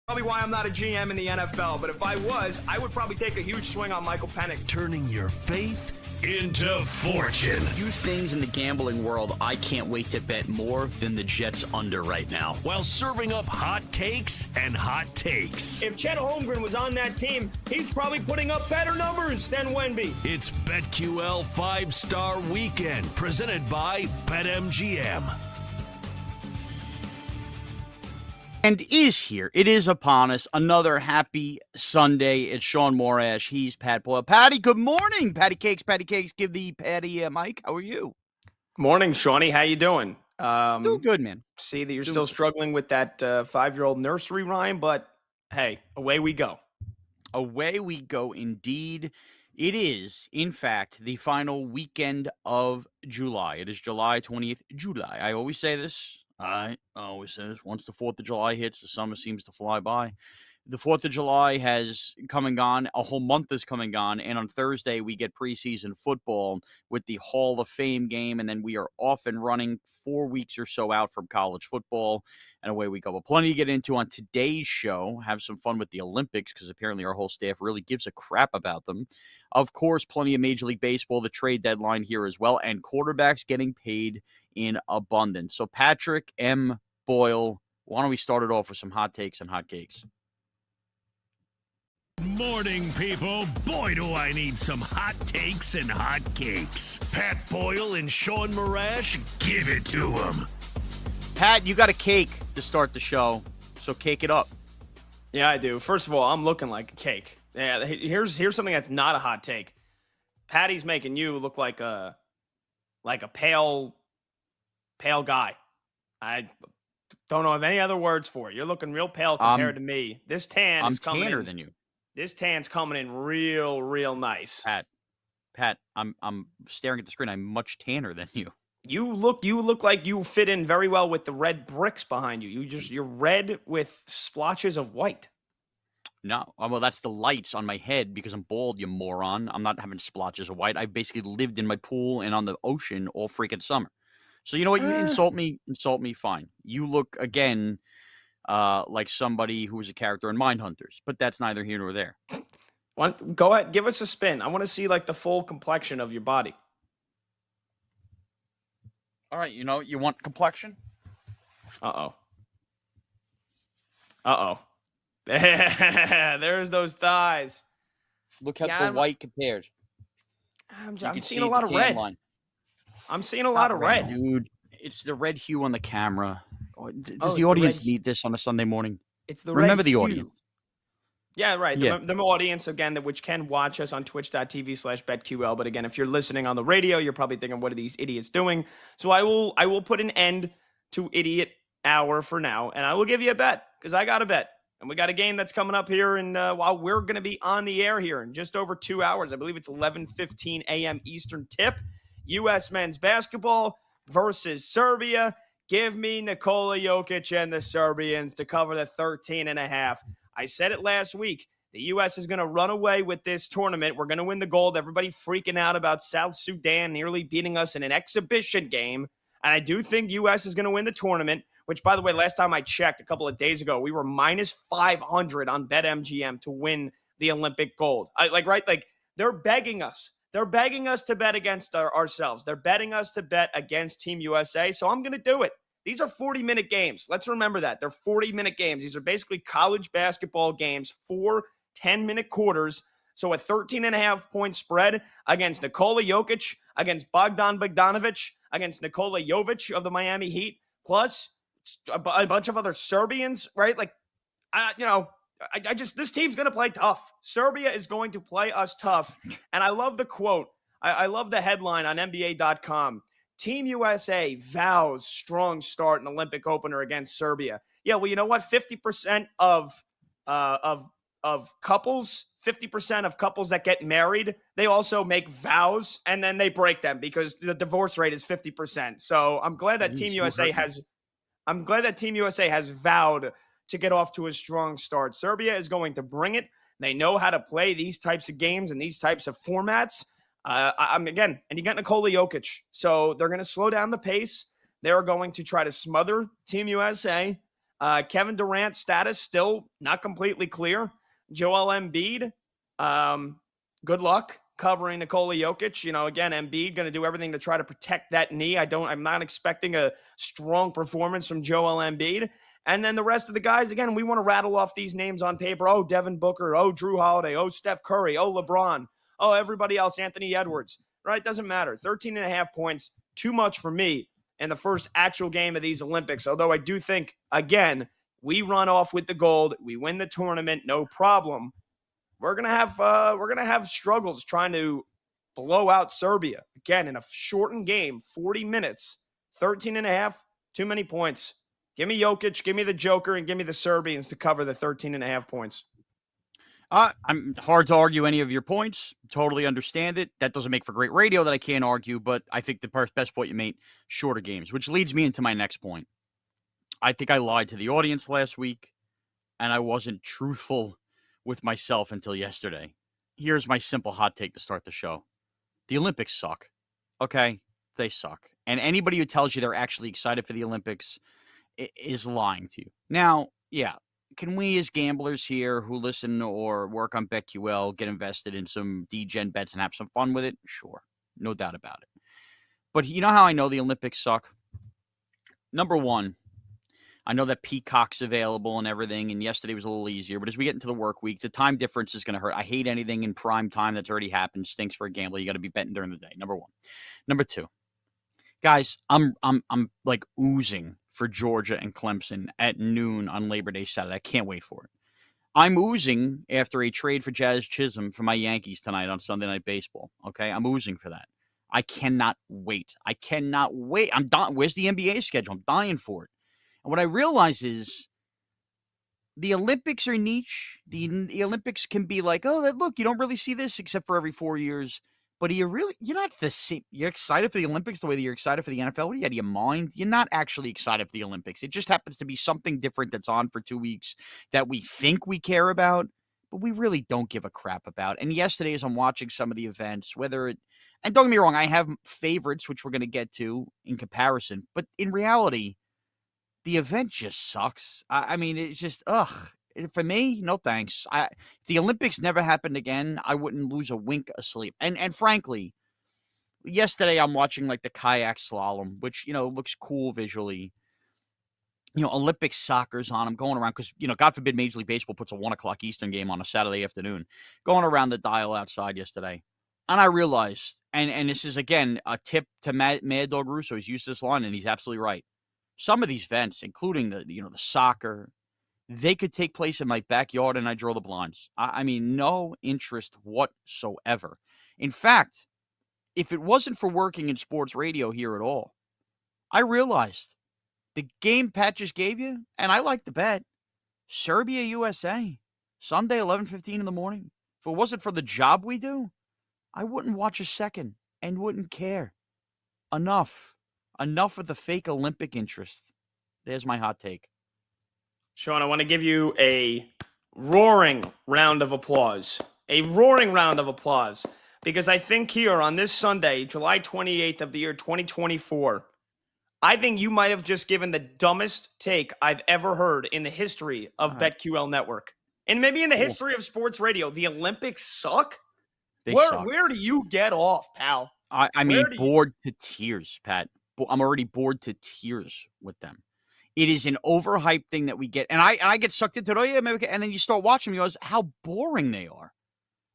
Probably why I'm not a GM in the NFL, but if I was, I would probably take a huge swing on Michael Penix. Turning your faith into fortune. Few things in the gambling world I can't wait to bet more than the Jets under right now. While serving up hot takes and hot takes. If Chet Holmgren was on that team, he's probably putting up better numbers than Wemby. It's BetQL 5-Star Weekend, presented by BetMGM. And is here. It is upon us. Another happy Sunday. It's Sean Morash. He's Pat Boyle. Patty, good morning. Patty Cakes. Give the Patty a mic. How are you? Morning, Shawnee. How you doing? Doing good, man. See that you're still struggling with that 5-year-old nursery rhyme, but hey, away we go. Away we go indeed. It is, in fact, the final weekend of July. It is July 20th. July. I always say this. I always say this. Once the 4th of July hits, the summer seems to fly by. The 4th of July has come and gone. A whole month is come and gone. And on Thursday, we get preseason football with the Hall of Fame game. And then we are off and running 4 weeks or so out from college football. And away we go. But plenty to get into on today's show. Have some fun with the Olympics because apparently our whole staff really gives a crap about them. Of course, plenty of Major League Baseball, the trade deadline here as well. And quarterbacks getting paid in abundance. So Patrick M. Boyle, why don't we start it off with some hot takes and hot cakes? Morning, people. Boy, do I need some hot takes and hot cakes. Pat Boyle and Sean Morash, give it to them. Pat, you got a cake to start the show, so cake it up. Yeah, I do. First of all, I'm looking like a cake. Yeah, here's something that's not a hot take. Patty's making you look like a pale guy. I don't know of any other words for it. You're looking real pale compared to me. This tan is coming tanner than you. This tan's coming in real nice. Pat, I'm staring at the screen. I'm much tanner than you. You look like you fit in very well with the red bricks behind you. You're red with splotches of white. No, well, that's the lights on my head because I'm bald, you moron. I'm not having splotches of white. I basically lived in my pool and on the ocean all freaking summer. So you know what? You insult me, fine. You look, again, like somebody who was a character in Mindhunters, but that's neither here nor there. Go ahead, give us a spin. I want to see like the full complexion of your body. All right, you want complexion? Uh-oh. There's those thighs. Look at the white compared. I'm seeing a lot of red. I'm seeing a lot of red. Dude, it's the red hue on the camera. Does the audience need this on a Sunday morning? It's the Remember red the hue. audience. Yeah, right. Yeah. The audience, again, which can watch us on twitch.tv/BetQL. But again, if you're listening on the radio, you're probably thinking, what are these idiots doing? So I will put an end to idiot hour for now. And I will give you a bet because I got a bet. And we got a game that's coming up here. And while we're going to be on the air here in just over 2 hours, I believe it's 11:15 a.m. Eastern tip. U.S. men's basketball versus Serbia. Give me Nikola Jokic and the Serbians to cover the 13.5. I said it last week. The U.S. is going to run away with this tournament. We're going to win the gold. Everybody freaking out about South Sudan nearly beating us in an exhibition game. And I do think U.S. is going to win the tournament, which, by the way, last time I checked a couple of days ago, we were minus 500 on BetMGM to win the Olympic gold. They're begging us. They're begging us to bet against ourselves. They're betting us to bet against Team USA. So I'm going to do it. These are 40-minute games. Let's remember that. They're 40-minute games. These are basically college basketball games, 4 10-minute quarters. So a 13.5-point spread against Nikola Jokic, against Bogdan Bogdanovic, against Nikola Jovic of the Miami Heat, plus a bunch of other Serbians, right? This team's going to play tough. Serbia is going to play us tough. And I love the quote. I love the headline on NBA.com. Team USA vows strong start in Olympic opener against Serbia. Yeah, well, you know what? 50% of couples, 50% of couples that get married, they also make vows and then they break them because the divorce rate is 50%. So I'm glad that Team USA has vowed to get off to a strong start. Serbia is going to bring it. They know how to play these types of games and these types of formats. And you got Nikola Jokic. So they're going to slow down the pace. They're going to try to smother Team USA. Kevin Durant's status still not completely clear. Joel Embiid, good luck covering Nikola Jokic. Again, Embiid going to do everything to try to protect that knee. I'm not expecting a strong performance from Joel Embiid. And then the rest of the guys, again, we want to rattle off these names on paper. Oh, Devin Booker. Oh, Drew Holiday. Oh, Steph Curry. Oh, LeBron. Oh, everybody else. Anthony Edwards. Right? Doesn't matter. 13.5 points. Too much for me in the first actual game of these Olympics. Although I do think, again, we run off with the gold. We win the tournament. No problem. We're gonna have struggles trying to blow out Serbia again in a shortened game, 40 minutes, 13.5, too many points. Give me Jokic, give me the Joker, and give me the Serbians to cover the 13.5 points. I'm hard to argue any of your points. Totally understand it. That doesn't make for great radio that I can't argue, but I think the best point you made, shorter games, which leads me into my next point. I think I lied to the audience last week, and I wasn't truthful with myself until yesterday. Here's my simple hot take to start the show. The Olympics suck. Okay? They suck. And anybody who tells you they're actually excited for the Olympics is lying to you. Now, yeah, can we as gamblers here who listen or work on BetQL get invested in some DGen bets and have some fun with it? Sure. No doubt about it. But you know how I know the Olympics suck? Number one, I know that Peacock's available and everything, and yesterday was a little easier. But as we get into the work week, the time difference is going to hurt. I hate anything in prime time that's already happened. Stinks for a gambler. You got to be betting during the day. Number one. Number two, guys, I'm like oozing for Georgia and Clemson at noon on Labor Day Saturday. I can't wait for it. I'm oozing after a trade for Jazz Chisholm for my Yankees tonight on Sunday Night Baseball. Okay, I'm oozing for that. I cannot wait. I cannot wait. I'm dying. Where's the NBA schedule? I'm dying for it. And what I realize is the Olympics are niche. The Olympics can be like, oh, look, you don't really see this except for every 4 years. But you're not the same. You're excited for the Olympics the way that you're excited for the NFL. What do you got in your mind? You're not actually excited for the Olympics. It just happens to be something different that's on for 2 weeks that we think we care about, but we really don't give a crap about. And yesterday, as I'm watching some of the events, and don't get me wrong, I have favorites, which we're going to get to in comparison, but in reality, the event just sucks. I mean, it's just, for me, no thanks. If the Olympics never happened again, I wouldn't lose a wink of sleep. And frankly, yesterday I'm watching like the kayak slalom, which, looks cool visually. Olympic soccer's on. I'm going around because, God forbid Major League Baseball puts a 1:00 Eastern game on a Saturday afternoon. Going around the dial outside yesterday. And I realized, and this is, again, a tip to Mad Dog Russo. He's used this line, and he's absolutely right. Some of these events, including the soccer, they could take place in my backyard and I draw the blinds. I mean, no interest whatsoever. In fact, if it wasn't for working in sports radio here at all, I realized the game Pat just gave you, and I like the bet, Serbia, USA, Sunday, 11:15 in the morning. If it wasn't for the job we do, I wouldn't watch a second and wouldn't care. Enough of the fake Olympic interest. There's my hot take. Sean, I want to give you a roaring round of applause. A roaring round of applause. Because I think here on this Sunday, July 28th of the year 2024, I think you might have just given the dumbest take I've ever heard in the history of BetQL Network. And maybe in the history of sports radio. The Olympics suck? They suck. Where do you get off, pal? I mean, bored to tears, Pat. I'm already bored to tears with them. It is an overhyped thing that we get. And I get sucked into it. And then you start watching, you realize how boring they are.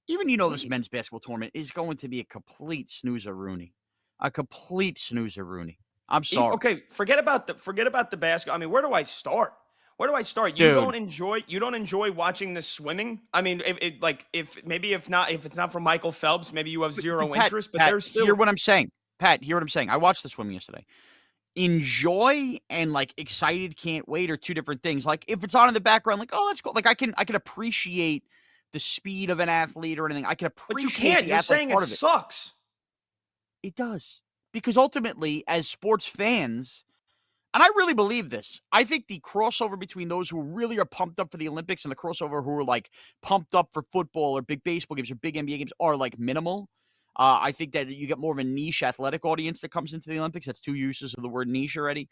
Even, this men's basketball tournament is going to be a complete snoozer-rooney. A complete snoozer-rooney. I'm sorry. Okay, forget about the basketball. I mean, where do I start? You Dude. don't enjoy watching the swimming? I mean, if it's not for Michael Phelps, maybe you have zero interest, but there's still. Hear what I'm saying. Pat, hear what I'm saying. I watched the swimming yesterday. Enjoy and excited, can't wait are two different things. Like if it's on in the background, oh, that's cool. I can appreciate the speed of an athlete or anything. I can appreciate. But you can't. You're saying it sucks. It does. Because ultimately, as sports fans, and I really believe this, I think the crossover between those who really are pumped up for the Olympics and the crossover who are pumped up for football or big baseball games or big NBA games are minimal. I think that you get more of a niche athletic audience that comes into the Olympics. That's two uses of the word niche already.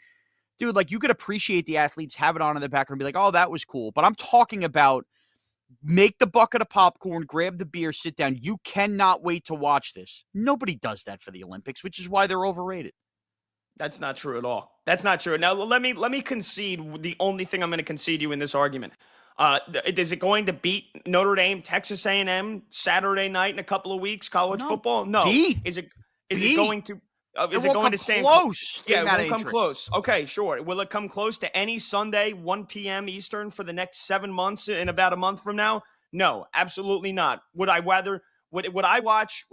dude, like, you could appreciate the athletes, have it on in the background, and be like, oh, that was cool. But I'm talking about make the bucket of popcorn, grab the beer, sit down. You cannot wait to watch this. Nobody does that for the Olympics, which is why they're overrated. That's not true at all. That's not true. Now let me concede the only thing I'm going to concede you in this argument. Is it going to beat Notre Dame, Texas A&M Saturday night in a couple of weeks? College football? No. B. Is it B. going to? Is It it won't going come to stand close? Yeah, it amount won't of come interest. close. Okay, sure. Will it come close to any Sunday, 1 p.m. Eastern for the next 7 months in about a month from now? No, absolutely not. Would I rather watch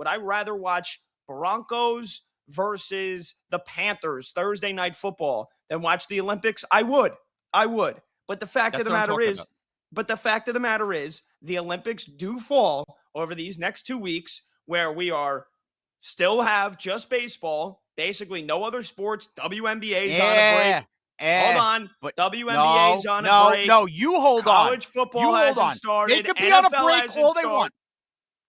Broncos versus the Panthers Thursday night football than watch the Olympics? I would. But the fact That's of the what I'm matter talking is, about. the Olympics do fall over these next 2 weeks where we are still have just baseball, basically no other sports. WNBA's on a break. Hold on. But WNBA's on a break. No, you hold on. College football You hold hasn't on. started. They could be NFL on a break hasn't all they started. want.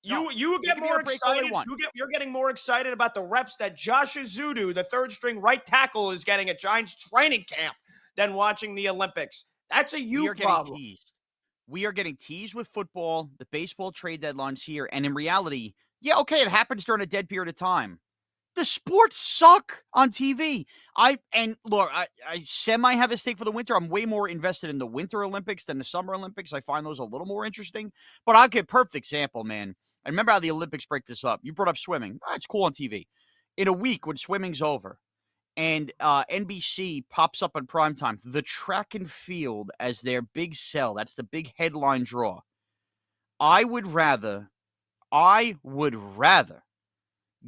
You They get can be on more a break all they excited. want. You're getting more excited about the reps that Josh Azudu, the third string right tackle, is getting at Giants training camp than watching the Olympics. That's a We you are problem. getting teased. We are getting teased with football, the baseball trade deadlines here, and in reality, yeah, okay, it happens during a dead period of time. The sports suck on TV. I semi have a stake for the winter. I'm way more invested in the Winter Olympics than the Summer Olympics. I find those a little more interesting. But I'll give a perfect example, man. I remember how the Olympics break this up. You brought up swimming. It's cool on TV. In a week when swimming's over and NBC pops up on primetime, the track and field as their big sell. That's the big headline draw. I would rather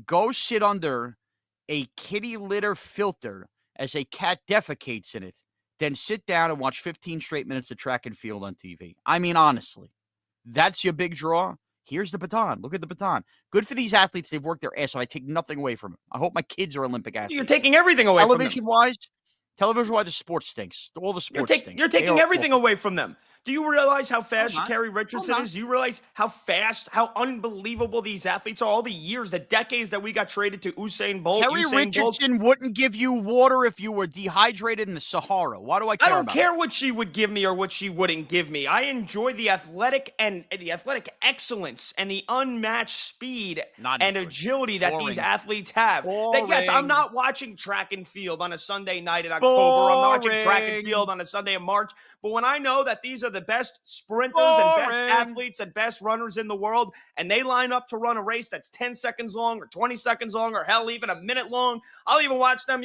go sit under a kitty litter filter as a cat defecates in it than sit down and watch 15 straight minutes of track and field on TV. I mean, honestly, that's your big draw. Here's the baton. Look at the baton. Good for these athletes. They've worked their ass off. I take nothing away from it. I hope my kids are Olympic athletes. You're taking everything away from them. Television-wise, the sports stinks. All the sports stink. You're taking everything away from them. Do you realize how fast Sha'Carri Richardson not. is? Do you realize how fast, how unbelievable these athletes are? All the years, the decades that we got traded to Usain Bolt. Kerry Richardson wouldn't give you water if you were dehydrated in the Sahara. Why do I care about I don't care what she would give me or what she wouldn't give me. I enjoy the athletic excellence and the unmatched speed and agility that these athletes have. Yes, I'm not watching track and field on a Sunday night in October. I'm not watching track and field on a Sunday in March. But when I know that these are the best sprinters and best athletes and best runners in the world, and they line up to run a race that's 10 seconds long or 20 seconds long or hell, even a minute long, I'll even watch them,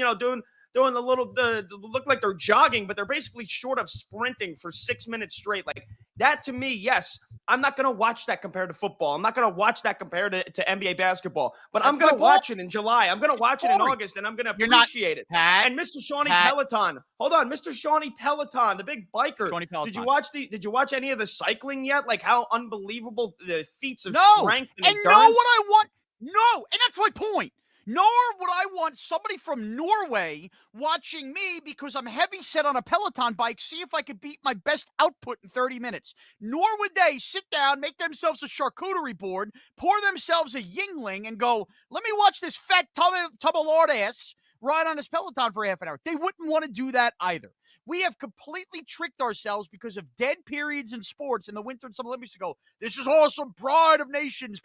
doing the look like they're jogging, but they're basically short of sprinting for 6 minutes straight. Like that to me, yes, I'm not going to watch that compared to football. I'm not going to watch that compared to NBA basketball, but I'm going to watch it in July. I'm going to watch it in August, and I'm going to appreciate it. And Mr. Shawnee Peloton, hold on, Mr. Shawnee Peloton, the big biker. Did you watch any of the cycling yet? Like how unbelievable the feats of strength and endurance. Know what I want? No, and that's my point. Nor would I want somebody from Norway watching me because I'm heavy set on a Peloton bike, see if I could beat my best output in 30 minutes. Nor would they sit down, make themselves a charcuterie board, pour themselves a Yingling, and go, let me watch this fat tub of lard ass ride on this Peloton for half an hour. They wouldn't want to do that either. We have completely tricked ourselves because of dead periods in sports in the Winter and Summer Olympics to go, this is awesome, pride of nations.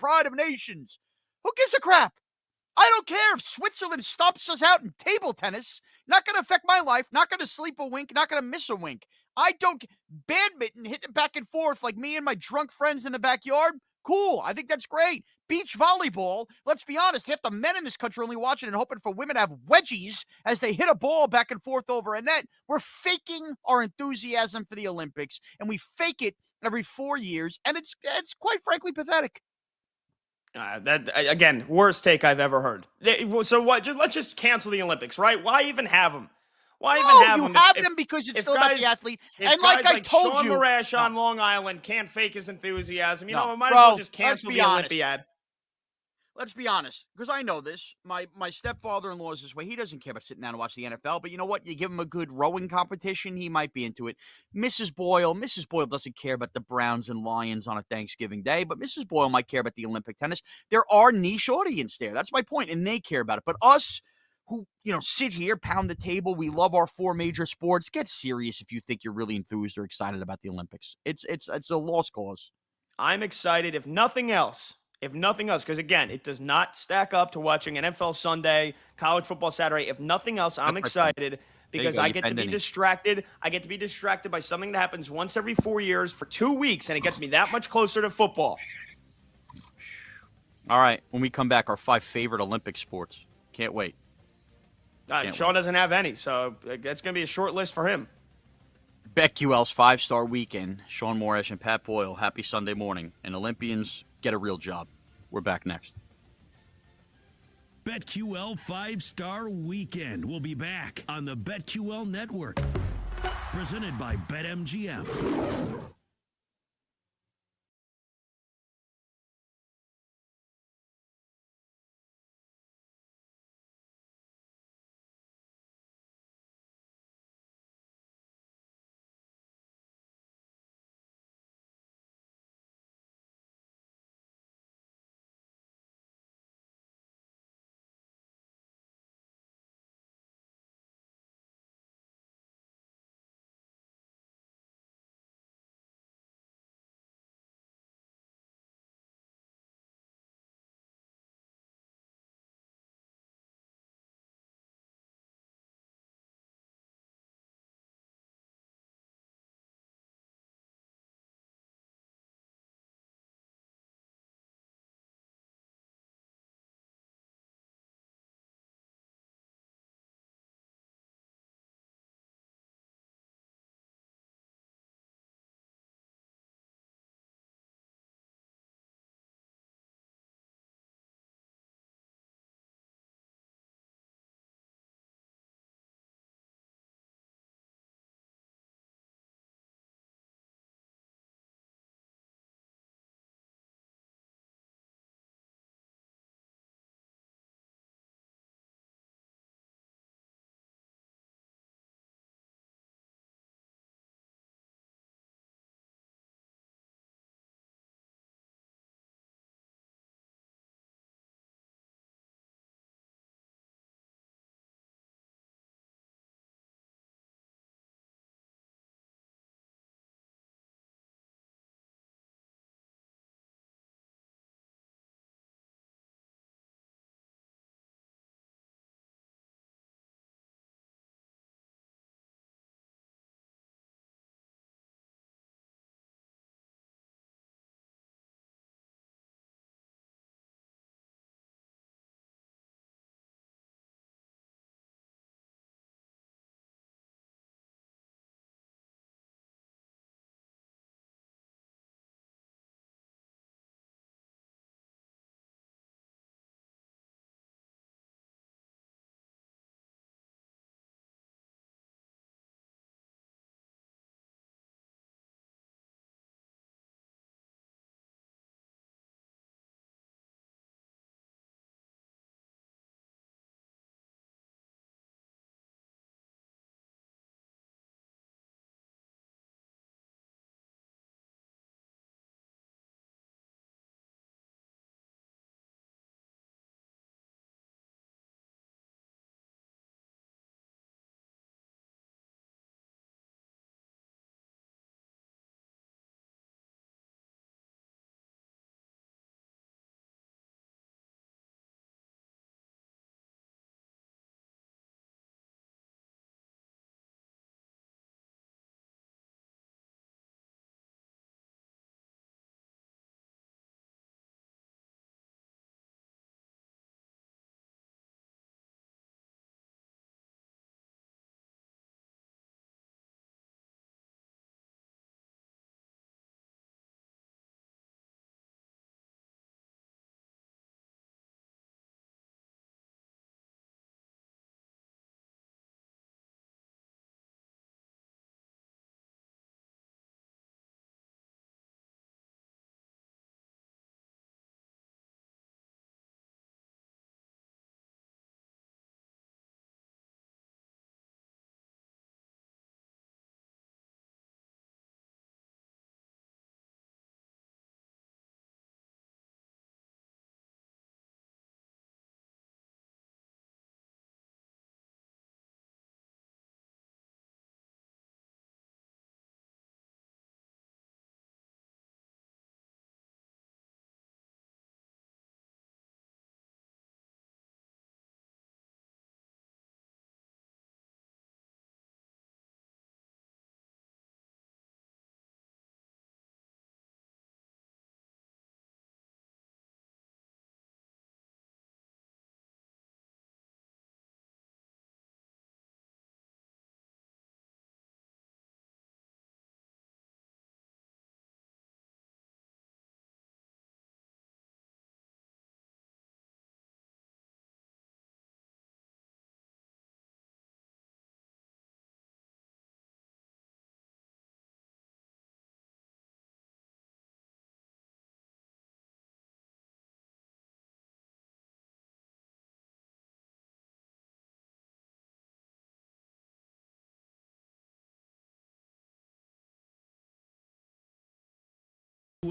Who gives a crap? I don't care if Switzerland stomps us out in table tennis. Not going to affect my life. Not going to sleep a wink. Not going to miss a wink. I don't. Badminton, hitting back and forth like me and my drunk friends in the backyard. Cool. I think that's great. Beach volleyball. Let's be honest. Half the men in this country are only watching and hoping for women to have wedgies as they hit a ball back and forth over a net. We're faking our enthusiasm for the Olympics, and we fake it every 4 years, and it's quite frankly pathetic. That again, worst take I've ever heard. So what? Let's just cancel the Olympics, right? Why even have them? Why even have them? You have them because it's still about the athlete. And like I told Sean you, Marash on Long Island can't fake his enthusiasm. We might as well just cancel the Olympiad. Let's be honest, because I know this. My stepfather-in-law is this way. He doesn't care about sitting down and watch the NFL, but you know what? You give him a good rowing competition, he might be into it. Mrs. Boyle doesn't care about the Browns and Lions on a Thanksgiving Day, but Mrs. Boyle might care about the Olympic tennis. There are niche audience there. That's my point, and they care about it. But us, who, sit here, pound the table. We love our 4 major sports. Get serious if you think you're really enthused or excited about the Olympics. It's a lost cause. I'm excited, if nothing else, because again, it does not stack up to watching NFL Sunday, college football Saturday. If nothing else, I'm That's my point. excited There you because go. I You get to bend be the knee. distracted. I get to be distracted by something that happens once every 4 years for 2 weeks, and it gets me that much closer to football. All right. When we come back, our 5 favorite Olympic sports. Can't wait. Sean doesn't have any, so that's going to be a short list for him. BetQL's 5-star weekend. Sean Morash and Pat Boyle. Happy Sunday morning. And Olympians, get a real job. We're back next. BetQL 5-Star Weekend will be back on the BetQL Network. Presented by BetMGM.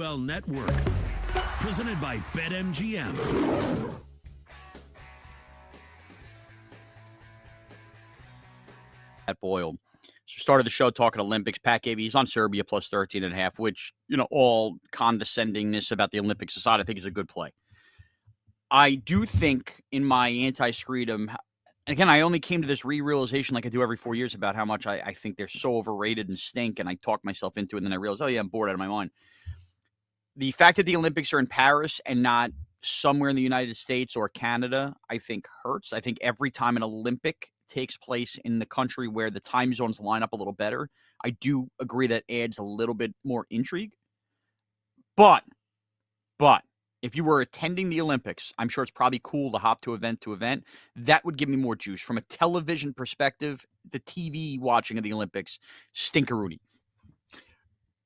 BetQL Network. Presented by BetMGM. At Boyle. So started the show talking Olympics. Pat gave he's on Serbia plus 13.5, which, all condescendingness about the Olympics aside, I think is a good play. I do think in my anti-screedom, again, I only came to this realization like I do every 4 years about how much I think they're so overrated and stink, and I talk myself into it, and then I realize, oh yeah, I'm bored out of my mind. The fact that the Olympics are in Paris and not somewhere in the United States or Canada, I think hurts. I think every time an Olympic takes place in the country where the time zones line up a little better, I do agree that adds a little bit more intrigue. But if you were attending the Olympics, I'm sure it's probably cool to hop to event. That would give me more juice. From a television perspective, the TV watching of the Olympics, stinkeroonie.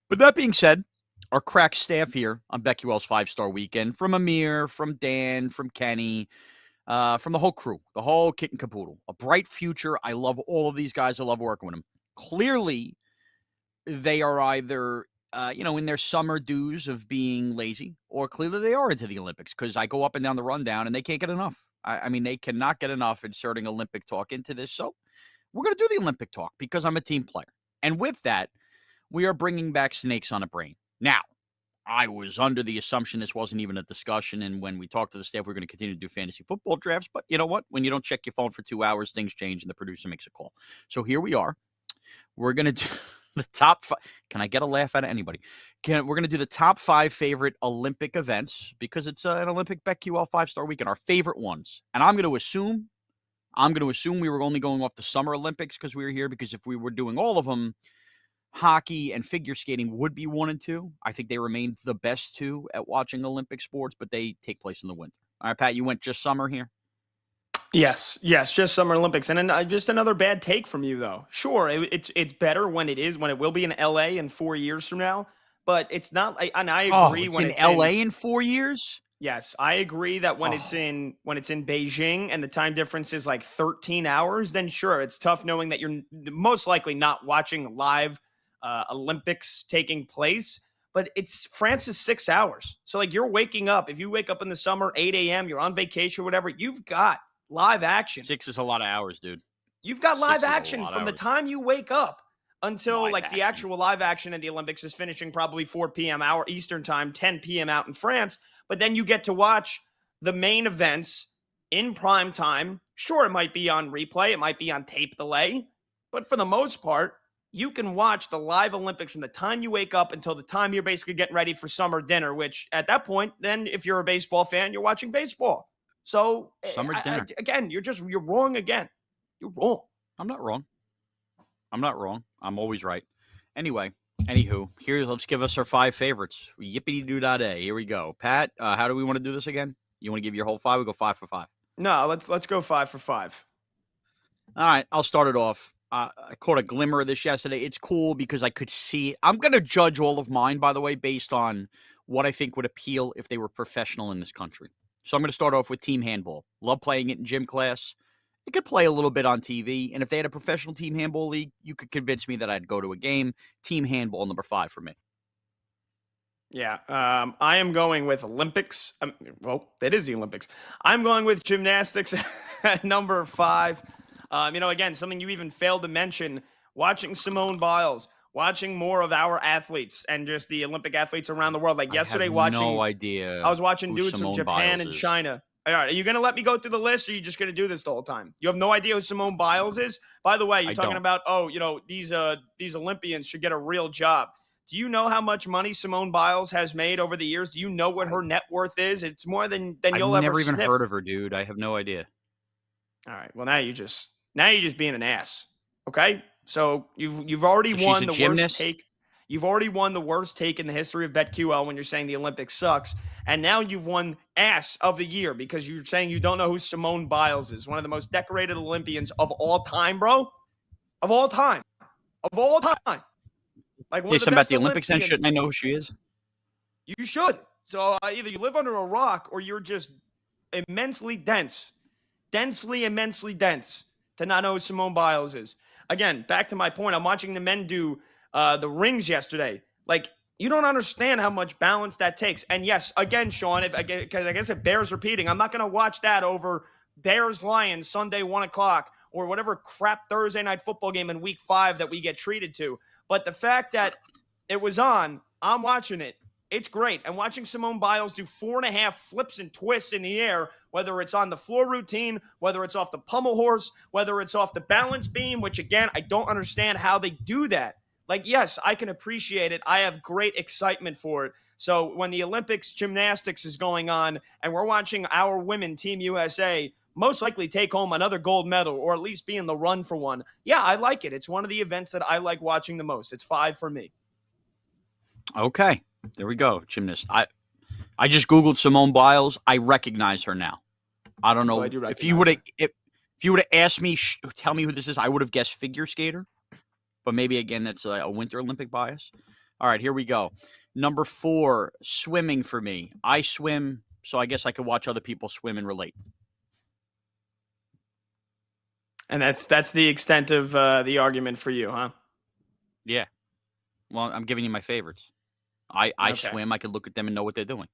But that being said, our crack staff here on BetQL's 5-Star Weekend, from Amir, from Dan, from Kenny, from the whole crew, the whole kit and caboodle. A bright future. I love all of these guys. I love working with them. Clearly, they are either in their summer dues of being lazy, or clearly they are into the Olympics, because I go up and down the rundown and they can't get enough. I mean, they cannot get enough inserting Olympic talk into this. So we're going to do the Olympic talk because I'm a team player. And with that, we are bringing back Snakes on a Brain. Now, I was under the assumption this wasn't even a discussion, and when we talked to the staff, we're going to continue to do fantasy football drafts. But you know what? When you don't check your phone for 2 hours, things change, and the producer makes a call. So here we are. We're going to do the top 5. Can I get a laugh out of anybody? We're going to do the top 5 favorite Olympic events, because it's an Olympic BetQL 5-Star Weekend, our favorite ones. And I'm going to assume we were only going off the Summer Olympics because we were here, because if we were doing all of them, hockey and figure skating would be 1 and 2. I think they remain the best 2 at watching Olympic sports, but they take place in the winter. All right, Pat, you went just summer here? Yes, just Summer Olympics. And then just another bad take from you, though. Sure, it's better when it will be in LA in 4 years from now, but it's not. And I agree it's when in it's LA in 4 years. Yes, I agree that when it's in Beijing and the time difference is like 13 hours, then sure, it's tough knowing that you're most likely not watching live Olympics taking place. But France is 6 hours. So like you're waking up, if you wake up in the summer, 8 a.m., you're on vacation or whatever, you've got live action. 6 is a lot of hours, dude. You've got live action from the time you wake up until the actual live action at the Olympics is finishing probably 4 p.m. hour Eastern time, 10 p.m. out in France. But then you get to watch the main events in prime time. Sure, it might be on replay. It might be on tape delay. But for the most part, you can watch the live Olympics from the time you wake up until the time you're basically getting ready for summer dinner, which at that point, then if you're a baseball fan, you're watching baseball. So summer dinner. Again, you're wrong again. You're wrong. I'm not wrong. I'm always right. Anyway, anywho, here, let's give us our 5 favorites. Yippity-doo-dah-day. Here we go. Pat, how do we want to do this again? You want to give your whole 5? We go 5 for 5. No, let's go 5 for 5. All right, I'll start it off. I caught a glimmer of this yesterday. It's cool because I could see. I'm going to judge all of mine, by the way, based on what I think would appeal if they were professional in this country. So I'm going to start off with team handball. Love playing it in gym class. It could play a little bit on TV. And if they had a professional team handball league, you could convince me that I'd go to a game. Team handball, number 5 for me. Yeah, I am going with Olympics. Well, that is the Olympics. I'm going with gymnastics at number 5. Again, something you even failed to mention, watching Simone Biles, watching more of our athletes and just the Olympic athletes around the world. Like yesterday, no idea. I was watching dudes Simone from Japan Biles and is. China. All right, are you going to let me go through the list, or are you just going to do this the whole time? You have no idea who Simone Biles is? By the way, you're talking about, these Olympians should get a real job. Do you know how much money Simone Biles has made over the years? Do you know what her net worth is? It's more than you'll ever I've never even sniff. heard of her, dude. I have no idea. All right. Well, now you're just being an ass. Okay? So you've already won the worst take. You've already won the worst take in the history of BetQL when you're saying the Olympics sucks. And now you've won ass of the year because you're saying you don't know who Simone Biles is, one of the most decorated Olympians of all time, bro. Of all time. Like one of the about best the Olympics, and shouldn't I know who she is? You should. So either you live under a rock or you're just immensely dense to not know who Simone Biles is. Again, back to my point. I'm watching the men do the rings yesterday. Like, You don't understand how much balance that takes. And yes, again, Sean, because I guess it bears repeating, I'm not going to watch that over Bears Lions Sunday 1 o'clock or whatever crap Thursday night football game in Week 5 that we get treated to. But the fact that it was on, I'm watching it. It's great. And watching Simone Biles do 4.5 flips and twists in the air, whether it's on the floor routine, whether it's off the pommel horse, whether it's off the balance beam, which again, I don't understand how they do that. Like, yes, I can appreciate it. I have great excitement for it. So when the Olympics gymnastics is going on and we're watching our women, Team USA, most likely take home another gold medal or at least be in the run for one. Yeah, I like it. It's one of the events that I like watching the most. It's 5 for me. Okay, there we go. Gymnast. I just Googled Simone Biles. I recognize her now. I don't know if you would have asked me, tell me who this is. I would have guessed figure skater. But maybe, again, that's a Winter Olympic bias. All right, here we go. Number 4, swimming for me. I swim, so I guess I could watch other people swim and relate. And that's the extent of the argument for you, huh? Yeah. Well, I'm giving you my favorites. I Okay. swim. I could look at them and know what they're doing.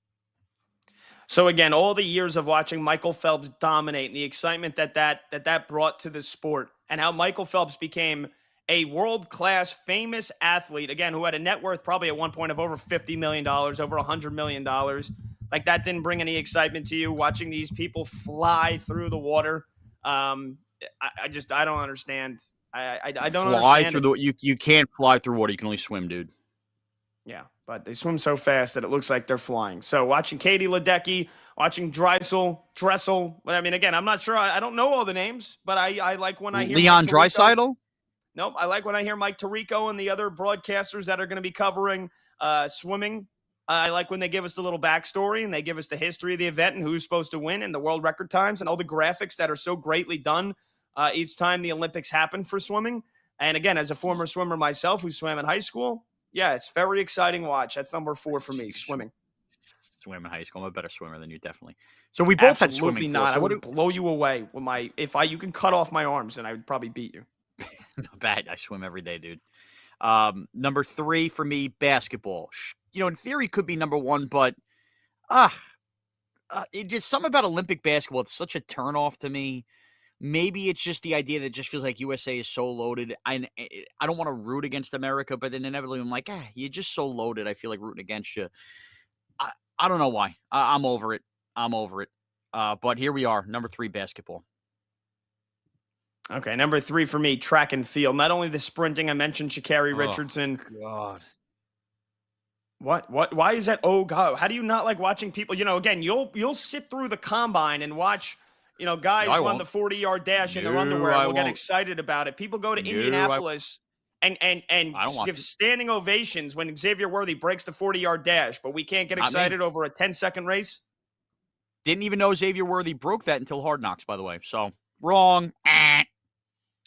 So again, all the years of watching Michael Phelps dominate and the excitement that brought to the sport and how Michael Phelps became a world-class famous athlete, again, who had a net worth probably at one point of over $50 million, over $100 million. Like, that didn't bring any excitement to you, watching these people fly through the water. I don't understand. I don't fly understand through you can't fly through water. You can only swim, dude. Yeah, but they swim so fast that it looks like they're flying. So watching Katie Ledecky, watching Dressel. But I mean, again, I'm not sure. I don't know all the names, but I like when I hear Leon Mike Tirico. Draisaitl? Nope, I like when I hear Mike Tirico and the other broadcasters that are going to be covering swimming. I like when they give us the little backstory and they give us the history of the event and who's supposed to win and the world record times and all the graphics that are so greatly done each time the Olympics happen for swimming. And again, as a former swimmer myself who swam in high school, yeah, it's very exciting watch. That's number 4 for me, swimming. Swim in high school. I'm a better swimmer than you, definitely. So we both had Absolutely swimming. not. So I would blow you away with my you can cut off my arms and I would probably beat you. Bad. I swim every day, dude. Number 3 for me, basketball. In theory, could be number 1, but it just something about Olympic basketball. It's such a turnoff to me. Maybe it's just the idea that it just feels like USA is so loaded. I don't want to root against America, but then inevitably I'm like, you're just so loaded. I feel like rooting against you. I don't know why. I'm over it. But here we are, number 3, basketball. Okay, number 3 for me, track and field. Not only the sprinting, I mentioned Sha'Carri Richardson. God. What? Why is that? Oh God! How do you not like watching people? Again, you'll sit through the combine and watch. Guys run the 40-yard dash in their underwear. We'll get excited about it. People go to Indianapolis and give standing ovations when Xavier Worthy breaks the 40-yard dash, but we can't get excited over a 10-second race. Didn't even know Xavier Worthy broke that until Hard Knocks, by the way. So wrong.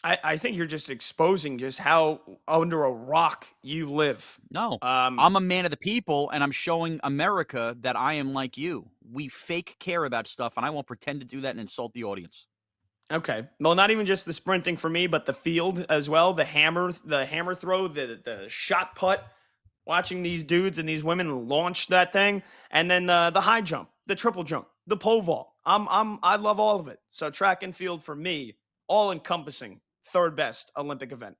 I think you're just exposing just how under a rock you live. No, I'm a man of the people, and I'm showing America that I am like you. We fake care about stuff, and I won't pretend to do that and insult the audience. Okay. Well, not even just the sprinting for me, but the field as well. The hammer throw, the shot put. Watching these dudes and these women launch that thing, and then the high jump, the triple jump, the pole vault. I love all of it. So track and field for me, all encompassing. 3rd best Olympic event.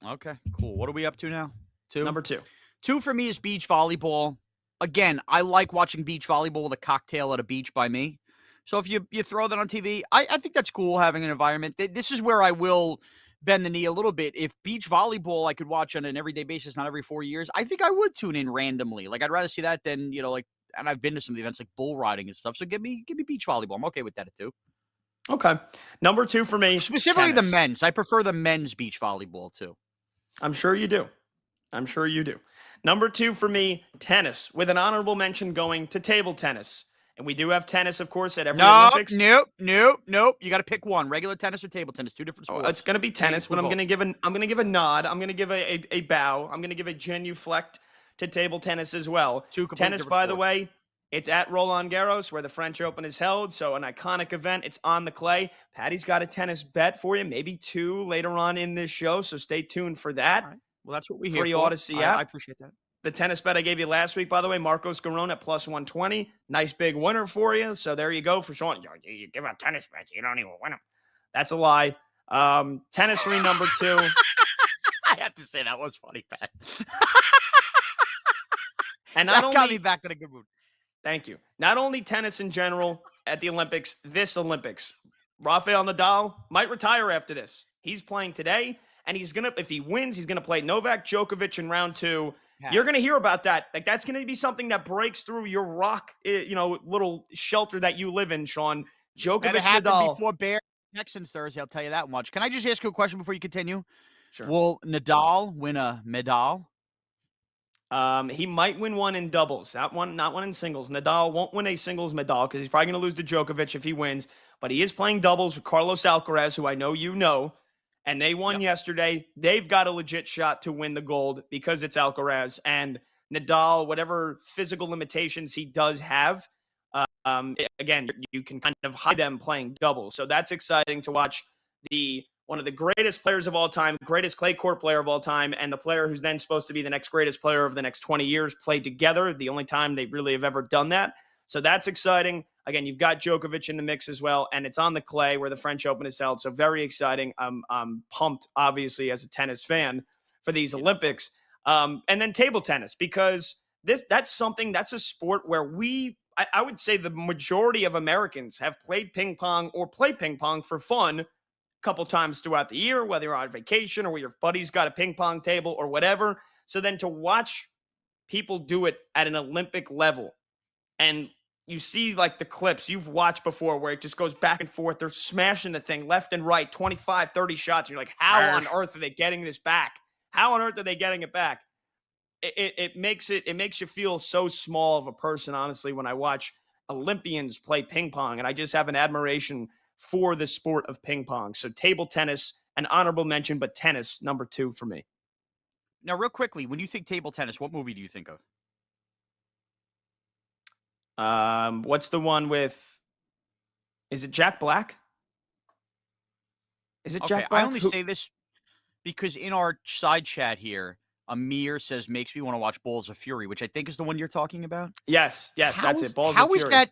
Okay, cool. What are we up to now? 2? Number 2. 2 for me is beach volleyball. Again, I like watching beach volleyball with a cocktail at a beach by me. So if you throw that on TV, I think that's cool having an environment. This is where I will bend the knee a little bit. If beach volleyball I could watch on an everyday basis, not every 4 years, I think I would tune in randomly. Like, I'd rather see that than, and I've been to some of the events like bull riding and stuff. So give me beach volleyball. I'm okay with that too. Okay. Number 2 for me. Specifically tennis. the men's. I prefer the men's beach volleyball too. I'm sure you do. Number 2 for me, tennis, with an honorable mention going to table tennis. And we do have tennis, of course, at every Olympics. Nope. You got to pick one: regular tennis or table tennis. 2 different sports. It's going to be tennis, but I'm going to give a nod. I'm going to give a bow. I'm going to give a genuflect to table tennis as well. Tennis, by the way, it's at Roland Garros, where the French Open is held. So an iconic event. It's on the clay. Patty's got a tennis bet for you, maybe 2 later on in this show. So stay tuned for that. All right. Well, that's what we hear. Free Odyssey app. I appreciate that. the tennis bet I gave you last week, by the way, Marcos Giron at plus 120. Nice big winner for you. So there you go for Sean. You give out tennis bets, you don't even win them. That's a lie. Tennis ring number 2. I have to say that was funny, Pat. And that got me back in a good mood. Thank you. Not only tennis in general at the Olympics, this Olympics. Rafael Nadal might retire after this. He's playing today, and if he wins, he's gonna play Novak Djokovic in round 2. Yeah. You're gonna hear about that. Like, that's gonna be something that breaks through your rock, little shelter that you live in, Sean. Djokovic, Nadal. Before Bears Texans Thursday, I'll tell you that much. Can I just ask you a question before you continue? Sure. Will Nadal win a medal? He might win one in doubles, not one in singles. Nadal won't win a singles medal because he's probably going to lose to Djokovic if he wins. But he is playing doubles with Carlos Alcaraz, who I know you know, and they won yesterday. They've got a legit shot to win the gold because it's Alcaraz and Nadal. Whatever physical limitations he does have, again, you can kind of hide them playing doubles. So that's exciting to watch. One of the greatest players of all time, greatest clay court player of all time, and the player who's then supposed to be the next greatest player of the next 20 years played together. The only time they really have ever done that. So that's exciting. Again, you've got Djokovic in the mix as well, and it's on the clay where the French Open is held. So very exciting. I'm pumped, obviously, as a tennis fan for these Olympics. And then table tennis, because that's a sport where I would say the majority of Americans have played ping pong or play ping pong for fun couple times throughout the year, whether you're on vacation or where your buddy's got a ping pong table or whatever. So then to watch people do it at an Olympic level, and you see like the clips you've watched before where it just goes back and forth. They're smashing the thing left and right, 25, 30 shots. And you're like, how on earth are they getting this back? How on earth are they getting it back? It makes you feel so small of a person, honestly, when I watch Olympians play ping pong. And I just have an admiration for the sport of ping pong. So table tennis, an honorable mention, but tennis, number 2 for me. Now, real quickly, when you think table tennis, what movie do you think of? What's the one with, is it Jack Black? Is it Jack Black? I only say this because in our side chat here, Amir says, makes me want to watch Balls of Fury, which I think is the one you're talking about. Yes, that's it. Balls of Fury.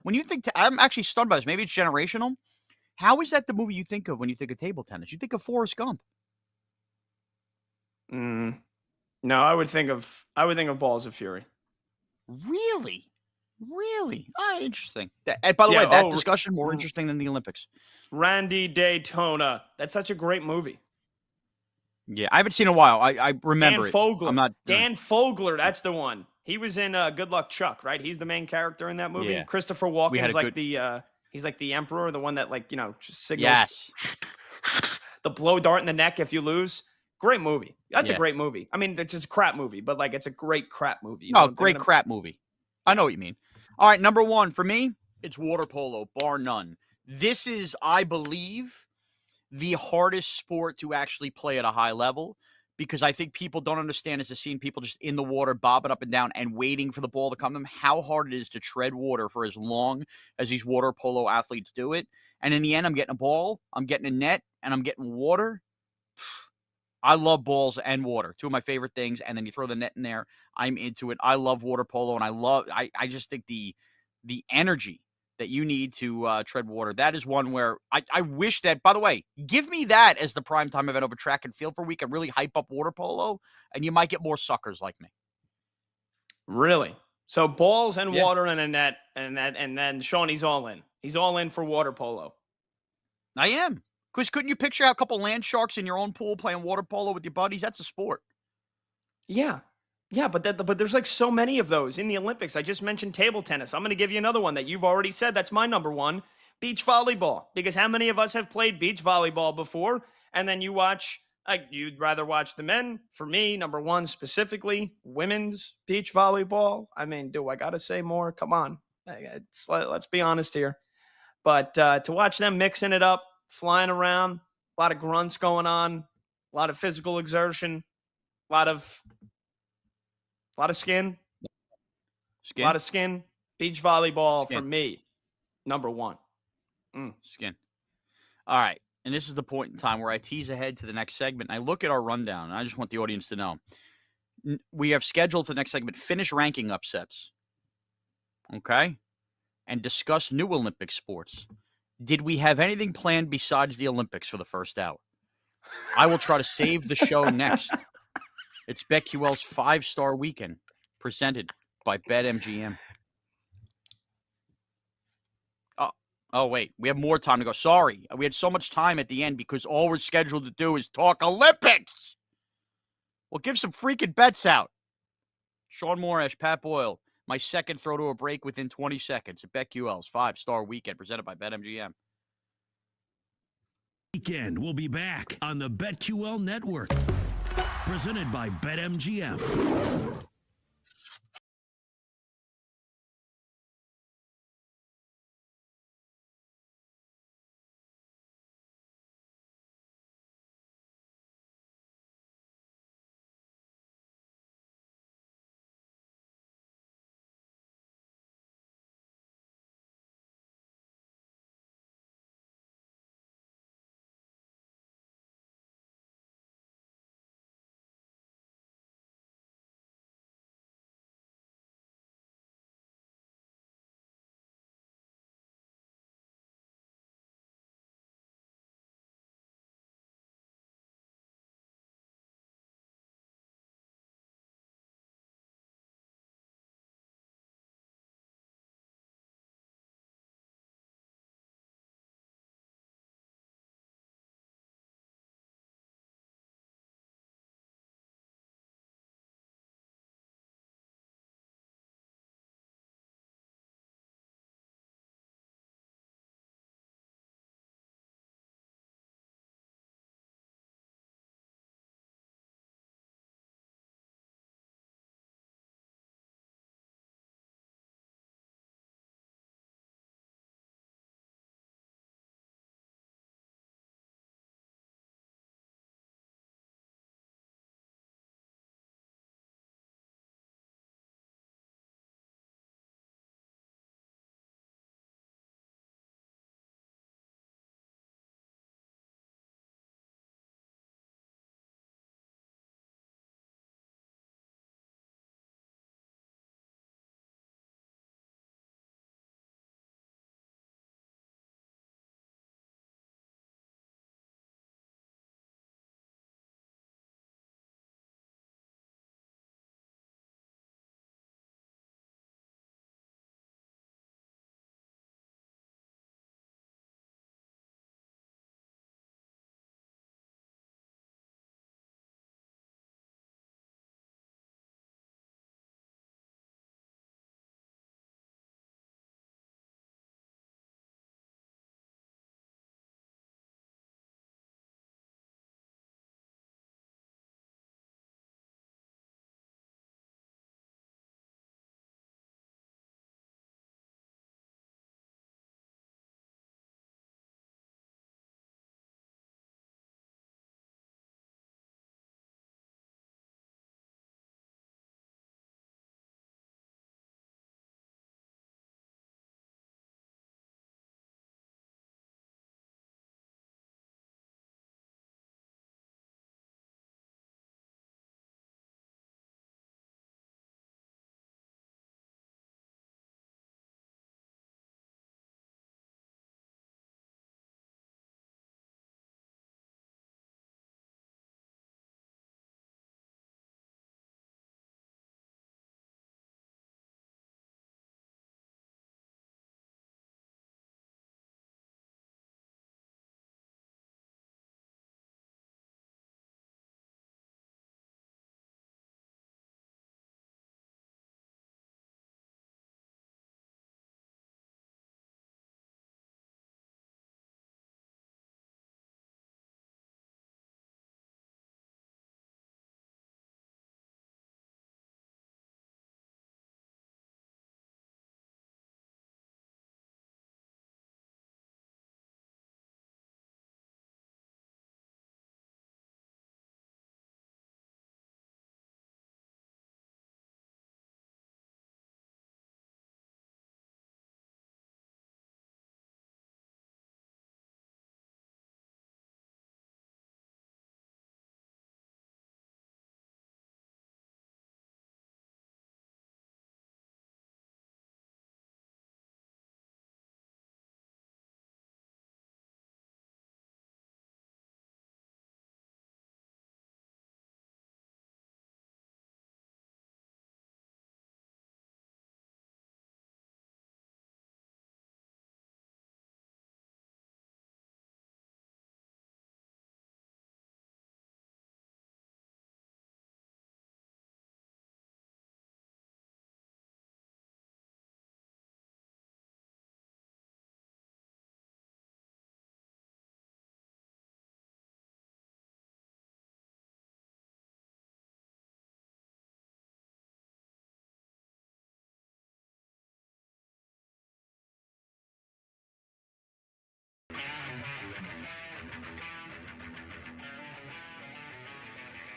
When you think, I'm actually stunned by this. Maybe it's generational. How is that the movie you think of when you think of table tennis? You think of Forrest Gump. No, I would think of Balls of Fury. Really? Interesting. And by the way, that discussion more interesting than the Olympics. Randy Daytona. That's such a great movie. Yeah, I haven't seen it in a while. I remember Dan Fogler. I'm not Dan Fogler. That's the one. He was in Good Luck Chuck, right? He's the main character in that movie. Yeah. Christopher Walken's he's like the emperor, the one that just signals. Yes. The blow dart in the neck if you lose. Great movie. That's a great movie. I mean, it's just a crap movie, but it's a great crap movie. Great crap movie. I know what you mean. All right, number 1 for me, it's water polo, bar none. This is, I believe, the hardest sport to actually play at a high level, because I think people don't understand is to seeing people just in the water, bobbing up and down and waiting for the ball to come to them, how hard it is to tread water for as long as these water polo athletes do it. And in the end, I'm getting a ball, I'm getting a net, and I'm getting water. I love balls and water, 2 of my favorite things. And then you throw the net in there, I'm into it. I love water polo, and I just think the energy that you need to tread water, that is one where I wish that, by the way, give me that as the primetime event over track and field for a week and really hype up water polo, and you might get more suckers like me. Really? So balls and water and a net, and then Sean, he's all in. He's all in for water polo. I am. Because couldn't you picture a couple land sharks in your own pool playing water polo with your buddies? That's a sport. Yeah. Yeah, but there's like so many of those in the Olympics. I just mentioned table tennis. I'm going to give you another one that you've already said. That's my number 1, beach volleyball. Because how many of us have played beach volleyball before? And then you'd rather watch the men. For me, number 1 specifically, women's beach volleyball. I mean, do I got to say more? Come on. Let's be honest here. But to watch them mixing it up, flying around, a lot of grunts going on, a lot of physical exertion, a lot of skin. A lot of skin. Beach volleyball for me, number 1. Skin. All right. And this is the point in time where I tease ahead to the next segment. I look at our rundown, and I just want the audience to know. We have scheduled for the next segment finish ranking upsets. Okay? And discuss new Olympic sports. Did we have anything planned besides the Olympics for the first hour? I will try to save the show next. It's BetQL's 5-star weekend, presented by BetMGM. Oh, wait. We have more time to go. Sorry. We had so much time at the end because all we're scheduled to do is talk Olympics. Well, give some freaking bets out. Sean Morash, Pat Boyle. My second throw to a break within 20 seconds at BetQL's 5-star weekend, presented by BetMGM. Weekend will be back on the BetQL network. Presented by BetMGM.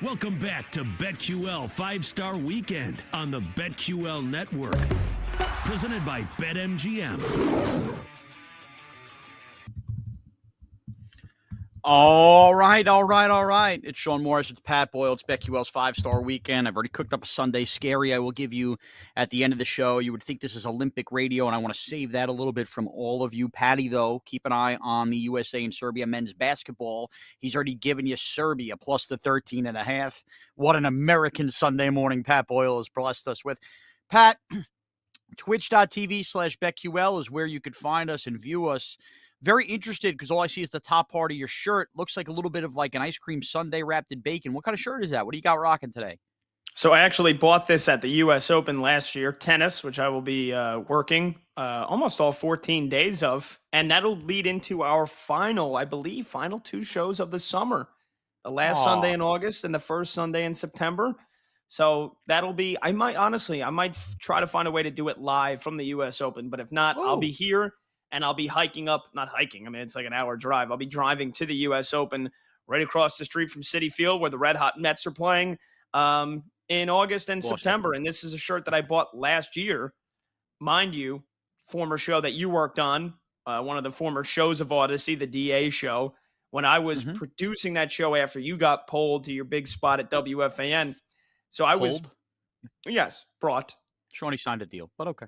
Welcome back to BetQL 5-Star Weekend on the BetQL Network. Presented by BetMGM. All right. It's Sean Morris. It's Pat Boyle. It's BetQL's 5-Star Weekend. I've already cooked up a Sunday scary I will give you at the end of the show. You would think this is Olympic radio, and I want to save that a little bit from all of you. Patty, though, keep an eye on the USA and Serbia men's basketball. He's already given you Serbia plus the 13.5. What an American Sunday morning Pat Boyle has blessed us with. Pat, twitch.tv/BetQL is where you could find us and view us. Very interested because all I see is the top part of your shirt. Looks like a little bit of like an ice cream sundae wrapped in bacon. What kind of shirt is that? What do you got rocking today? So I actually bought this at the U.S. Open last year, tennis, which I will be working almost all 14 days of. And that'll lead into our final 2 shows of the summer. The last Sunday in August and the first Sunday in September. So that'll be, I might try to find a way to do it live from the U.S. Open. But if not, I'll be here. And I'll be not hiking. I mean, it's like an hour drive. I'll be driving to the U.S. Open right across the street from Citi Field where the Red Hot Mets are playing in August and September. And this is a shirt that I bought last year. Mind you, former show that you worked on, one of the former shows of Odyssey, the DA show, when I was producing that show after you got pulled to your big spot at WFAN. So I was, brought. Shawnee signed a deal, but okay.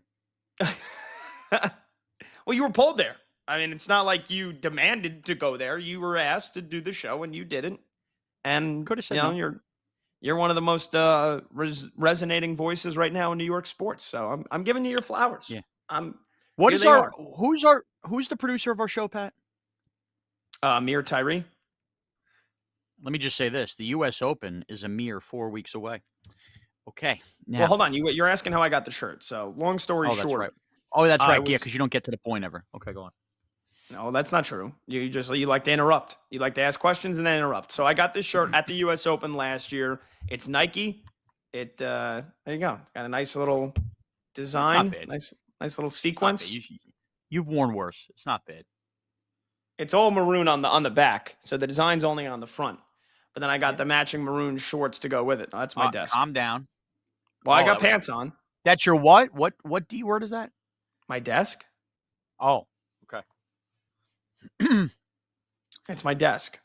Well, you were pulled there. I mean, it's not like you demanded to go there. You were asked to do the show, and you didn't. And could have said no. You're one of the most resonating voices right now in New York sports. So I'm giving you your flowers. Yeah. Who's the producer of our show, Pat? Amir Tyree. Let me just say this: the U.S. Open is a mere 4 weeks away. Okay. Now, well, hold on. You're asking how I got the shirt. So long story short. That's right. Oh, that's right. Yeah, because you don't get to the point ever. Okay, go on. No, that's not true. You like to interrupt. You like to ask questions and then interrupt. So I got this shirt at the U.S. Open last year. It's Nike. There you go. Got a nice little design. Nice little sequence. You've worn worse. It's not bad. It's all maroon on the back, so the design's only on the front. But then I got the matching maroon shorts to go with it. That's my desk. Calm down. Well, I got pants on. That's your what? What D word is that? My desk. Oh, okay. It's my desk.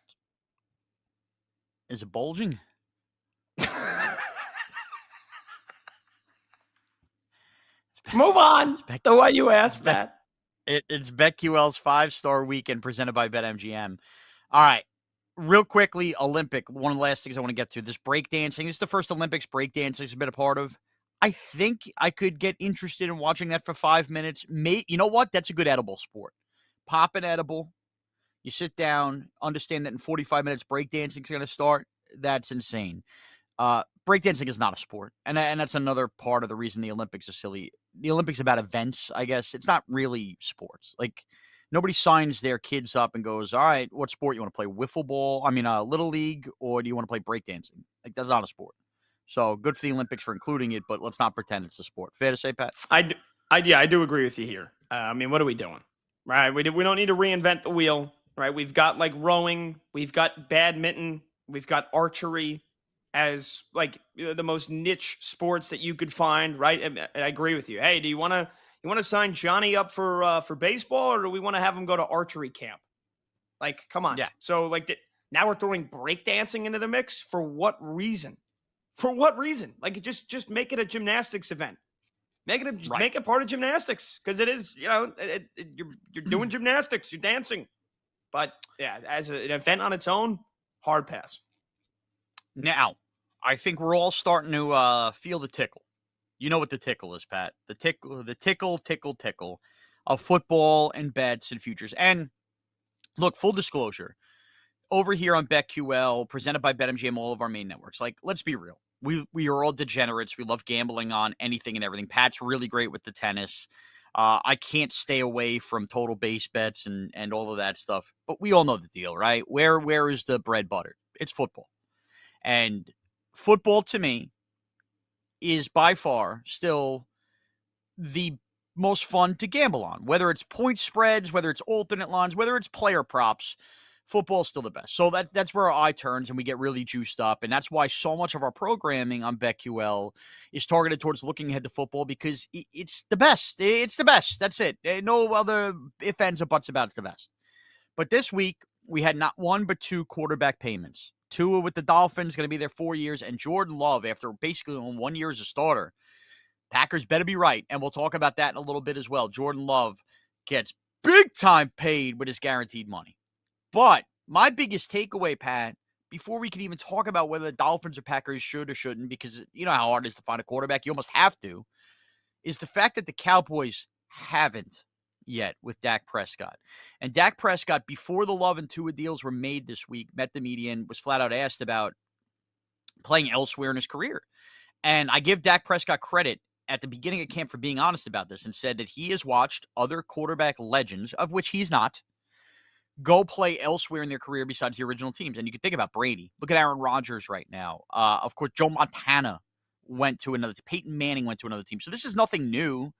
Is it bulging? Move on. The way you asked that. It's BetQL's 5-Star Weekend presented by BetMGM. All right. Real quickly, Olympic. One of the last things I want to get to. This breakdancing. This is the first Olympics breakdancing has been a part of. I think I could get interested in watching that for 5 minutes. You know what? That's a good edible sport. Pop an edible. You sit down, understand that in 45 minutes breakdancing is going to start. That's insane. Breakdancing is not a sport. And that's another part of the reason the Olympics are silly. The Olympics are about events, I guess. It's not really sports. Like, nobody signs their kids up and goes, all right, what sport you want to play? Wiffle ball? Little league? Or do you want to play breakdancing? Like, that's not a sport. So good for the Olympics for including it, but let's not pretend it's a sport. Fair to say, Pat? I do agree with you here. What are we doing? Right? We don't need to reinvent the wheel. Right? We've got like rowing, we've got badminton, we've got archery as like the most niche sports that you could find. Right? And I agree with you. Hey, do you want to sign Johnny up for baseball, or do we want to have him go to archery camp? Like, come on. Yeah. So now we're throwing breakdancing into the mix for what reason? For what reason? Like, just make it a gymnastics event. Make it part of gymnastics, because it is, you're doing gymnastics, you're dancing. But yeah, as an event on its own, hard pass. Now, I think we're all starting to feel the tickle. You know what the tickle is, Pat? The tickle of football and bets and futures. And look, full disclosure. Over here on BetQL, presented by BetMGM, all of our main networks. Like, let's be real. We are all degenerates. We love gambling on anything and everything. Pat's really great with the tennis. I can't stay away from total base bets and all of that stuff. But we all know the deal, right? Where is the bread buttered? It's football. And football, to me, is by far still the most fun to gamble on, whether it's point spreads, whether it's alternate lines, whether it's player props. Football's still the best. So that's where our eye turns and we get really juiced up. And that's why so much of our programming on BetQL is targeted towards looking ahead to football because it's the best. It's the best. That's it. No other ifs, ands, or buts about it's the best. But this week, we had not one but two quarterback payments. Tua with the Dolphins, going to be there 4 years, and Jordan Love, after basically only 1 year as a starter. Packers better be right, and we'll talk about that in a little bit as well. Jordan Love gets big time paid with his guaranteed money. But my biggest takeaway, Pat, before we can even talk about whether the Dolphins or Packers should or shouldn't, because you know how hard it is to find a quarterback, you almost have to, is the fact that the Cowboys haven't yet with Dak Prescott. And Dak Prescott, before the Love and Tua deals were made this week, met the media and was flat out asked about playing elsewhere in his career. And I give Dak Prescott credit at the beginning of camp for being honest about this and said that he has watched other quarterback legends, of which he's not, go play elsewhere in their career besides the original teams. And you can think about Brady. Look at Aaron Rodgers right now. Of course, Joe Montana went to another team. Peyton Manning went to another team. So this is nothing new.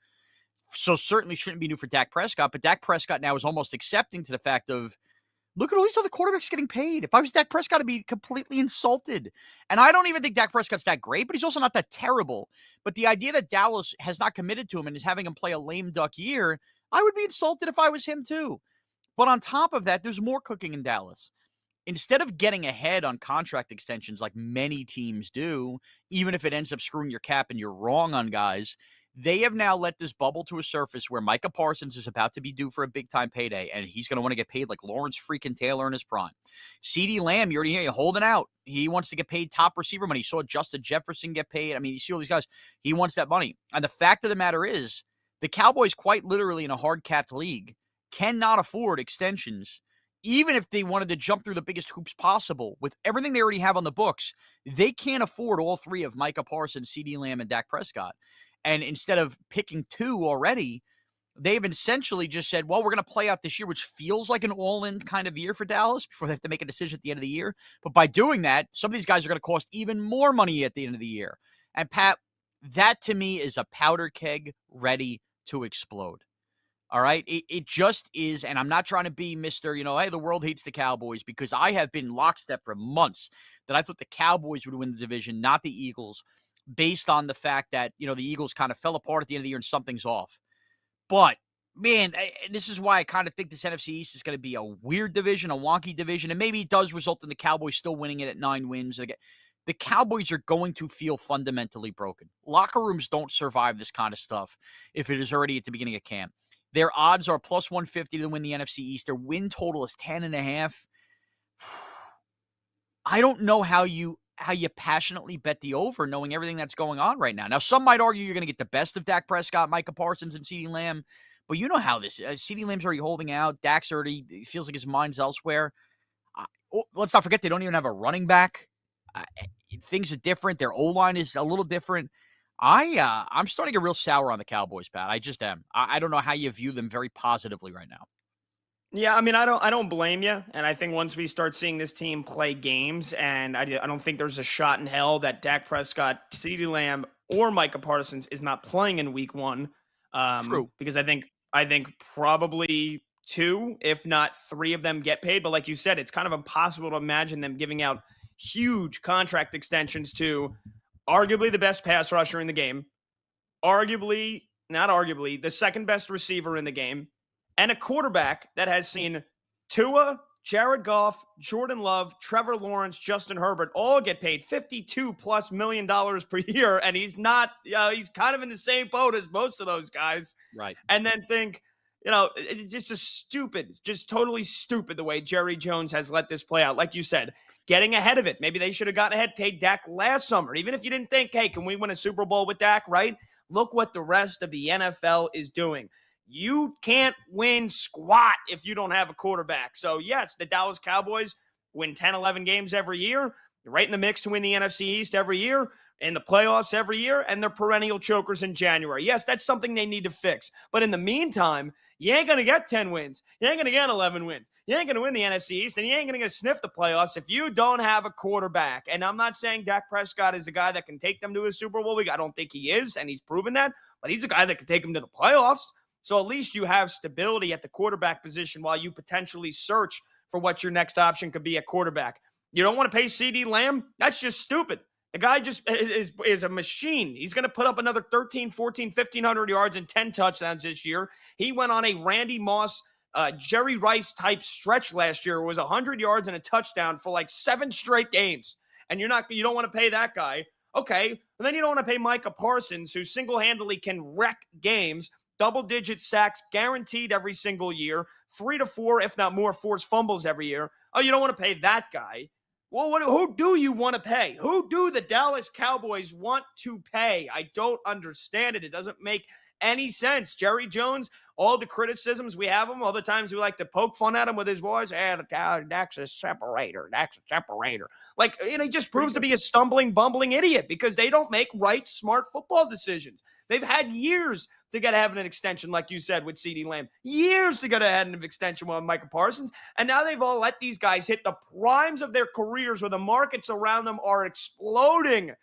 So certainly shouldn't be new for Dak Prescott. But Dak Prescott now is almost accepting to the fact of, look at all these other quarterbacks getting paid. If I was Dak Prescott, I'd be completely insulted. And I don't even think Dak Prescott's that great, but he's also not that terrible. But the idea that Dallas has not committed to him and is having him play a lame duck year, I would be insulted if I was him too. But on top of that, there's more cooking in Dallas. Instead of getting ahead on contract extensions like many teams do, even if it ends up screwing your cap and you're wrong on guys, they have now let this bubble to a surface where Micah Parsons is about to be due for a big-time payday, and he's going to want to get paid like Lawrence freaking Taylor in his prime. CeeDee Lamb, you already hear you holding out. He wants to get paid top receiver money. You saw Justin Jefferson get paid. I mean, you see all these guys. He wants that money. And the fact of the matter is, the Cowboys, quite literally in a hard-capped league, cannot afford extensions. Even if they wanted to jump through the biggest hoops possible, with everything they already have on the books, they can't afford all three of Micah Parsons, CeeDee Lamb, and Dak Prescott. And instead of picking two already, they've essentially just said, well, we're going to play out this year, which feels like an all-in kind of year for Dallas before they have to make a decision at the end of the year. But by doing that, some of these guys are going to cost even more money at the end of the year. And Pat, that to me is a powder keg ready to explode. All right. It just is. And I'm not trying to be Mr. Hey, the world hates the Cowboys, because I have been lockstep for months that I thought the Cowboys would win the division, not the Eagles, based on the fact that, the Eagles kind of fell apart at the end of the year and something's off. But, man, this is why I kind of think this NFC East is going to be a weird division, a wonky division, and maybe it does result in the Cowboys still winning it at 9 wins. The Cowboys are going to feel fundamentally broken. Locker rooms don't survive this kind of stuff if it is already at the beginning of camp. Their odds are plus 150 to win the NFC East. Their win total is 10.5. I don't know how you passionately bet the over, knowing everything that's going on right now. Now, some might argue you're going to get the best of Dak Prescott, Micah Parsons, and CeeDee Lamb, but you know how this is. CeeDee Lamb's already holding out. Dak's already feels like his mind's elsewhere. Let's not forget they don't even have a running back. Things are different. Their O-line is a little different. I'm starting to get real sour on the Cowboys, Pat. I just am. I don't know how you view them very positively right now. Yeah, I mean, I don't blame you, and I think once we start seeing this team play games, and I don't think there's a shot in hell that Dak Prescott, CeeDee Lamb, or Micah Parsons is not playing in Week 1. True, because I think probably 2, if not 3 of them get paid. But like you said, it's kind of impossible to imagine them giving out huge contract extensions to arguably the best pass rusher in the game, not arguably, the second best receiver in the game, and a quarterback that has seen Tua, Jared Goff, Jordan Love, Trevor Lawrence, Justin Herbert all get paid $52+ million per year, and he's not, he's kind of in the same boat as most of those guys. right. And then think, it's just totally stupid the way Jerry Jones has let this play out. Like you said, getting ahead of it. Maybe they should have gotten ahead, paid Dak last summer. Even if you didn't think, hey, can we win a Super Bowl with Dak, right? Look what the rest of the NFL is doing. You can't win squat if you don't have a quarterback. So, yes, the Dallas Cowboys win 10, 11 games every year. You're right in the mix to win the NFC East every year. in the playoffs every year, and they're perennial chokers in January. Yes, that's something they need to fix. But in the meantime, you ain't going to get 10 wins. You ain't going to get 11 wins. You ain't going to win the NFC East, and you ain't going to sniff the playoffs if you don't have a quarterback. And I'm not saying Dak Prescott is a guy that can take them to a Super Bowl. I don't think he is, and he's proven that. But he's a guy that can take them to the playoffs. So at least you have stability at the quarterback position while you potentially search for what your next option could be at quarterback. You don't want to pay CD Lamb? That's just stupid. The guy just is a machine. He's going to put up another 13, 14, 1,500 yards and 10 touchdowns this year. He went on a Randy Moss, Jerry Rice type stretch last year. It was 100 yards and a touchdown for like 7 straight games. And you don't want to pay that guy. Okay. And then you don't want to pay Micah Parsons, who single-handedly can wreck games, double-digit sacks guaranteed every single year, 3 to 4, if not more, forced fumbles every year. Oh, you don't want to pay that guy. Well, who do you want to pay? Who do the Dallas Cowboys want to pay? I don't understand it. It doesn't make any sense. Jerry Jones, all the criticisms we have him, all the times we like to poke fun at him with his voice, Dak's a separator. Dak's a separator. Like, he just proves to be a stumbling, bumbling idiot because they don't make right, smart football decisions. They've had years to get ahead of an extension, like you said, with CeeDee Lamb. Years to get ahead of an extension with Micah Parsons. And now they've all let these guys hit the primes of their careers where the markets around them are exploding.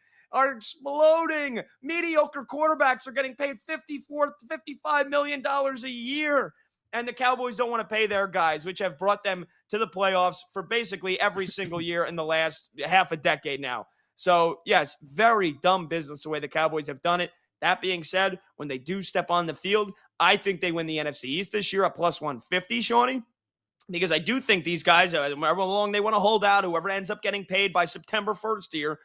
Mediocre quarterbacks are getting paid $54, $55 million a year. And the Cowboys don't want to pay their guys, which have brought them to the playoffs for basically every single year in the last half a decade now. So, yes, very dumb business the way the Cowboys have done it. That being said, when they do step on the field, I think they win the NFC East this year at plus 150, Shawnee, because I do think these guys, however long they want to hold out, whoever ends up getting paid by September 1st here,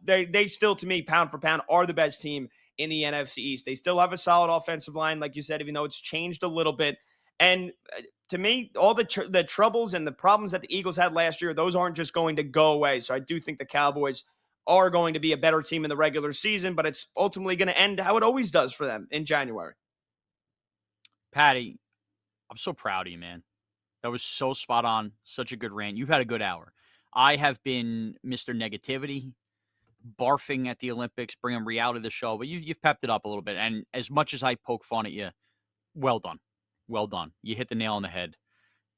they still, to me, pound for pound, are the best team in the NFC East. They still have a solid offensive line, like you said, even though it's changed a little bit. And to me, all the troubles and the problems that the Eagles had last year, those aren't just going to go away. So I do think the Cowboys are going to be a better team in the regular season, but it's ultimately going to end how it always does for them in January. Patty, I'm so proud of you, man. That was so spot on. Such a good rant. You've had a good hour. I have been Mr. Negativity, barfing at the Olympics, bringing reality to the show, but you've pepped it up a little bit. And as much as I poke fun at you, well done. Well done. You hit the nail on the head.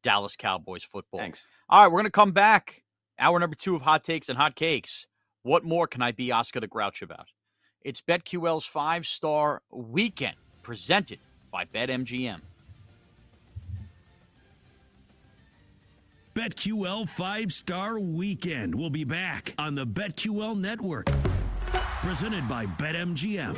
Dallas Cowboys football. Thanks. All right, we're going to come back. Hour number 2 of Hot Takes and Hot Cakes. What more can I be Oscar the Grouch about? It's BetQL's 5-Star Weekend, presented by BetMGM. BetQL 5-Star Weekend will be back on the BetQL Network. Presented by BetMGM.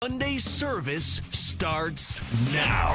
Sunday service starts now.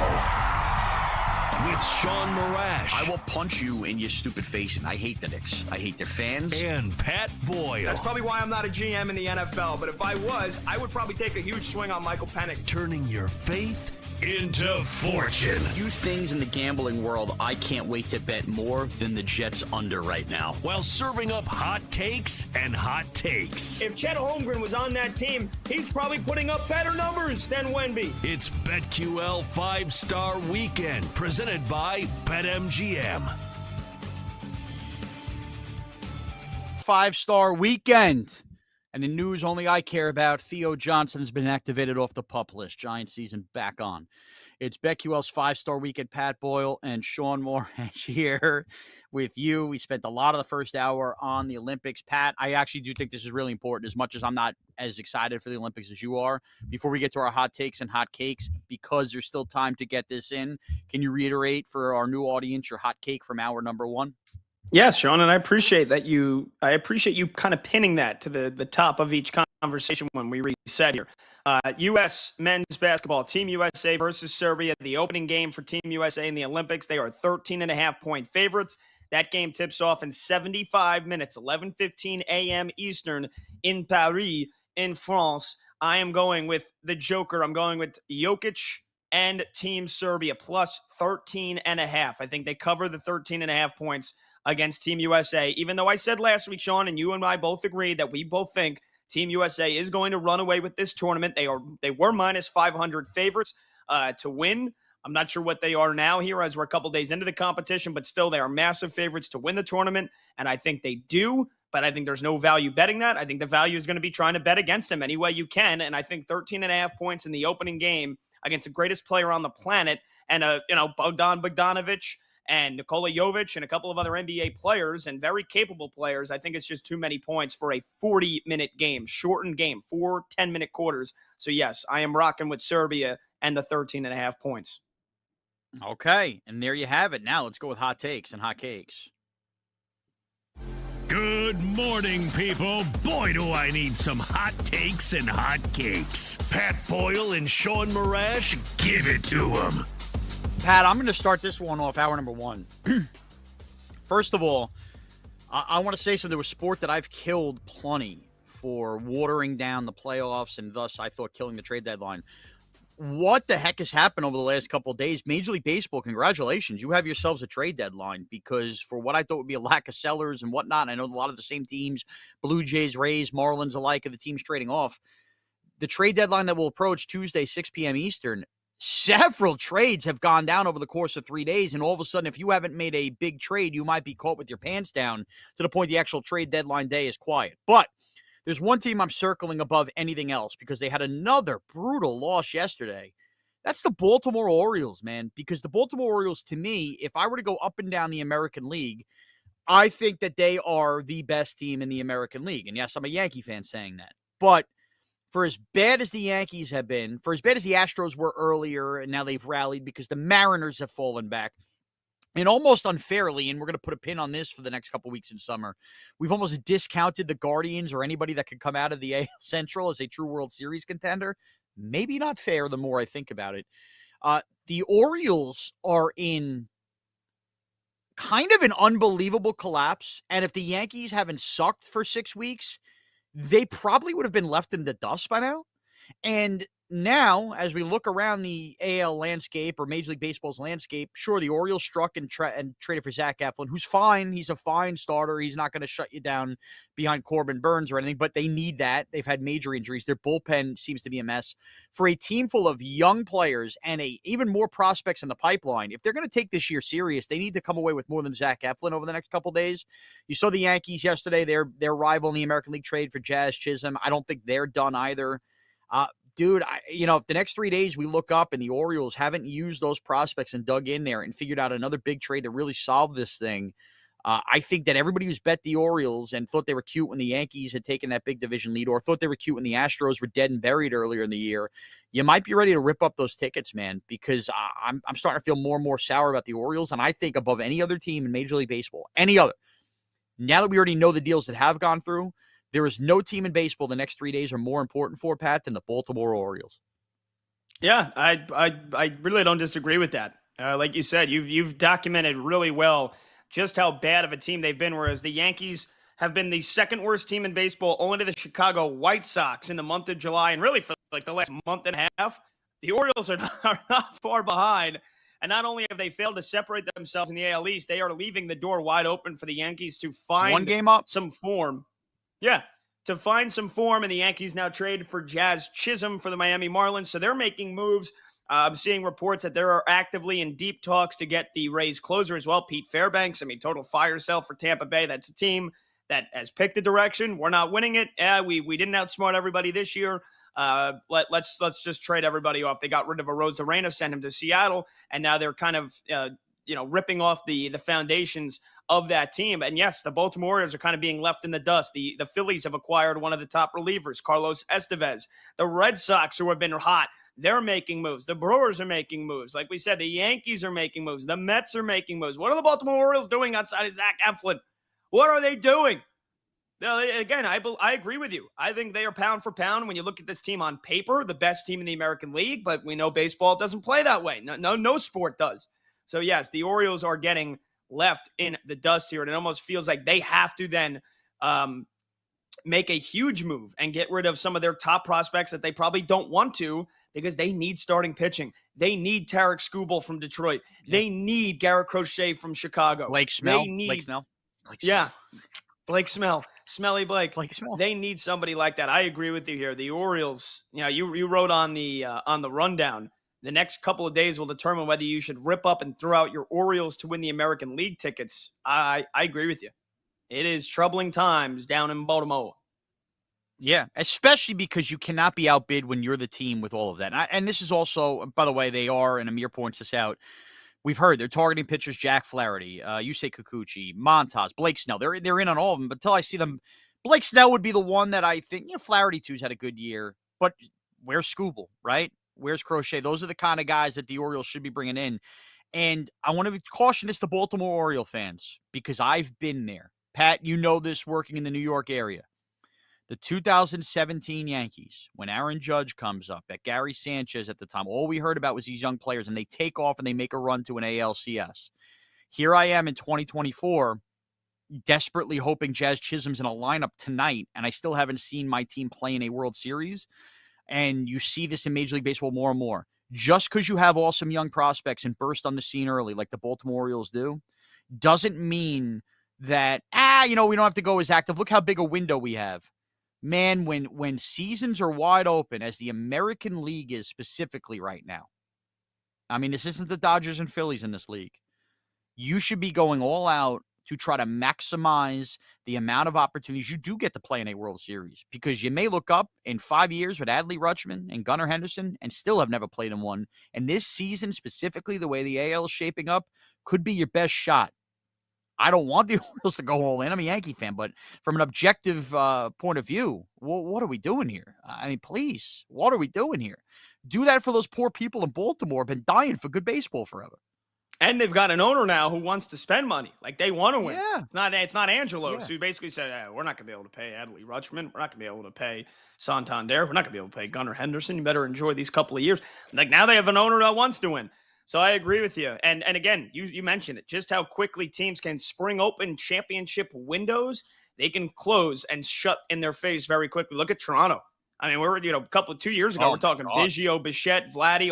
With Sean Marash. I will punch you in your stupid face, and I hate the Knicks. I hate their fans. And Pat Boyle. That's probably why I'm not a GM in the NFL, but if I was, I would probably take a huge swing on Michael Penix. Turning your faith into fortune. Few things in the gambling world I can't wait to bet more than the Jets under right now. While serving up hot takes and hot takes. If Chet Holmgren was on that team, he's probably putting up better numbers than Wemby. It's BetQL 5-Star Weekend, presented by BetMGM. 5-Star Weekend. And the news only I care about, Theo Johnson's been activated off the PUP list. Giant season back on. It's BetQL's 5-Star Weekend. Pat Boyle and Sean Morash here with you. We spent a lot of the first hour on the Olympics. Pat, I actually do think this is really important, as much as I'm not as excited for the Olympics as you are. Before we get to our hot takes and hot cakes, because there's still time to get this in, can you reiterate for our new audience your hot cake from hour number one? Yes, Sean, and I appreciate you kind of pinning that to the top of each conversation when we reset here. U.S. men's basketball, Team USA versus Serbia, the opening game for Team USA in the Olympics. They are 13.5-point favorites. That game tips off in 75 minutes, 11:15 a.m. Eastern in Paris, in France. I am going with the Joker. I'm going with Jokic and Team Serbia plus 13.5. I think they cover the 13.5 points against Team USA, even though I said last week, Sean, and you and I both agreed that we both think Team USA is going to run away with this tournament. They were minus 500 favorites to win. I'm not sure what they are now here as we're a couple days into the competition, but still they are massive favorites to win the tournament, and I think they do, but I think there's no value betting that. I think the value is going to be trying to bet against them any way you can, and I think 13.5 points in the opening game against the greatest player on the planet and Bogdan Bogdanovic and Nikola Jovic and a couple of other NBA players and very capable players, I think it's just too many points for a 40-minute game, shortened game, 4 10-minute quarters. So, yes, I am rocking with Serbia and the 13.5 points. Okay, and there you have it. Now let's go with hot takes and hot cakes. Good morning, people. Boy, do I need some hot takes and hot cakes. Pat Boyle and Sean Marash, give it to them. Pat, I'm going to start this one off hour number one. First of all, I want to say something to a sport that I've killed plenty for watering down the playoffs and thus I thought killing the trade deadline. What the heck has happened over the last couple of days? Major League Baseball, congratulations. You have yourselves a trade deadline because for what I thought would be a lack of sellers and whatnot, I know a lot of the same teams, Blue Jays, Rays, Marlins alike, are the teams trading off. The trade deadline that will approach Tuesday, 6 p.m. Eastern, several trades have gone down over the course of 3 days, and all of a sudden, if you haven't made a big trade, you might be caught with your pants down to the point the actual trade deadline day is quiet. But there's one team I'm circling above anything else because they had another brutal loss yesterday. That's the Baltimore Orioles, man, because the Baltimore Orioles, to me, if I were to go up and down the American League, I think that they are the best team in the American League. And yes, I'm a Yankee fan saying that. But for as bad as the Yankees have been, for as bad as the Astros were earlier, and now they've rallied because the Mariners have fallen back, and almost unfairly, and we're going to put a pin on this for the next couple weeks in summer, we've almost discounted the Guardians or anybody that could come out of the AL Central as a true World Series contender. Maybe not fair the more I think about it. The Orioles are in kind of an unbelievable collapse, and if the Yankees haven't sucked for 6 weeks, they probably would have been left in the dust by now. And now, as we look around the AL landscape or Major League Baseball's landscape, sure, the Orioles struck and traded for Zach Eflin, who's fine. He's a fine starter. He's not going to shut you down behind Corbin Burns or anything, but they need that. They've had major injuries. Their bullpen seems to be a mess. For a team full of young players and even more prospects in the pipeline, if they're going to take this year serious, they need to come away with more than Zach Eflin over the next couple days. You saw the Yankees yesterday, their rival in the American League trade for Jazz Chisholm. I don't think they're done either. Dude, if the next 3 days we look up and the Orioles haven't used those prospects and dug in there and figured out another big trade to really solve this thing, I think that everybody who's bet the Orioles and thought they were cute when the Yankees had taken that big division lead or thought they were cute when the Astros were dead and buried earlier in the year, you might be ready to rip up those tickets, man, because I'm starting to feel more and more sour about the Orioles, and I think above any other team in Major League Baseball, any other, now that we already know the deals that have gone through, there is no team in baseball the next 3 days are more important for, Pat, than the Baltimore Orioles. Yeah, I really don't disagree with that. Like you said, you've documented really well just how bad of a team they've been. Whereas the Yankees have been the second worst team in baseball, only to the Chicago White Sox in the month of July, and really for like the last month and a half. The Orioles are not far behind, and not only have they failed to separate themselves in the AL East, they are leaving the door wide open for the Yankees to One find game up. some form. Yeah, to find some form, and the Yankees now traded for Jazz Chisholm for the Miami Marlins. So they're making moves. I'm seeing reports that they are actively in deep talks to get the Rays closer as well, Pete Fairbanks. I mean, total fire sale for Tampa Bay. That's a team that has picked a direction. We're not winning it. We didn't outsmart everybody this year. Let's just trade everybody off. They got rid of Arozarena, sent him to Seattle, and now they're kind of ripping off the foundations of that team. And yes, the Baltimore Orioles are kind of being left in the dust. The Phillies have acquired one of the top relievers, Carlos Estevez. The Red Sox, who have been hot, they're making moves. The Brewers are making moves. Like we said, the Yankees are making moves. The Mets are making moves. What are the Baltimore Orioles doing outside of Zach Eflin? What are they doing? Again, I agree with you. I think they are pound for pound. When you look at this team on paper, the best team in the American League, but we know baseball doesn't play that way. No sport does. So yes, the Orioles are getting left in the dust here, and it almost feels like they have to then make a huge move and get rid of some of their top prospects that they probably don't want to, because they need starting pitching. They need Tarek Skubal from Detroit. Yep. They need Garrett Crochet from Chicago. Blake Snell. They need, Blake Snell. Yeah. Blake Smell. Smelly Blake. Blake Smell. They need somebody like that. I agree with you here. The Orioles, you wrote on the rundown, the next couple of days will determine whether you should rip up and throw out your Orioles to win the American League tickets. I agree with you. It is troubling times down in Baltimore. Yeah, especially because you cannot be outbid when you're the team with all of that. And this is also, by the way, they are, and Amir points this out, we've heard they're targeting pitchers Jack Flaherty, Yusei Kikuchi, Montas, Blake Snell. They're in on all of them, but until I see them, Blake Snell would be the one that I think, Flaherty too's had a good year, but where's Skubal, right? Where's Crochet? Those are the kind of guys that the Orioles should be bringing in. And I want to caution this to Baltimore Oriole fans, because I've been there. Pat, you know this working in the New York area. The 2017 Yankees, when Aaron Judge comes up, at Gary Sanchez at the time, all we heard about was these young players, and they take off and they make a run to an ALCS. Here I am in 2024, desperately hoping Jazz Chisholm's in a lineup tonight, and I still haven't seen my team play in a World Series. And you see this in Major League Baseball more and more. Just because you have awesome young prospects and burst on the scene early, like the Baltimore Orioles do, doesn't mean that, we don't have to go as active. Look how big a window we have. Man, when seasons are wide open, as the American League is specifically right now, I mean, this isn't the Dodgers and Phillies in this league. You should be going all out to try to maximize the amount of opportunities you do get to play in a World Series, because you may look up in 5 years with Adley Rutschman and Gunnar Henderson and still have never played in one. And this season, specifically the way the AL is shaping up, could be your best shot. I don't want the Orioles to go all in. I'm a Yankee fan, but from an objective point of view, what are we doing here? I mean, please, what are we doing here? Do that for those poor people in Baltimore who have been dying for good baseball forever. And they've got an owner now who wants to spend money. Like, they want to win. Yeah. It's not Angelos, who basically said, we're not going to be able to pay Adley Rutschman. We're not going to be able to pay Santander. We're not going to be able to pay Gunnar Henderson. You better enjoy these couple of years. Like, now they have an owner that wants to win. So I agree with you. And again, you mentioned it, just how quickly teams can spring open championship windows. They can close and shut in their face very quickly. Look at Toronto. I mean, we're, 2 years ago, we're talking Biggio, Bichette, Vladdy,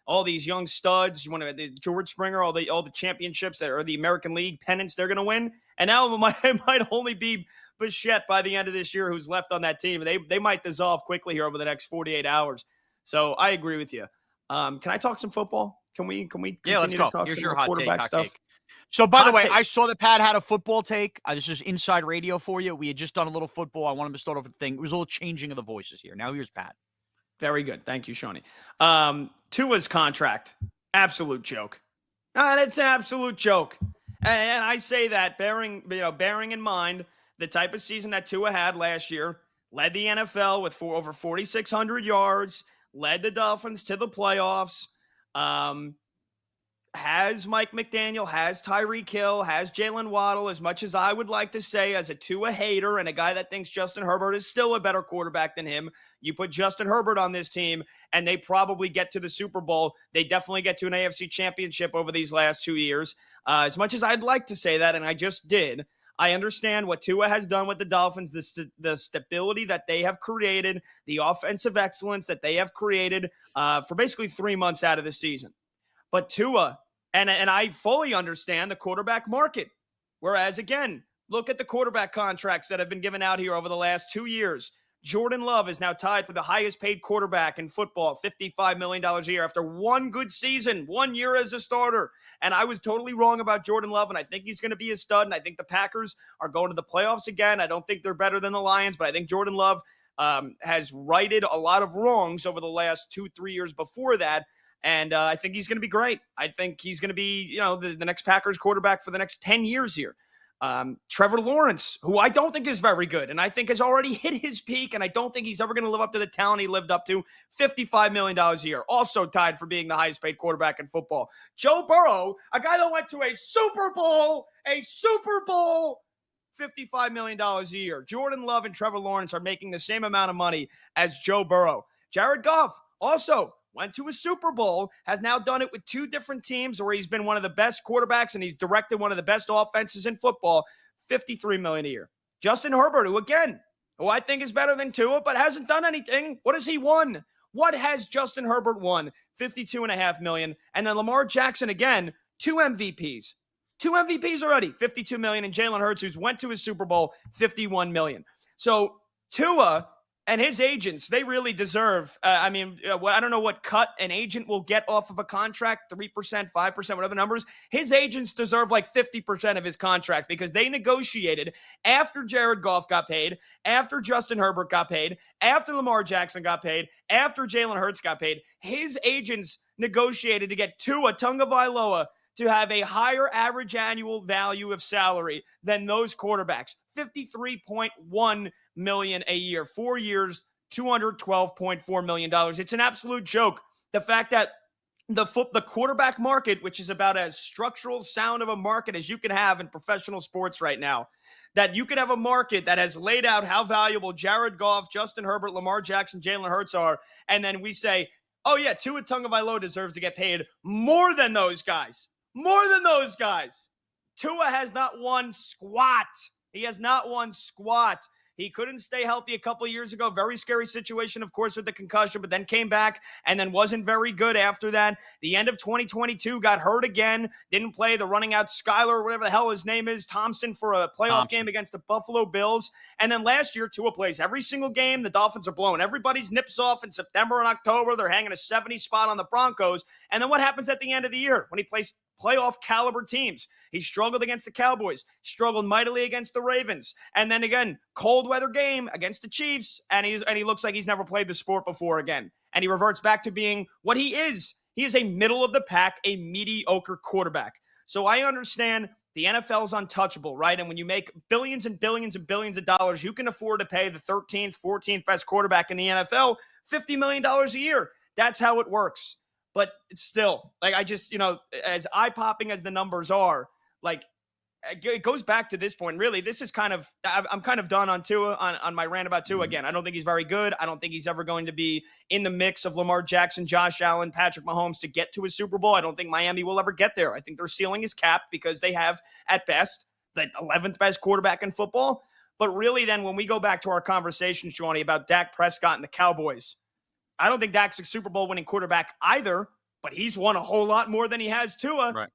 all these young studs. You want to George Springer, all the championships that are the American League pennants they're going to win. And now it might only be Bichette by the end of this year who's left on that team. They might dissolve quickly here over the next 48 hours. So I agree with you. Can I talk some football? Can we yeah, let's go. To talk Here's some your hot quarterback take, stuff? So, by the way, take. I saw that Pat had a football take. This is inside radio for you. We had just done a little football. I wanted to start off with a thing. It was a little changing of the voices here. Now here's Pat. Very good. Thank you, Shawnee. Tua's contract, absolute joke. It's an absolute joke. And I say that bearing in mind the type of season that Tua had last year, led the NFL with over 4,600 yards, led the Dolphins to the playoffs. has Mike McDaniel, has Tyreek Hill, has Jalen Waddle, as much as I would like to say as a Tua hater and a guy that thinks Justin Herbert is still a better quarterback than him, you put Justin Herbert on this team and they probably get to the Super Bowl. They definitely get to an AFC championship over these last 2 years. As much as I'd like to say that, and I just did, I understand what Tua has done with the Dolphins, the stability that they have created, the offensive excellence that they have created for basically 3 months out of the season. But Tua, and I fully understand the quarterback market. Whereas, again, look at the quarterback contracts that have been given out here over the last 2 years. Jordan Love is now tied for the highest paid quarterback in football, $55 million a year after one good season, 1 year as a starter. And I was totally wrong about Jordan Love, and I think he's going to be a stud, and I think the Packers are going to the playoffs again. I don't think they're better than the Lions, but I think Jordan Love has righted a lot of wrongs over the last 2-3 years before that. And I think he's going to be great. I think he's going to be, the next Packers quarterback for the next 10 years here. Trevor Lawrence, who I don't think is very good, and I think has already hit his peak, and I don't think he's ever going to live up to the talent he lived up to. $55 million a year, also tied for being the highest paid quarterback in football. Joe Burrow, a guy that went to a Super Bowl, $55 million a year. Jordan Love and Trevor Lawrence are making the same amount of money as Joe Burrow. Jared Goff also went to a Super Bowl, has now done it with 2 different teams where he's been one of the best quarterbacks and he's directed one of the best offenses in football, $53 million a year. Justin Herbert, who I think is better than Tua, but hasn't done anything. What has he won? What has Justin Herbert won? $52.5 million. And then Lamar Jackson, again, 2 MVPs. 2 MVPs already, $52 million. And Jalen Hurts, who's went to his Super Bowl, $51 million. So Tua and his agents, they really deserve, I don't know what cut an agent will get off of a contract, 3%, 5%, whatever numbers. His agents deserve like 50% of his contract because they negotiated after Jared Goff got paid, after Justin Herbert got paid, after Lamar Jackson got paid, after Jalen Hurts got paid. His agents negotiated to get Tua Tagovailoa to have a higher average annual value of salary than those quarterbacks. $53.1 million a year, 4 years, $212.4 million. It's an absolute joke. The fact that the quarterback market, which is about as structural sound of a market as you can have in professional sports right now, that you could have a market that has laid out how valuable Jared Goff, Justin Herbert, Lamar Jackson, Jalen Hurts are, and then we say, oh yeah, Tua Tagovailoa deserves to get paid more than those guys. More than those guys. Tua has not won squat. He has not won squat. He couldn't stay healthy a couple of years ago. Very scary situation, of course, with the concussion, but then came back and then wasn't very good after that. The end of 2022, got hurt again. Didn't play the running out Skyler or whatever the hell his name is, Thompson, for a playoff game against the Buffalo Bills. And then last year, Tua plays every single game. The Dolphins are blowing everybody's nips off in September and October. They're hanging a 70 spot on the Broncos. And then what happens at the end of the year when he plays playoff caliber teams? He struggled against the Cowboys, struggled mightily against the Ravens, and then again, cold weather game against the Chiefs, and he looks like he's never played the sport before again. And he reverts back to being what he is. He is a middle of the pack, a mediocre quarterback. So I understand the NFL's untouchable, right? And when you make billions and billions and billions of dollars, you can afford to pay the 13th, 14th best quarterback in the NFL $50 million a year. That's how it works. But it's still, like, I just, as eye-popping as the numbers are, like, it goes back to this point. Really, this is I'm kind of done on Tua, on my rant about Tua again. I don't think he's very good. I don't think he's ever going to be in the mix of Lamar Jackson, Josh Allen, Patrick Mahomes to get to a Super Bowl. I don't think Miami will ever get there. I think their ceiling is capped because they have, at best, the 11th best quarterback in football. But really, then, when we go back to our conversation, Shawnee, about Dak Prescott and the Cowboys, I don't think Dak's a Super Bowl winning quarterback either, but he's won a whole lot more than he has Tua. Right.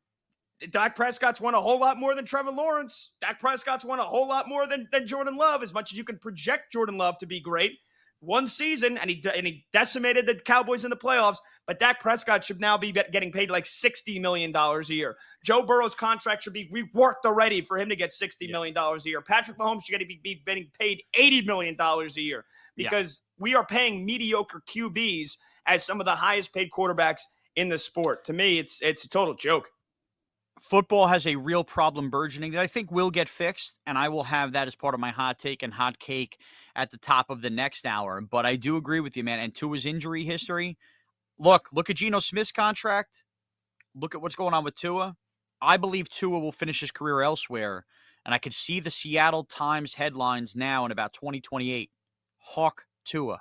Dak Prescott's won a whole lot more than Trevor Lawrence. Dak Prescott's won a whole lot more than Jordan Love, as much as you can project Jordan Love to be great. One season, and he decimated the Cowboys in the playoffs, but Dak Prescott should now be getting paid like $60 million a year. Joe Burrow's contract should be reworked already for him to get $60 million a year. Patrick Mahomes should be getting paid $80 million a year because we are paying mediocre QBs as some of the highest paid quarterbacks in the sport. To me, it's a total joke. Football has a real problem burgeoning that I think will get fixed, and I will have that as part of my hot take and hot cake at the top of the next hour. But I do agree with you, man. And to his injury history, look at Geno Smith's contract. look at what's going on with Tua. I believe Tua will finish his career elsewhere, and I could see the Seattle Times headlines now in about 2028. Hawk Tua.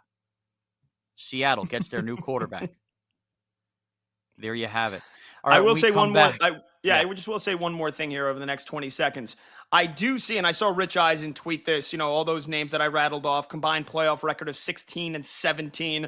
Seattle gets their new quarterback. There you have it. All I right, when will we say come one more. back. I just will say one more thing here over the next 20 seconds. I do see, and I saw Rich Eisen tweet this, all those names that I rattled off, combined playoff record of 16 and 17,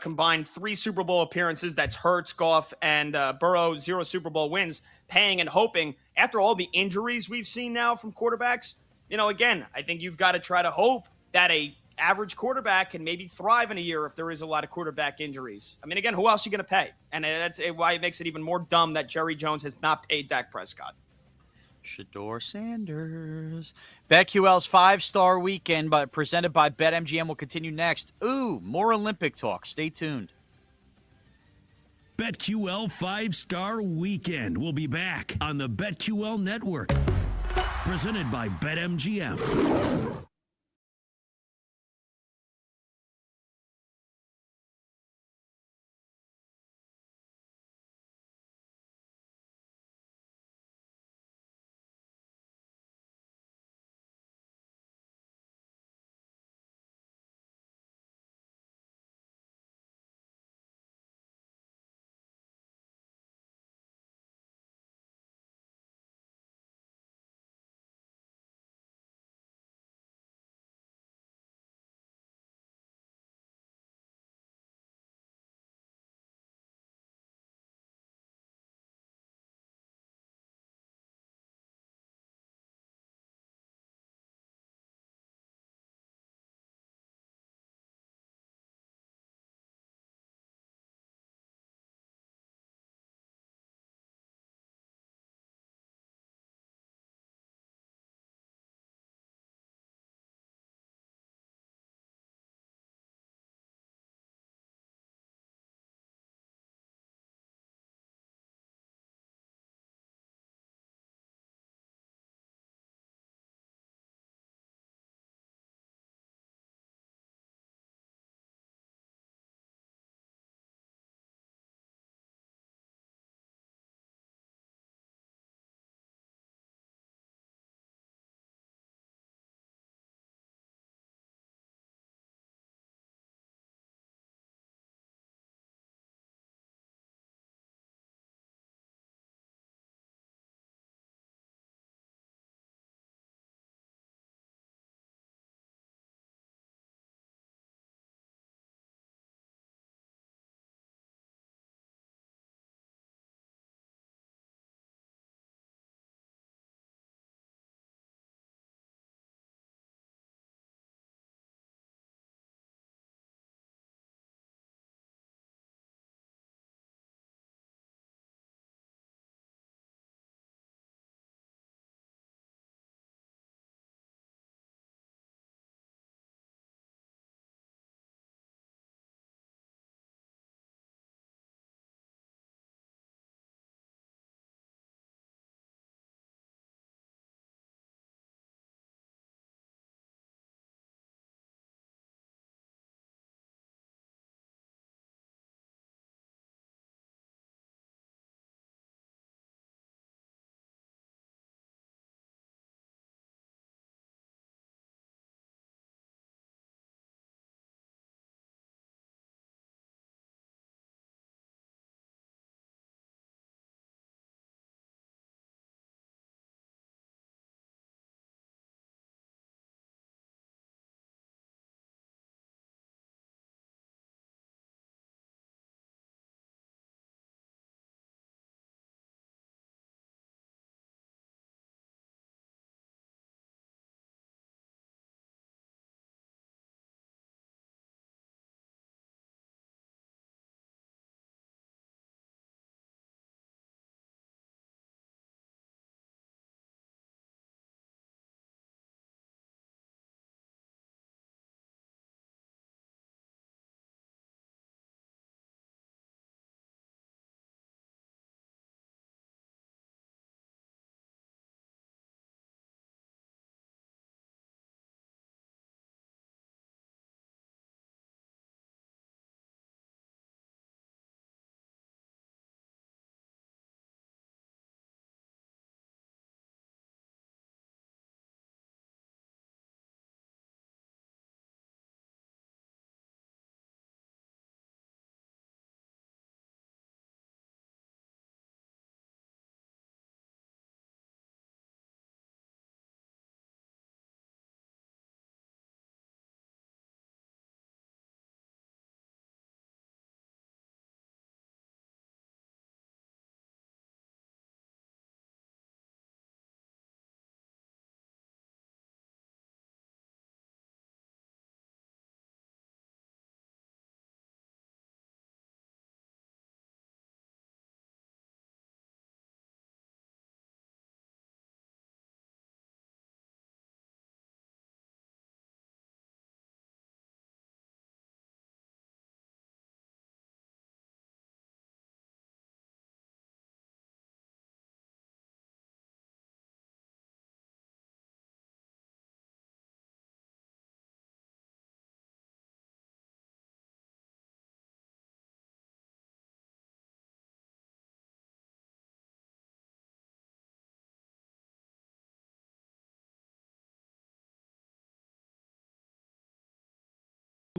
combined 3 Super Bowl appearances. That's Hurts, Goff, and Burrow, 0 Super Bowl wins, paying and hoping. After all the injuries we've seen now from quarterbacks, again, I think you've got to try to hope that a average quarterback can maybe thrive in a year if there is a lot of quarterback injuries. I mean, again, who else are you going to pay? And that's why it makes it even more dumb that Jerry Jones has not paid Dak Prescott. Shador Sanders. BetQL's 5-star weekend, but presented by BetMGM, will continue next. Ooh, more Olympic talk. Stay tuned. BetQL 5-star weekend will be back on the BetQL network. Presented by BetMGM.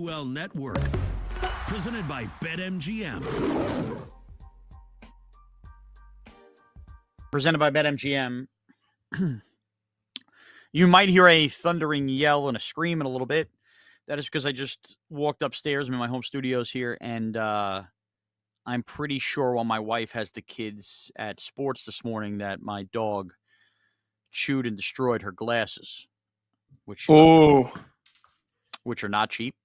BetQL Network. Presented by BetMGM. Presented by BetMGM. You might hear a thundering yell and a scream in a little bit. That is because I just walked upstairs. I'm in my home studios here, and I'm pretty sure while my wife has the kids at sports this morning that my dog chewed and destroyed her glasses, which are not cheap.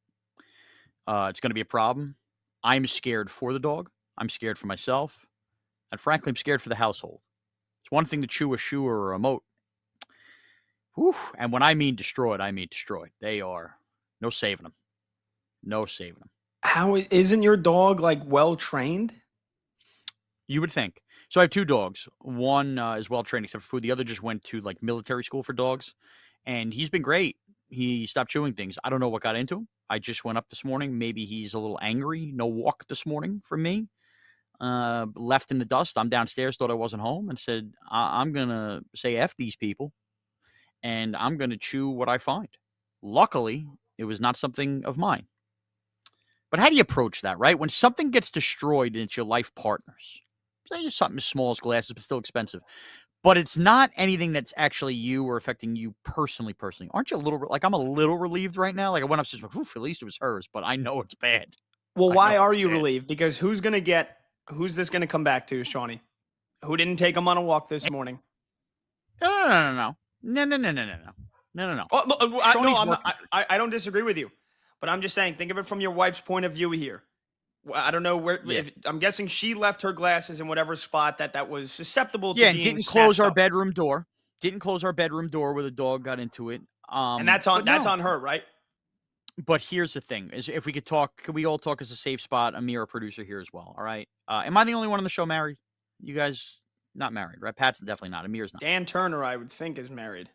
It's going to be a problem. I'm scared for the dog. I'm scared for myself. And frankly, I'm scared for the household. It's one thing to chew a shoe or a remote. Whew. And when I mean destroyed, I mean destroyed. They are no saving them. No saving them. How isn't your dog like well trained? You would think. So I have two dogs. One is well trained except for food. The other just went to like military school for dogs, and he's been great. He stopped chewing things. I don't know what got into him. I just went up this morning. Maybe he's a little angry. No walk this morning for me. Left in the dust. I'm downstairs, thought I wasn't home, and said, I'm going to say F these people, and I'm going to chew what I find. Luckily, it was not something of mine. But how do you approach that, right? When something gets destroyed and it's your life partners, say it's something as small as glasses, but still expensive, but it's not anything that's actually you or affecting you personally. Aren't you a little, like I'm a little relieved right now? Like I went upstairs, like, oof, at least it was hers, but I know it's bad. Well, why are you relieved? Because who's this going to come back to, Shawnee? Who didn't take him on a walk this morning? No. Oh, I don't disagree with you, but I'm just saying, think of it from your wife's point of view here. I don't know where. Yeah. I'm guessing she left her glasses in whatever spot that was susceptible to Yeah, being and didn't close our snatched up. bedroom door. Didn't close our bedroom door where the dog got into it. And that's on her, right? But here's the thing: is if we could we all talk as a safe spot? Amir, our producer, here as well. All right. Am I the only one on the show married? You guys not married, right? Pat's definitely not. Amir's not. Dan Turner, I would think, is married.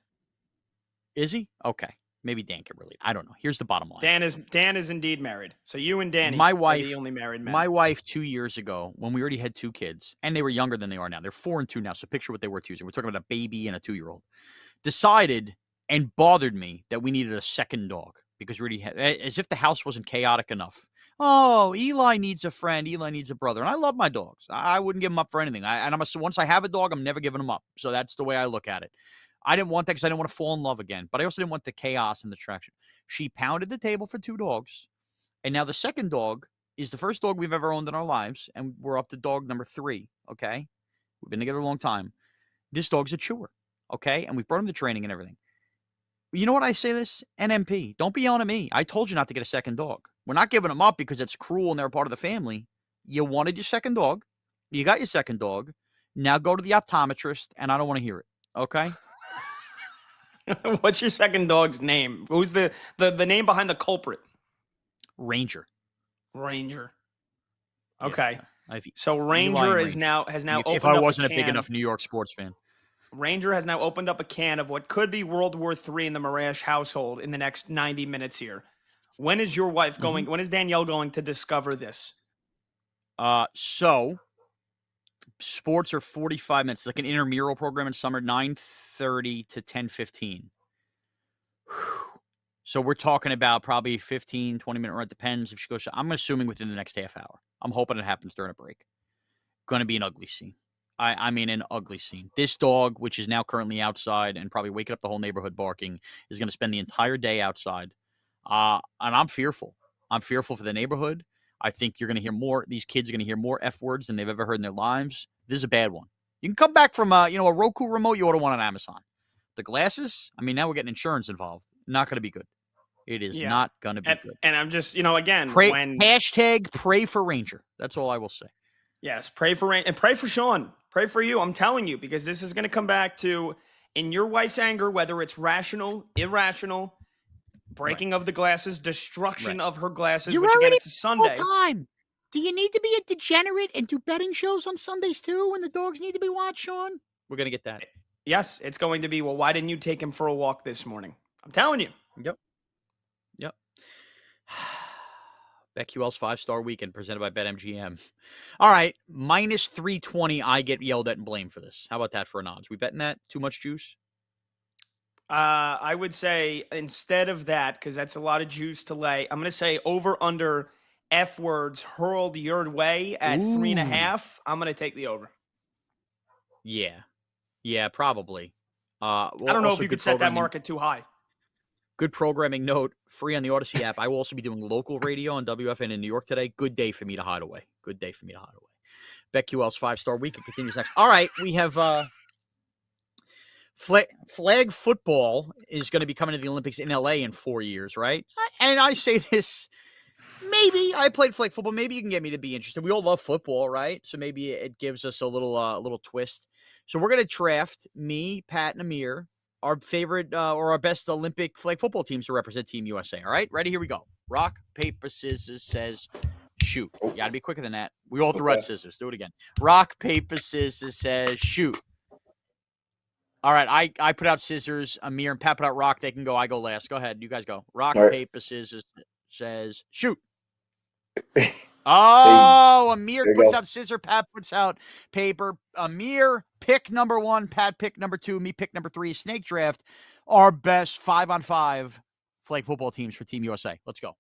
Is he? Okay. Maybe Dan can relate. I don't know. Here's the bottom line. Dan is indeed married. So you and Danny my are wife, the only married men. My wife 2 years ago, when we already had two kids, and they were younger than they are now. They're 4 and 2 now. So picture what they were 2 years ago. We're talking about a baby and a 2-year-old. Decided and bothered me that we needed a second dog because we already had, as if the house wasn't chaotic enough. Oh, Eli needs a friend. Eli needs a brother. And I love my dogs. I wouldn't give them up for anything. Once I have a dog, I'm never giving them up. So that's the way I look at it. I didn't want that because I didn't want to fall in love again. But I also didn't want the chaos and the distraction. She pounded the table for 2 dogs. And now the second dog is the first dog we've ever owned in our lives. And we're up to dog number 3. Okay. We've been together a long time. This dog's a chewer. Okay. And we brought him to training and everything. You know what I say this? NMP. Don't be yelling at me. I told you not to get a second dog. We're not giving them up because it's cruel and they're part of the family. You wanted your second dog. You got your second dog. Now go to the optometrist and I don't want to hear it. Okay. What's your second dog's name? Who's the name behind the culprit? Ranger. Okay. Yeah. So Ranger has now opened up if I wasn't a big enough New York sports fan. Ranger has now opened up a can of what could be World War III in the Marash household in the next 90 minutes here. When is your wife going? When is Danielle going to discover this? So sports are 45 minutes. It's like an intramural program in summer, 9:30 to 10:15. So we're talking about probably 15, 20-minute run. It depends if she goes. I'm assuming within the next half hour. I'm hoping it happens during a break. Going to be an ugly scene. I mean, an ugly scene. This dog, which is now currently outside and probably waking up the whole neighborhood barking, is going to spend the entire day outside. And I'm fearful. I'm fearful for the neighborhood. I think you're going to hear more. These kids are going to hear more F words than they've ever heard in their lives. This is a bad one. You can come back from a Roku remote. You order one on Amazon. The glasses. I mean, now we're getting insurance involved. Not going to be good. It is not going to be good. And I'm just, again, hashtag pray for Ranger. That's all I will say. Yes, pray for Ranger and pray for Sean. Pray for you. I'm telling you, because this is going to come back to, in your wife's anger, whether it's rational, irrational, breaking of the glasses, destruction of her glasses. You're which already again, it's a Sunday. Time. Do you need to be a degenerate and do betting shows on Sundays too when the dogs need to be watched, Sean? We're going to get that. Yes, it's going to be, well, why didn't you take him for a walk this morning? I'm telling you. Yep. BetQL's 5-star weekend presented by BetMGM. All right, minus 320. I get yelled at and blamed for this. How about that for an odds? We betting that? Too much juice? I would say instead of that, because that's a lot of juice to lay, I'm going to say over under F words hurled your way at three and a Ooh. half. I'm going to take the over. Yeah. Yeah, probably. I Well, don't know if also you could set that market too high. good programming note, free on the Odyssey app. I will also be doing local radio on WFN in New York today. Good day for me to hide away. Good day for me to hide away. BetQL's 5-star week. It continues next. All right, we have flag football is going to be coming to the Olympics in LA in 4 years, right? And I say this, maybe I played flag football. Maybe you can get me to be interested. We all love football, right? So maybe it gives us a little twist. So we're going to draft me, Pat, and Amir, our favorite or our best Olympic flag football teams to represent Team USA. All right, ready? Here we go. Rock, paper, scissors says shoot. You got to be quicker than that. We all threw out scissors. Do it again. Rock, paper, scissors says shoot. All right, I put out scissors. Amir and Pat put out rock. They can go. I go last. Go ahead. You guys go. Rock, All right. paper, scissors says shoot. Hey, Oh, Amir there you puts go. out scissor. Pat puts out paper. Amir pick number 1. Pat pick number 2. Me pick number 3. Snake draft. Our best 5-on-5 flag football teams for Team USA. Let's go.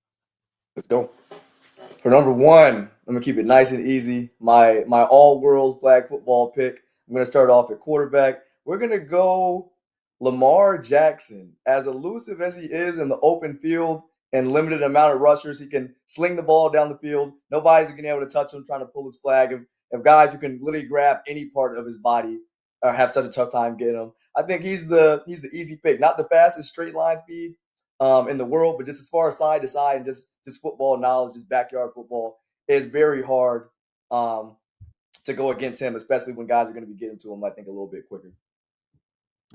Let's go. For number 1, I'm gonna keep it nice and easy. My all-world flag football pick. I'm gonna start off at quarterback. We're gonna go Lamar Jackson. As elusive as he is in the open field and limited amount of rushers, he can sling the ball down the field. Nobody's gonna be able to touch him trying to pull his flag. Of guys who can literally grab any part of his body have such a tough time getting him. I think he's the easy pick. Not the fastest straight line speed in the world, but just as far as side to side and just football knowledge, just backyard football, is very hard to go against him, especially when guys are going to be getting to him, I think, a little bit quicker.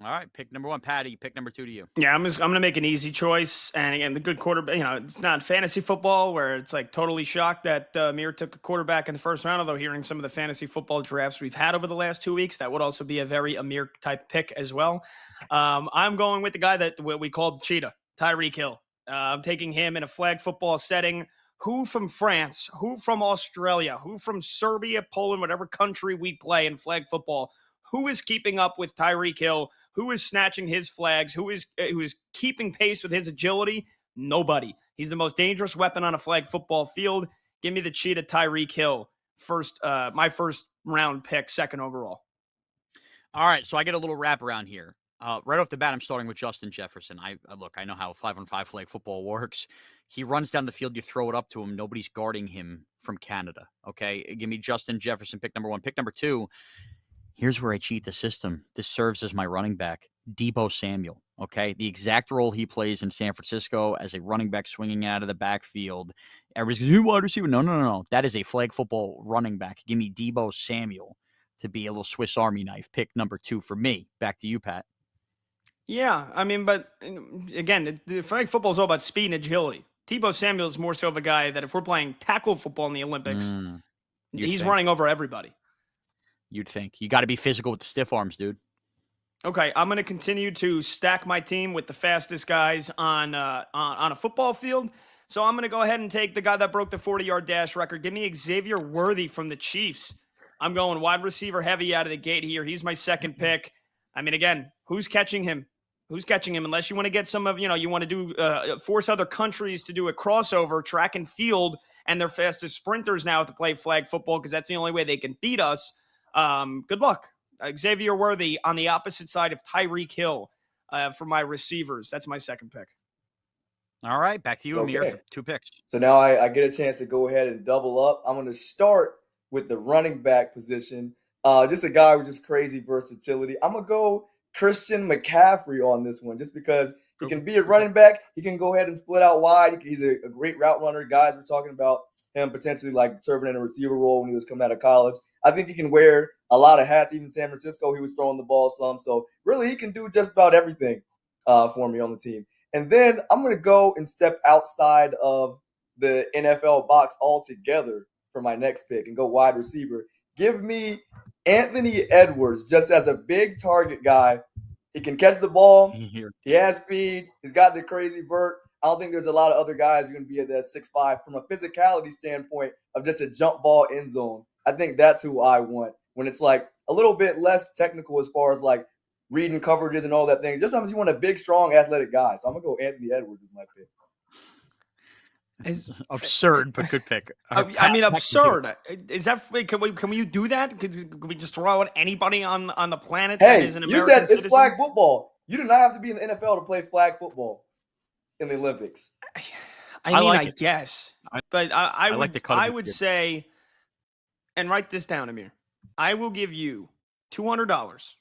All right, pick number 1, Patty. Pick number 2 to you. Yeah, I'm going to make an easy choice. And again, the good quarterback, it's not fantasy football where it's like totally shocked that Amir took a quarterback in the first round, although hearing some of the fantasy football drafts we've had over the last 2 weeks, that would also be a very Amir type pick as well. I'm going with the guy that we called Cheetah, Tyreek Hill. I'm taking him in a flag football setting. Who from France, who from Australia, who from Serbia, Poland, whatever country we play in flag football, who is keeping up with Tyreek Hill? Who is snatching his flags? Who is keeping pace with his agility? Nobody. He's the most dangerous weapon on a flag football field. Give me the cheetah Tyreek Hill. My first round pick, second overall. All right, so I get a little wraparound here. Right off the bat, I'm starting with Justin Jefferson. I know how 5-on-5 flag football works. He runs down the field, you throw it up to him. Nobody's guarding him from Canada. Okay, give me Justin Jefferson, pick number 1. Pick number 2. Here's where I cheat the system. This serves as my running back, Deebo Samuel. Okay, the exact role he plays in San Francisco as a running back swinging out of the backfield. Everybody's going, wide receiver. No. That is a flag football running back. Give me Deebo Samuel to be a little Swiss Army knife. Pick number 2 for me. Back to you, Pat. Yeah, I mean, but again, the flag football is all about speed and agility. Deebo Samuel is more so of a guy that if we're playing tackle football in the Olympics, he's running over everybody. You'd think. You got to be physical with the stiff arms, dude. Okay, I'm going to continue to stack my team with the fastest guys on a football field. So I'm going to go ahead and take the guy that broke the 40-yard dash record. Give me Xavier Worthy from the Chiefs. I'm going wide receiver heavy out of the gate here. He's my second pick. I mean, again, who's catching him? Who's catching him? Unless you want to get some of, you want to do force other countries to do a crossover, track and field, and their fastest sprinters now to play flag football because that's the only way they can beat us. Good luck. Xavier Worthy on the opposite side of Tyreek Hill for my receivers. That's my second pick. All right, back to you, Amir. Okay. 2 picks. So now I get a chance to go ahead and double up. I'm going to start with the running back position. Just a guy with just crazy versatility. I'm going to go Christian McCaffrey on this one just because he can be a running back. He can go ahead and split out wide. He's a great route runner. Guys were talking about him potentially like serving in a receiver role when he was coming out of college. I think he can wear a lot of hats. Even San Francisco, he was throwing the ball some. So really, he can do just about everything for me on the team. And then I'm going to go and step outside of the NFL box altogether for my next pick and go wide receiver. Give me Anthony Edwards just as a big target guy. He can catch the ball. He has speed. He's got the crazy vert. I don't think there's a lot of other guys who are going to be at that 6'5" from a physicality standpoint of just a jump ball end zone. I think that's who I want when it's like a little bit less technical as far as like reading coverages and all that thing. Just sometimes you want a big, strong, athletic guy. So I'm gonna go Anthony Edwards with my pick. Is Absurd, but good pick. I mean, absurd. Is that can we do that? Could we just throw out anybody on the planet that Hey, is an you American said it's citizen? flag football. You do not have to be in the NFL to play flag football in the Olympics. I mean, like I it. guess, but I like would the cut of I the would jib. say, and write this down, Amir. I will give you $200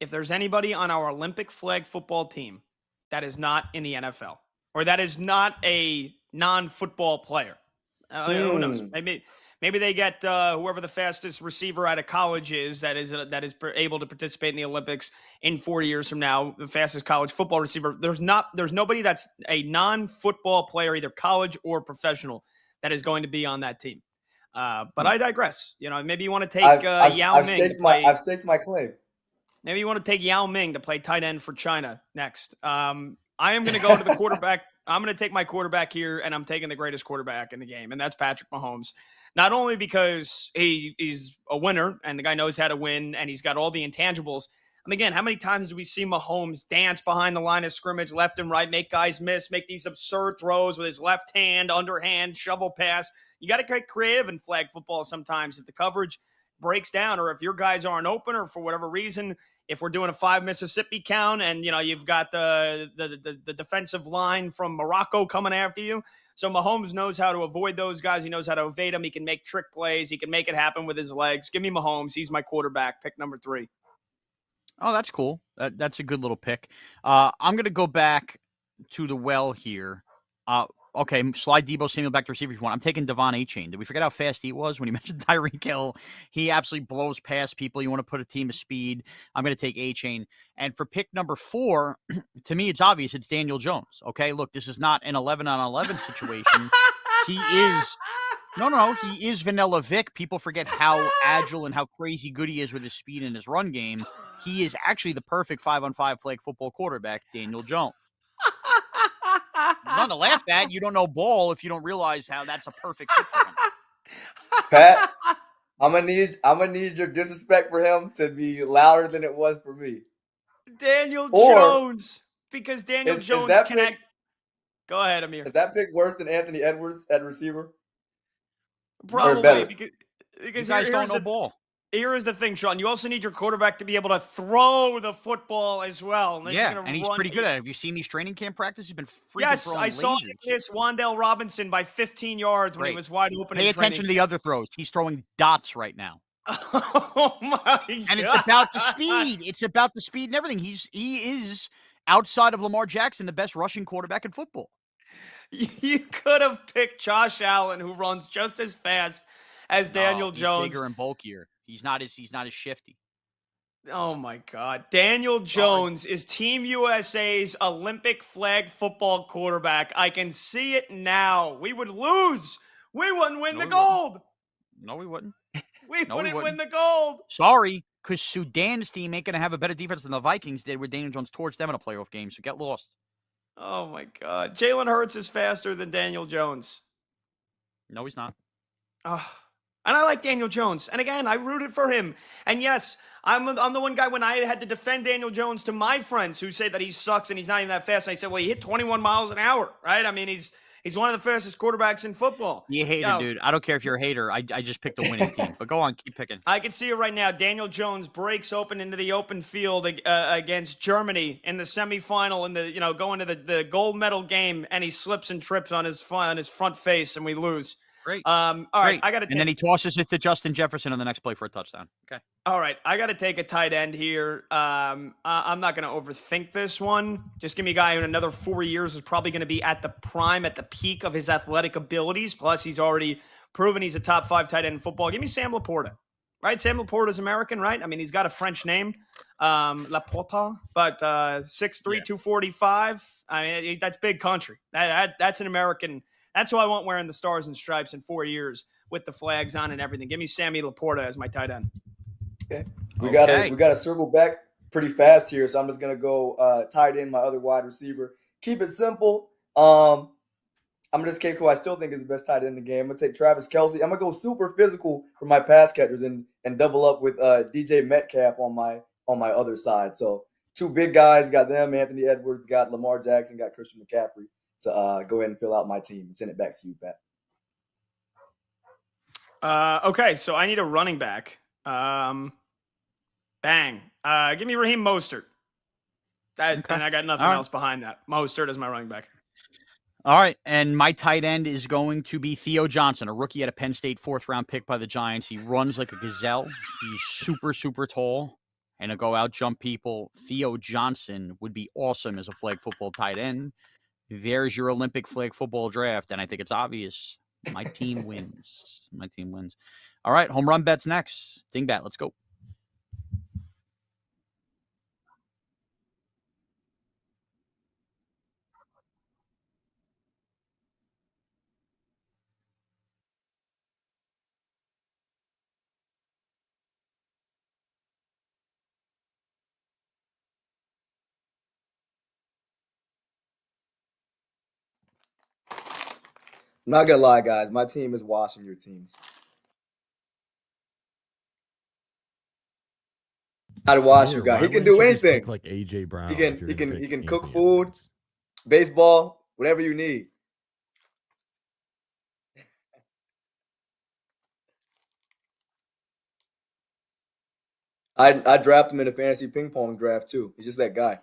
if there's anybody on our Olympic flag football team that is not in the NFL or that is not a non-football player. Who knows? Maybe they get whoever the fastest receiver out of college is that is able to participate in the Olympics in 4 years from now. The fastest college football receiver. There's nobody that's a non-football player, either college or professional, that is going to be on that team. But I digress. Maybe you want to take Yao Ming to play. I've staked my claim. Maybe you want to take Yao Ming to play tight end for China next. I am going to go to the quarterback. I'm going to take my quarterback here, and I'm taking the greatest quarterback in the game, and that's Patrick Mahomes. Not only because he's a winner, and the guy knows how to win, and he's got all the intangibles. And again, how many times do we see Mahomes dance behind the line of scrimmage, left and right, make guys miss, make these absurd throws with his left hand, underhand, shovel pass? You got to get creative in flag football sometimes. If the coverage breaks down, or if your guys aren't open, or for whatever reason, if we're doing a 5 Mississippi count and you've got the defensive line from Morocco coming after you. So Mahomes knows how to avoid those guys. He knows how to evade them. He can make trick plays. He can make it happen with his legs. Give me Mahomes. He's my quarterback, pick number 3. Oh, that's cool. That's a good little pick. I'm going to go back to the well here. Okay, slide Debo Samuel back to receiver if you want. I'm taking Devon A-Chain. Did we forget how fast he was when he mentioned Tyreek Hill? He absolutely blows past people. You want to put a team of speed. I'm going to take A-Chain. And for pick number 4, to me, it's obvious. It's Daniel Jones. Okay, look, this is not an 11-on-11 situation. He is Vanilla Vic. People forget how agile and how crazy good he is with his speed and his run game. He is actually the perfect 5-on-5 flag football quarterback, Daniel Jones. There's nothing to laugh at. You don't know ball if you don't realize how that's a perfect fit for him. Pat, I'm gonna need your disrespect for him to be louder than it was for me. Daniel Jones, because Daniel Jones that connect. Pick, Go ahead, Amir. Is that pick worse than Anthony Edwards at receiver? Probably because you guys don't know ball. Here is the thing, Sean. You also need your quarterback to be able to throw the football as well. Yeah, and he's pretty good at it. Have you seen these training camp practices? He's been freaking throwing I saw him miss Wan'Dale Robinson by 15 yards when he was wide open. Pay attention to the other throws. He's throwing dots right now. Oh my God. And it's about the speed. It's about the speed and everything. He is, outside of Lamar Jackson, the best rushing quarterback in football. You could have picked Josh Allen, who runs just as fast as Daniel Jones. He's bigger and bulkier. He's not as shifty. Oh my God. Daniel Jones is Team USA's Olympic flag football quarterback. I can see it now. We would lose. We wouldn't win the gold. No, we wouldn't. We wouldn't win the gold. Sorry, because Sudan's team ain't going to have a better defense than the Vikings did, where Daniel Jones torched them in a playoff game. So get lost. Oh my God. Jalen Hurts is faster than Daniel Jones. No, he's not. And I like Daniel Jones. And again, I rooted for him. And yes, I'm the one guy when I had to defend Daniel Jones to my friends who say that he sucks and he's not even that fast. And I said, well, he hit 21 miles an hour, right? I mean, he's one of the fastest quarterbacks in football. You hater, dude. I don't care if you're a hater. I just picked a winning team. But go on, keep picking. I can see it right now. Daniel Jones breaks open into the open field against Germany in the semifinal, and going to the gold medal game, and he slips and trips on his front face, and we lose. Great. All right, I got to. And then he tosses it to Justin Jefferson on the next play for a touchdown. Okay. All right, I got to take a tight end here. I'm not going to overthink this one. Just give me a guy who in another 4 years is probably going to be at the prime, at the peak of his athletic abilities. Plus, he's already proven he's a top 5 tight end in football. Give me Sam Laporta. Right? Sam Laporta is American, right? I mean, he's got a French name, Laporta, but 6'3", 245. I mean, that's big country. That's an American. That's who I want wearing the stars and stripes in 4 years with the flags on and everything. Give me Sammy Laporta as my tight end. Okay. We gotta circle back pretty fast here, so I'm just gonna go tight end, my other wide receiver. Keep it simple. I'm gonna just Cape Cool. I still think is the best tight end in the game. I'm gonna take Travis Kelce. I'm gonna go super physical for my pass catchers and double up with DJ Metcalf on my other side. So two big guys. Got them. Anthony Edwards. Got Lamar Jackson. Got Christian McCaffrey to go ahead and fill out my team and send it back to you, Pat. Okay, so I need a running back. Bang. Give me Raheem Mostert. And I got nothing else behind that. Mostert is my running back. All right, and my tight end is going to be Theo Johnson, a rookie at a Penn State 4th-round pick by the Giants. He runs like a gazelle. He's super, super tall, and to go out jump people. Theo Johnson would be awesome as a flag football tight end. There's your Olympic flag football draft, and I think it's obvious. My team wins. My team wins. All right, home run bets next. Dingbat, let's go. I'm not gonna lie, guys. My team is washing your teams. I'd wash you guys. He can do anything. Like AJ Brown. He can cook food, baseball, whatever you need. I draft him in a fantasy ping pong draft too. He's just that guy.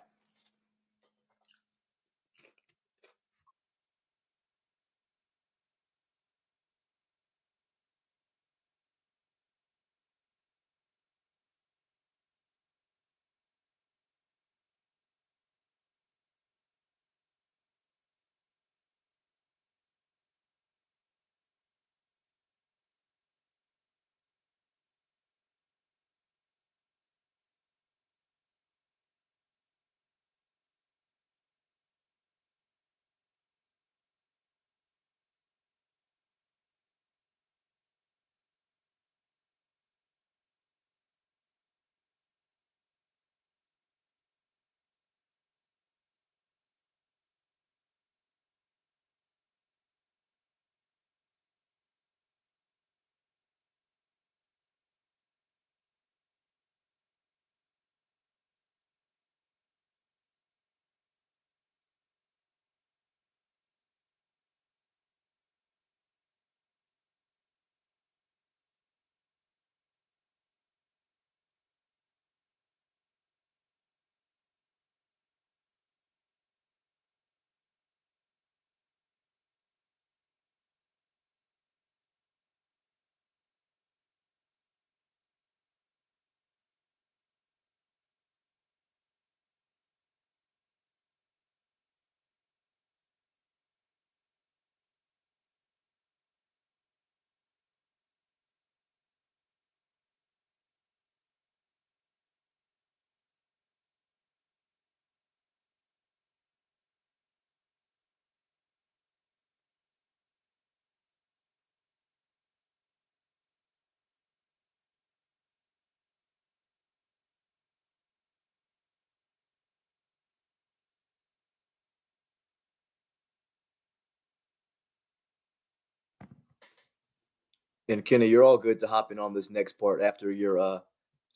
And Kenny, you're all good to hop in on this next part after your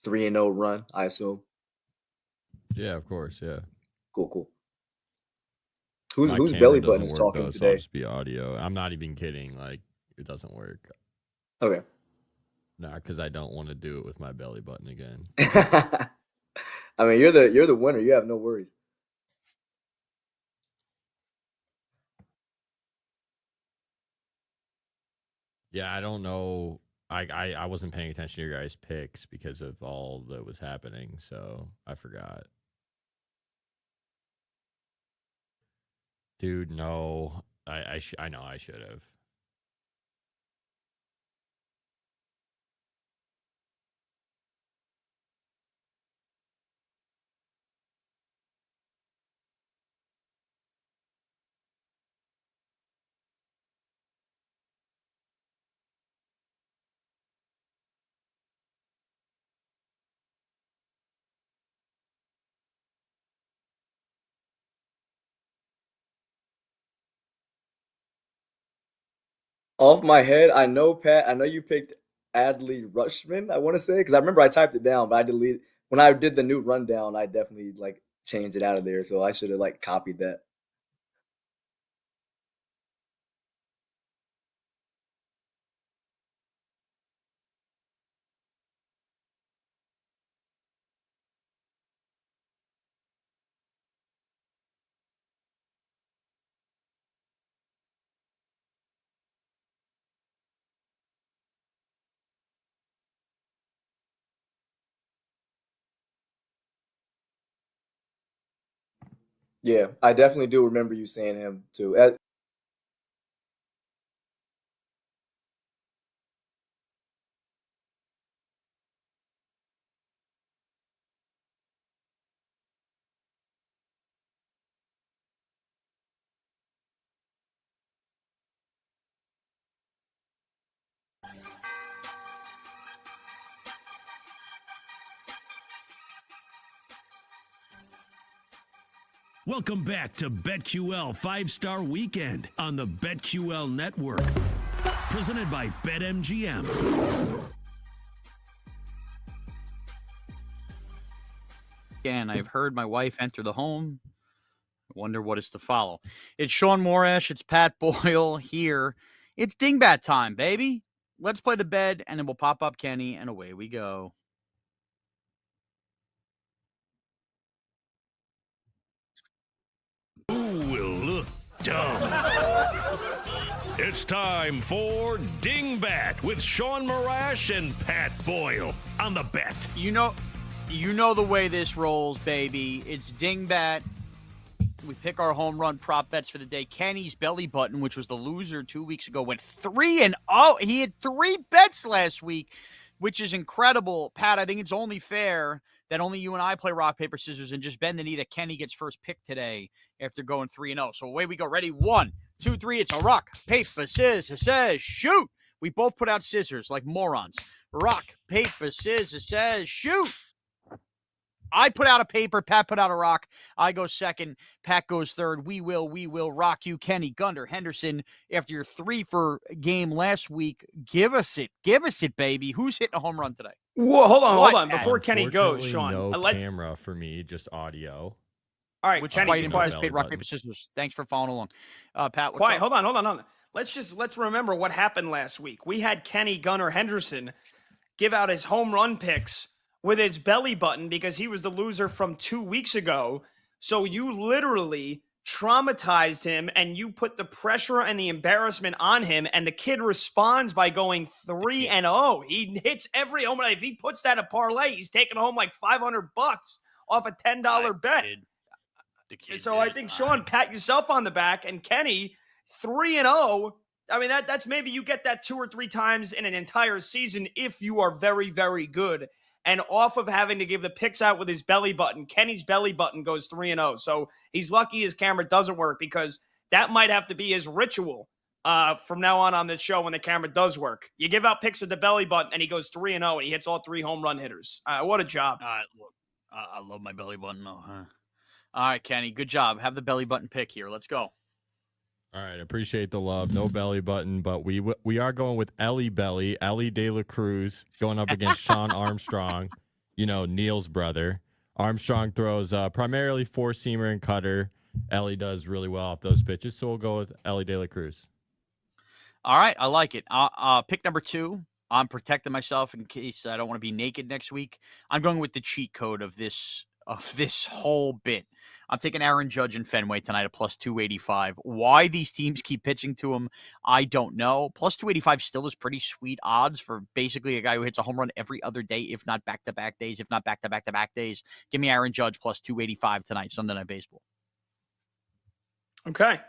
3-0 run, I assume. Yeah, of course. Yeah. Cool. My Whose camera belly doesn't button is work, talking though, so I'll today? just be audio. I'm not even kidding. Like, it doesn't work. Okay. Nah, because I don't want to do it with my belly button again. I mean, you're the winner. You have no worries. Yeah, I don't know. I wasn't paying attention to your guys' picks because of all that was happening, so I forgot. Dude, no. I know I should have. Off my head, I know, Pat. I know you picked Adley Rushman. I want to say because I remember I typed it down, but I deleted. when I did the new rundown, I definitely like changed it out of there. So I should have like copied that. Yeah, I definitely do remember you saying him too. Welcome back to BetQL 5-Star Weekend on the BetQL Network. Presented by BetMGM. Again, I've heard my wife enter the home. I wonder what is to follow. It's Sean Morash. It's Pat Boyle here. It's dingbat time, baby. Let's play the bed, and then we'll pop up Kenny, and away we go. Who will look dumb? It's time for Dingbat with Sean Morash and Pat Boyle on the Bet. You know the way this rolls, baby. It's dingbat. We pick our home run prop bets for the day. Kenny's belly button, which was the loser 2 weeks ago, went 3-0. He had 3 bets last week, which is incredible. Pat, I think it's only fair that only you and I play rock, paper, scissors, and just bend the knee that Kenny gets first pick today after going 3-0. So away we go. Ready? 1, 2, 3. It's a rock, paper, scissors, shoot. We both put out scissors like morons. Rock, paper, scissors, shoot. I put out a paper. Pat put out a rock. I go second. Pat goes third. We will rock you, Kenny, Gunter, Henderson. After your 3 for game last week, give us it, baby. Who's hitting a home run today? Whoa, hold What, on. Pat? Before Kenny goes, Unfortunately, Sean, no camera for me, just audio. All right, Which Kenny, fight be and quiet. participate, rock, paper, scissors. Thanks for following along. Pat, what's Quiet. up? Hold on. Let's remember what happened last week. We had Kenny Gunner Henderson give out his home run picks with his belly button because he was the loser from 2 weeks ago. So you literally traumatized him and you put the pressure and the embarrassment on him, and the kid responds by going 3-0. He hits every home run. If he puts that a parlay, he's taking home like $500 off a $10 bet. So I think, Sean, pat yourself on the back, and Kenny 3-0. I mean, that's maybe you get that 2 or 3 times in an entire season if you are very, very good. And off of having to give the picks out with his belly button, Kenny's belly button goes 3-0. So he's lucky his camera doesn't work, because that might have to be his ritual from now on this show when the camera does work. You give out picks with the belly button, and he goes 3-0, and he hits all 3 home run hitters. What a job. Look, I love my belly button, though. Huh? All right, Kenny, good job. Have the belly button pick here. Let's go. All right, appreciate the love. No belly button, but we are going with Ellie Belly, Ellie De La Cruz, going up against Sean Armstrong, Neil's brother. Armstrong throws primarily 4-seamer and cutter. Ellie does really well off those pitches, so we'll go with Ellie De La Cruz. All right, I like it. Pick number 2. I'm protecting myself in case I don't want to be naked next week. I'm going with the cheat code of this whole bit. I'm taking Aaron Judge and Fenway tonight at plus 285. Why these teams keep pitching to him, I don't know. Plus 285 still is pretty sweet odds for basically a guy who hits a home run every other day, if not back-to-back days, if not back-to-back-to-back days. Give me Aaron Judge plus 285 tonight, Sunday Night Baseball. Okay.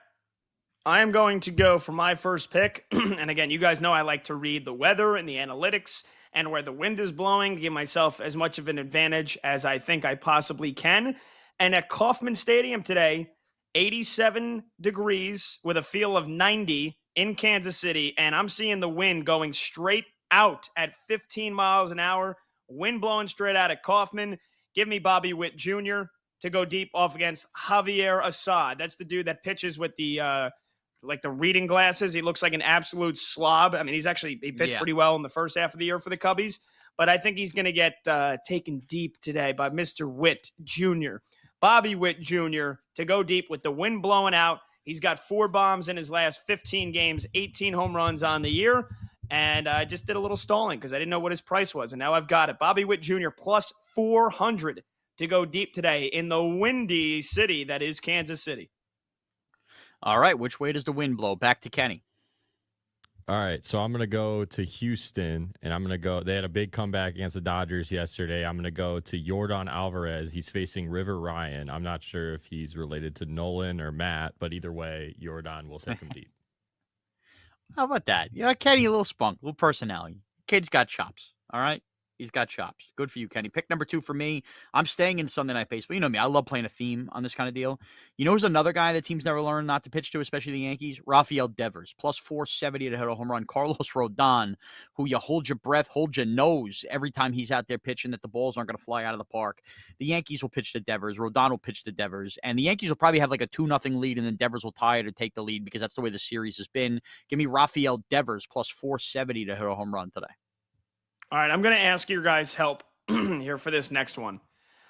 I am going to go for my first pick. And again, you guys know I like to read the weather and the analytics and where the wind is blowing to give myself as much of an advantage as I think I possibly can. And at Kauffman Stadium today, 87 degrees with a feel of 90 in Kansas City. And I'm seeing the wind going straight out at 15 miles an hour. Wind blowing straight out at Kauffman. Give me Bobby Witt Jr. to go deep off against Javier Assad. That's the dude that pitches with the reading glasses. He looks like an absolute slob. I mean, he pitched pretty well in the first half of the year for the Cubbies. but I think he's going to get taken deep today by Mr. Witt Jr., Bobby Witt Jr., to go deep with the wind blowing out. He's got 4 bombs in his last 15 games, 18 home runs on the year. And I just did a little stalling because I didn't know what his price was. And now I've got it. Bobby Witt Jr. plus 400 to go deep today in the windy city that is Kansas City. All right. Which way does the wind blow? Back to Kenny. All right, so I'm going to go to Houston, and I'm going to go. They had a big comeback against the Dodgers yesterday. I'm going to go to Yordan Alvarez. He's facing River Ryan. I'm not sure if he's related to Nolan or Matt, but either way, Yordan will take him deep. How about that? Kenny, a little spunk, a little personality. Kid's got chops. All right. He's got chops. Good for you, Kenny. Pick number 2 for me. I'm staying in Sunday Night Baseball. You know me. I love playing a theme on this kind of deal. You know who's another guy that teams never learn not to pitch to, especially the Yankees? Rafael Devers. Plus 470 to hit a home run. Carlos Rodon, who you hold your breath, hold your nose every time he's out there pitching that the balls aren't going to fly out of the park. The Yankees will pitch to Devers. Rodon will pitch to Devers. And the Yankees will probably have like a 2-0 lead, and then Devers will tie it or take the lead because that's the way the series has been. Give me Rafael Devers plus 470 to hit a home run today. All right, I'm going to ask your guys' help here for this next one.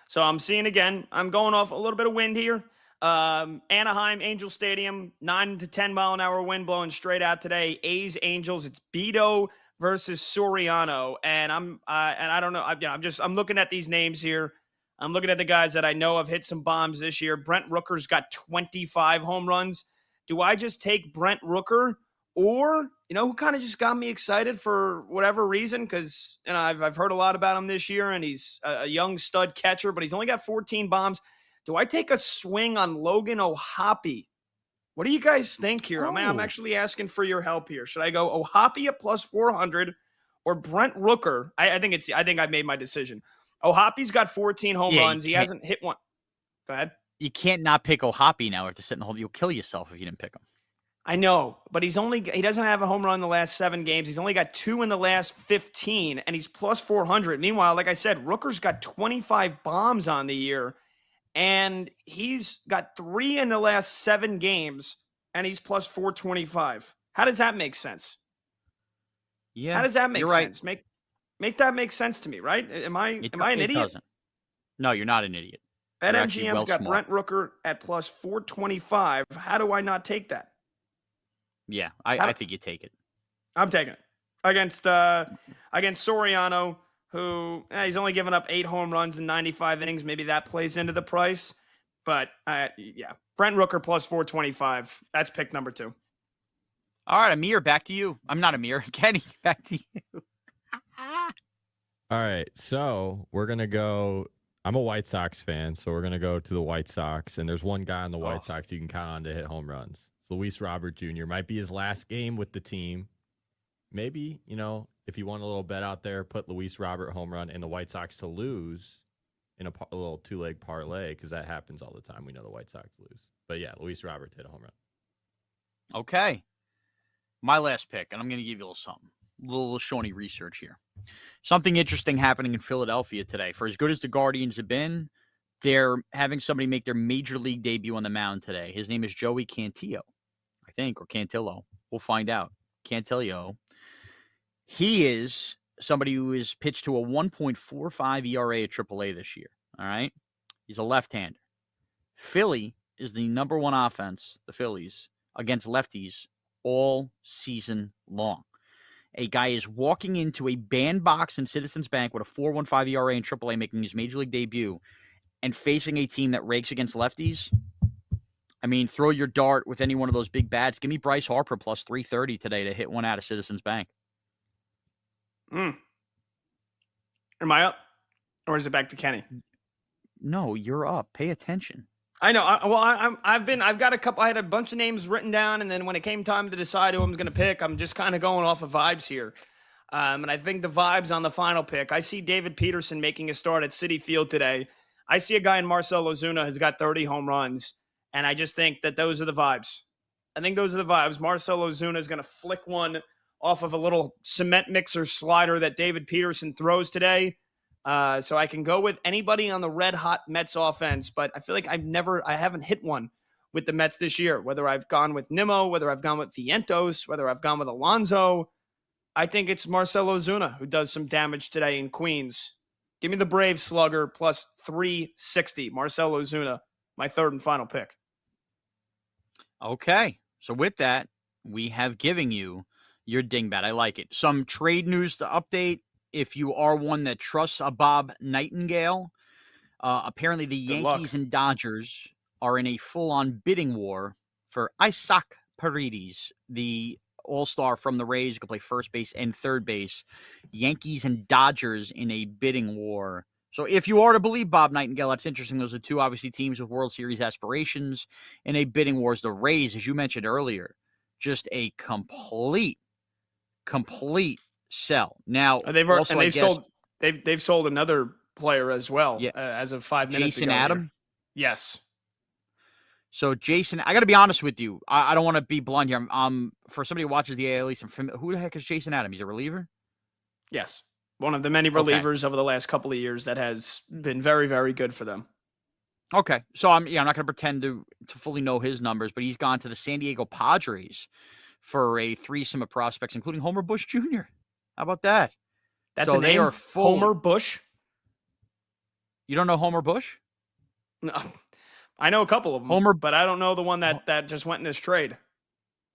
So I'm seeing again, I'm going off a little bit of wind here. Anaheim, Angel Stadium, 9 to 10 mile an hour wind blowing straight out today. A's, Angels, it's Beto versus Soriano. And I don't know, I'm looking at these names here. I'm looking at the guys that I know have hit some bombs this year. Brent Rooker's got 25 home runs. Do I just take Brent Rooker? Or, who kind of just got me excited for whatever reason, because I've heard a lot about him this year, and he's a young stud catcher, but he's only got 14 bombs. Do I take a swing on Logan O'Hoppe? What do you guys think here? I'm actually asking for your help here. Should I go O'Hoppe at plus 400 or Brent Rooker? I think I made my decision. O'Hoppe's got 14 home runs. He hasn't hit one. Go ahead. You can't not pick O'Hoppe now after sitting the whole. You'll kill yourself if you didn't pick him. I know, but he doesn't have a home run in the last 7 games. He's only got 2 in the last 15, and he's plus 400. Meanwhile, like I said, Rooker's got 25 bombs on the year, and he's got 3 in the last 7 games, and he's plus 425. How does that make sense? Yeah, how does that make sense? Right. Make that make sense to me, right? Am I an idiot? Doesn't. No, you're not an idiot. BetMGM's got Brent Rooker at plus 425. How do I not take that? Yeah, I think you take it. I'm taking it against Soriano, who he's only given up 8 home runs in 95 innings. Maybe that plays into the price, but Brent Rooker plus 425. That's pick number 2. All right, Amir, back to you. I'm not Amir. Kenny, back to you. All right, so we're gonna go. I'm a White Sox fan, so we're gonna go to the White Sox, and there's one guy on the White Sox you can count on to hit home runs. Luis Robert Jr. might be his last game with the team. Maybe, if you want a little bet out there, put Luis Robert home run and the White Sox to lose in a little 2-leg parlay, because that happens all the time. We know the White Sox lose. But yeah, Luis Robert hit a home run. Okay. My last pick, and I'm going to give you a little something. A little Shawnee research here. Something interesting happening in Philadelphia today. For as good as the Guardians have been, they're having somebody make their major league debut on the mound today. His name is Joey Cantillo, I think, or Cantillo. We'll find out. Cantillo. He is somebody who is pitched to a 1.45 ERA at AAA this year. All right. He's a left-hander. Philly is the number 1 offense, the Phillies, against lefties all season long. A guy is walking into a bandbox in Citizens Bank with a 4.15 ERA in AAA, making his major league debut, and facing a team that rakes against lefties. I mean, throw your dart with any one of those big bats. Give me Bryce Harper plus 330 today to hit one out of Citizens Bank. Am I up? Or is it back to Kenny? No, you're up. Pay attention. I know. I had a bunch of names written down, and then when it came time to decide who I'm going to pick, I'm just kind of going off of vibes here. And I think the vibes on the final pick, I see David Peterson making a start at Citi Field today. I see a guy in Marcell Ozuna who's got 30 home runs, and I just think that those are the vibes. I think those are the vibes. Marcell Ozuna is going to flick one off of a little cement mixer slider that David Peterson throws today. So I can go with anybody on the red-hot Mets offense, but I feel like I haven't hit one with the Mets this year, whether I've gone with Nimmo, whether I've gone with Vientos, whether I've gone with Alonso. I think it's Marcell Ozuna who does some damage today in Queens. Give me the Brave slugger plus 360. Marcell Ozuna, my third and final pick. Okay. So with that, we have given you your dingbat. I like it. Some trade news to update. If you are one that trusts a Bob Nightingale, apparently the Good luck. Yankees and Dodgers are in a full-on bidding war for Isaac Paredes, the all-star from the Rays, who can play first base and third base. Yankees and Dodgers in a bidding war. So if you are to believe Bob Nightingale, that's interesting. Those are two, obviously, teams with World Series aspirations in a bidding wars. The Rays, as you mentioned earlier, just a complete sell. Now, also, I They've guess, sold another player as well yeah, as of 5 minutes Jason ago. Adam. Yes. So, Jason, I got to be honest with you. I don't want to be blunt here. For somebody who watches the AL East, who the heck is Jason Adam? He's a reliever? Yes. One of the many Okay. relievers over the last couple of years that has been very, very good for them. Okay. So, I'm not going to pretend to fully know his numbers, but he's gone to the San Diego Padres for a threesome of prospects, including Homer Bush Jr. How about that? That's so a they name? are full. Homer Bush? You don't know Homer Bush? No. I know a couple of them, Homer. but I don't know the one that just went in this trade.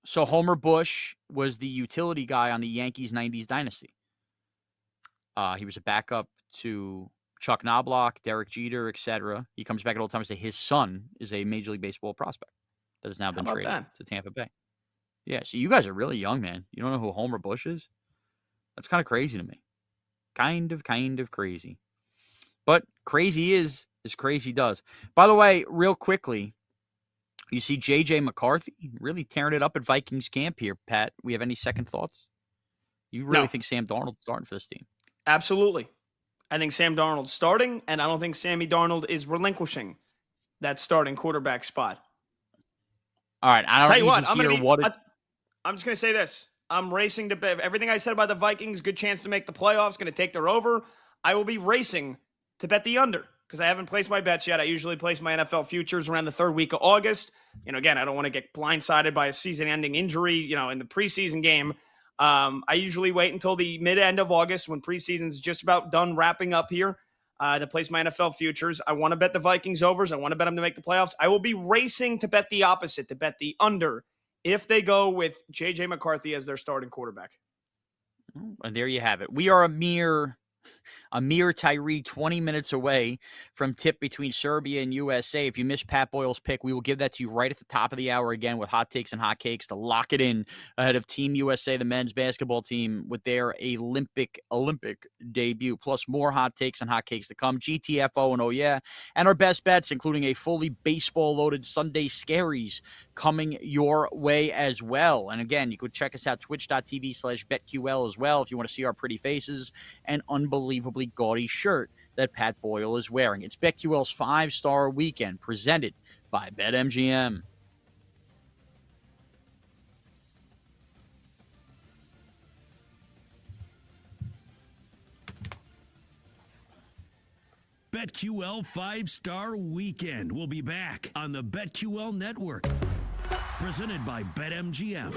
So Homer Bush was the utility guy on the Yankees 90s dynasty. He was a backup to Chuck Knobloch, Derek Jeter, etc. He comes back at old time and say his son is a Major League Baseball prospect that has now been about traded that? to Tampa Bay. Yeah, so you guys are really young, man. You don't know who Homer Bush is? That's kind of crazy to me. Kind of crazy. But crazy is as crazy does. By the way, real quickly, you see J.J. McCarthy really tearing it up at Vikings camp here, Pat. We have any second thoughts? You really No. think Sam Darnold's starting for this team? Absolutely. I think Sam Darnold's starting, and I don't think Sammy Darnold is relinquishing that starting quarterback spot. All right, I Tell don't you need what, to hear what it... I'm just going to say this. I'm racing to everything I said about the Vikings, good chance to make the playoffs, going to take their over. I will be racing to bet the under because I haven't placed my bets yet. I usually place my NFL futures around the third week of August. Again, I don't want to get blindsided by a season-ending injury, in the preseason game. I usually wait until the mid-end of August when preseason's just about done wrapping up here to place my NFL futures. I want to bet the Vikings overs. I want to bet them to make the playoffs. I will be racing to bet the opposite, to bet the under if they go with J.J. McCarthy as their starting quarterback. And there you have it. We are a mere Tyree 20 minutes away from tip between Serbia and USA. If you missed Pat Boyle's pick, we will give that to you right at the top of the hour again with hot takes and hot cakes to lock it in ahead of Team USA, the men's basketball team, with their Olympic debut, plus more hot takes and hot cakes to come. GTFO and oh yeah, and our best bets, including a fully baseball-loaded Sunday Scaries coming your way as well. And again, you could check us out, twitch.tv/BetQL as well, if you want to see our pretty faces and unbelievably gaudy shirt that Pat Boyle is wearing. It's BetQL's 5-star weekend presented by BetMGM. BetQL 5-star weekend will be back on the BetQL network. Presented by BetMGM.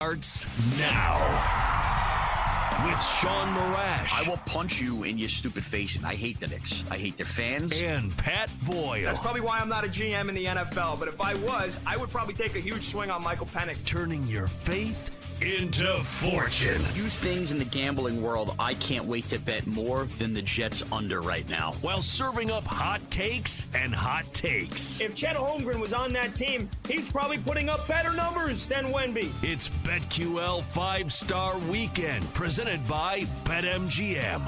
Starts now with Sean Marash. I will punch you in your stupid face, and I hate the Knicks. I hate their fans. And Pat Boyle. That's probably why I'm not a GM in the NFL, but if I was, I would probably take a huge swing on Michael Penix. Turning your faith into fortune. Few things in the gambling world I can't wait to bet more than the Jets under right now. While serving up hot cakes and hot takes. If Chet Holmgren was on that team, he's probably putting up better numbers than Wemby. It's BetQL 5-Star Weekend, presented by BetMGM.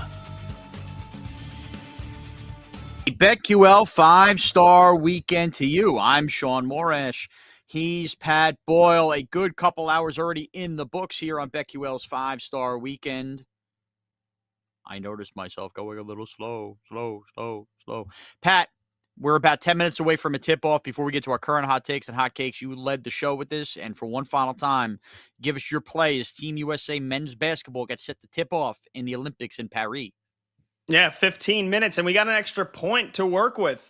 BetQL 5-Star Weekend to you. I'm Sean Morash. He's Pat Boyle. A good couple hours already in the books here on BetQL's 5-Star Weekend. I noticed myself going a little slow. Pat, we're about 10 minutes away from a tip-off before we get to our current hot takes and hot cakes. You led the show with this, and for one final time, give us your play as Team USA men's basketball gets set to tip off in the Olympics in Paris. Yeah, 15 minutes, and we got an extra point to work with.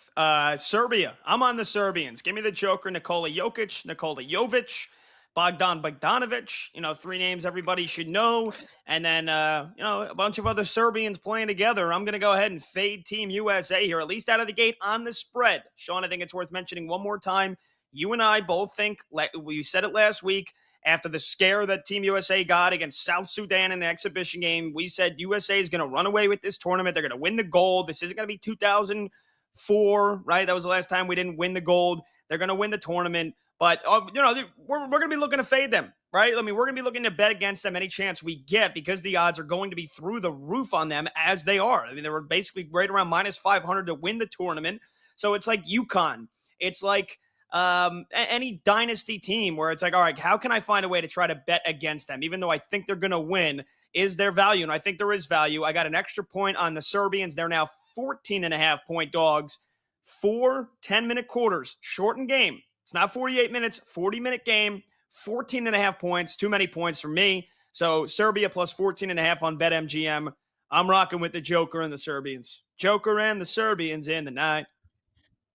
Serbia. I'm on the Serbians. Give me the Joker, Nikola Jokic, Nikola Jovic, Bogdan Bogdanovic. 3 names everybody should know. And then, a bunch of other Serbians playing together. I'm going to go ahead and fade Team USA here, at least out of the gate on the spread. Sean, I think it's worth mentioning one more time. You and I both think, like we said it last week, after the scare that Team USA got against South Sudan in the exhibition game, we said USA is going to run away with this tournament. They're going to win the gold. This isn't going to be 2004, right? That was the last time we didn't win the gold. They're going to win the tournament. But, we're going to be looking to fade them, right? I mean, we're going to be looking to bet against them any chance we get because the odds are going to be through the roof on them as they are. I mean, they were basically right around minus 500 to win the tournament. So it's like UConn. It's like any dynasty team where it's like, all right, how can I find a way to try to bet against them? Even though I think they're going to win, is there value? And I think there is value. I got an extra point on the Serbians. They're now 14.5-point dogs. 4 10-minute quarters, shortened game. It's not 48 minutes, 40-minute game, 14.5 points, too many points for me. So Serbia plus 14.5 on BetMGM. I'm rocking with the Joker and the Serbians. Joker and the Serbians in the night.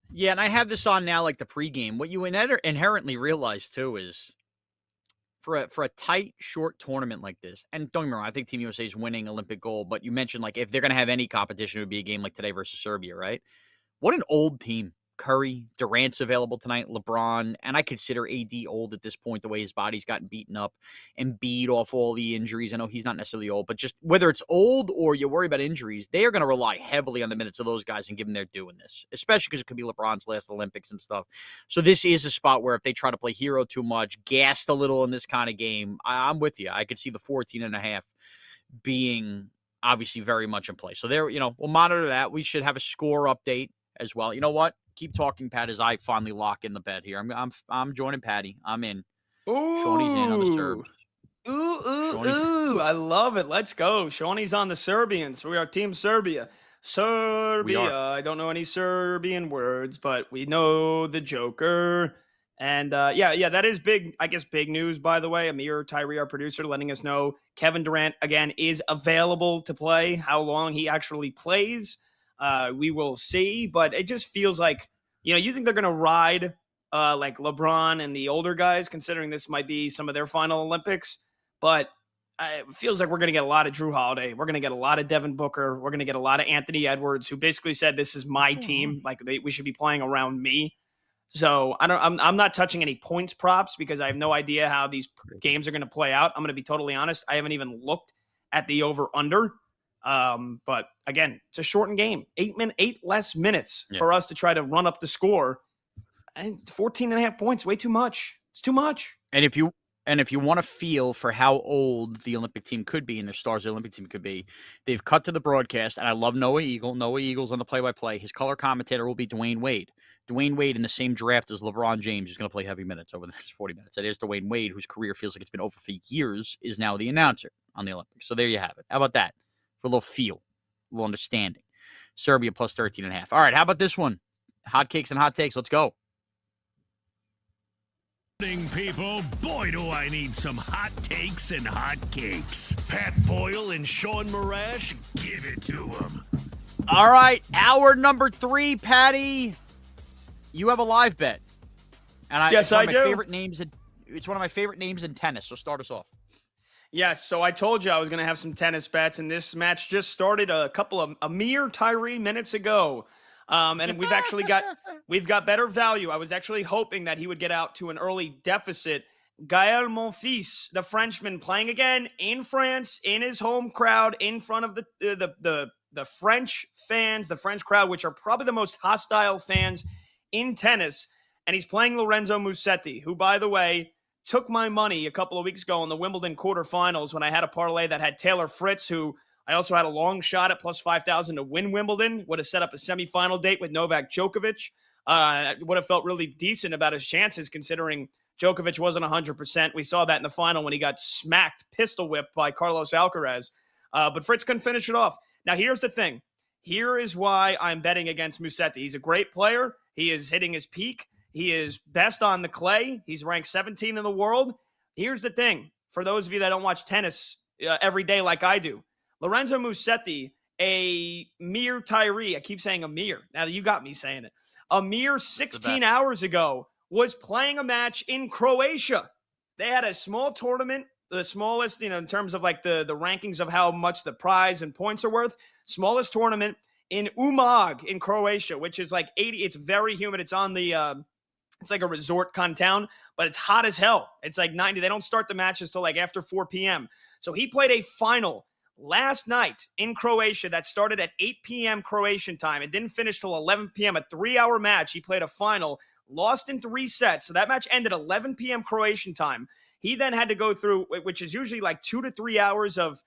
Yeah, and I have this on now like the pregame. What you inherently realize, too, is for a tight, short tournament like this, and don't get me wrong, I think Team USA is winning Olympic gold, but you mentioned like if they're going to have any competition, it would be a game like today versus Serbia, right? What an old team. Curry, Durant's available tonight, LeBron, and I consider AD old at this point, the way his body's gotten beaten up and beat off all the injuries. I know he's not necessarily old, but just whether it's old or you worry about injuries, they are going to rely heavily on the minutes of those guys and give them their due in this, especially because it could be LeBron's last Olympics and stuff. So this is a spot where if they try to play hero too much, gassed a little in this kind of game, I'm with you. I could see the 14.5 being obviously very much in play. So there, we'll monitor that. We should have a score update as well. You know what? Keep talking, Pat, as I finally lock in the bet here. I'm joining Patty. I'm in. Ooh. Shawnee's in on the Serbs. Ooh. I love it. Let's go. Shawnee's on the Serbians. We are Team Serbia. Serbia. I don't know any Serbian words, but we know the Joker. And that is big, I guess, big news, by the way. Amir Tyree, our producer, letting us know Kevin Durant, again, is available to play. How long he actually plays, we will see. But it just feels like, you think they're going to ride like LeBron and the older guys, considering this might be some of their final Olympics. But it feels like we're going to get a lot of Drew Holiday. We're going to get a lot of Devin Booker. We're going to get a lot of Anthony Edwards, who basically said, this is my team. Like we should be playing around me. So I'm not touching any points props because I have no idea how these games are going to play out. I'm going to be totally honest. I haven't even looked at the over under. But again, it's a shortened game, 8 less minutes for us to try to run up the score. And 14.5 points, way too much. It's too much. And if you want to feel for how old the Olympic team could be and the stars of the Olympic team could be, they've cut to the broadcast, and I love Noah Eagle. Noah Eagle's on the play-by-play. His color commentator will be Dwayne Wade. Dwayne Wade in the same draft as LeBron James is going to play heavy minutes over the next 40 minutes. That is Dwayne Wade, whose career feels like it's been over for years, is now the announcer on the Olympics. So there you have it. How about that? For a little feel, a little understanding. Serbia plus 13.5. All right, how about this one? Hot cakes and hot takes. Let's go. People, boy, do I need some hot takes and hot cakes. Pat Boyle and Sean Marash, give it to them. All right, hour number 3, Patty. You have a live bet. And yes, one I of my do. favorite names. It's one of my favorite names in tennis. So start us off. Yes, so I told you I was going to have some tennis bets, and this match just started a mere Tyree minutes ago. And we've got better value. I was actually hoping that he would get out to an early deficit. Gael Monfils, the Frenchman, playing again in France, in his home crowd, in front of the French fans, the French crowd, which are probably the most hostile fans in tennis. And he's playing Lorenzo Musetti, who, by the way, took my money a couple of weeks ago in the Wimbledon quarterfinals when I had a parlay that had Taylor Fritz, who I also had a long shot at plus 5,000 to win Wimbledon, would have set up a semifinal date with Novak Djokovic. Would have felt really decent about his chances considering Djokovic wasn't 100%. We saw that in the final when he got smacked, pistol whipped by Carlos Alcaraz. But Fritz couldn't finish it off. Now, here's the thing. Here is why I'm betting against Musetti. He's a great player. He is hitting his peak. He is best on the clay. He's ranked 17 in the world. Here's the thing. For those of you that don't watch tennis every day like I do, Lorenzo Musetti, a mere Tyree, I keep saying a mere. Now you got me saying it. A mere 16 hours ago was playing a match in Croatia. They had a small tournament, the smallest, in terms of like the rankings of how much the prize and points are worth, smallest tournament in Umag in Croatia, which is like 80. It's very humid. It's on the it's like a resort kind of town, but it's hot as hell. It's like 90. They don't start the matches till like after 4 p.m. So he played a final last night in Croatia that started at 8 p.m. Croatian time. It didn't finish till 11 p.m. A 3-hour match. He played a final, lost in 3 sets. So that match ended 11 p.m. Croatian time. He then had to go through, which is usually like 2 to 3 hours of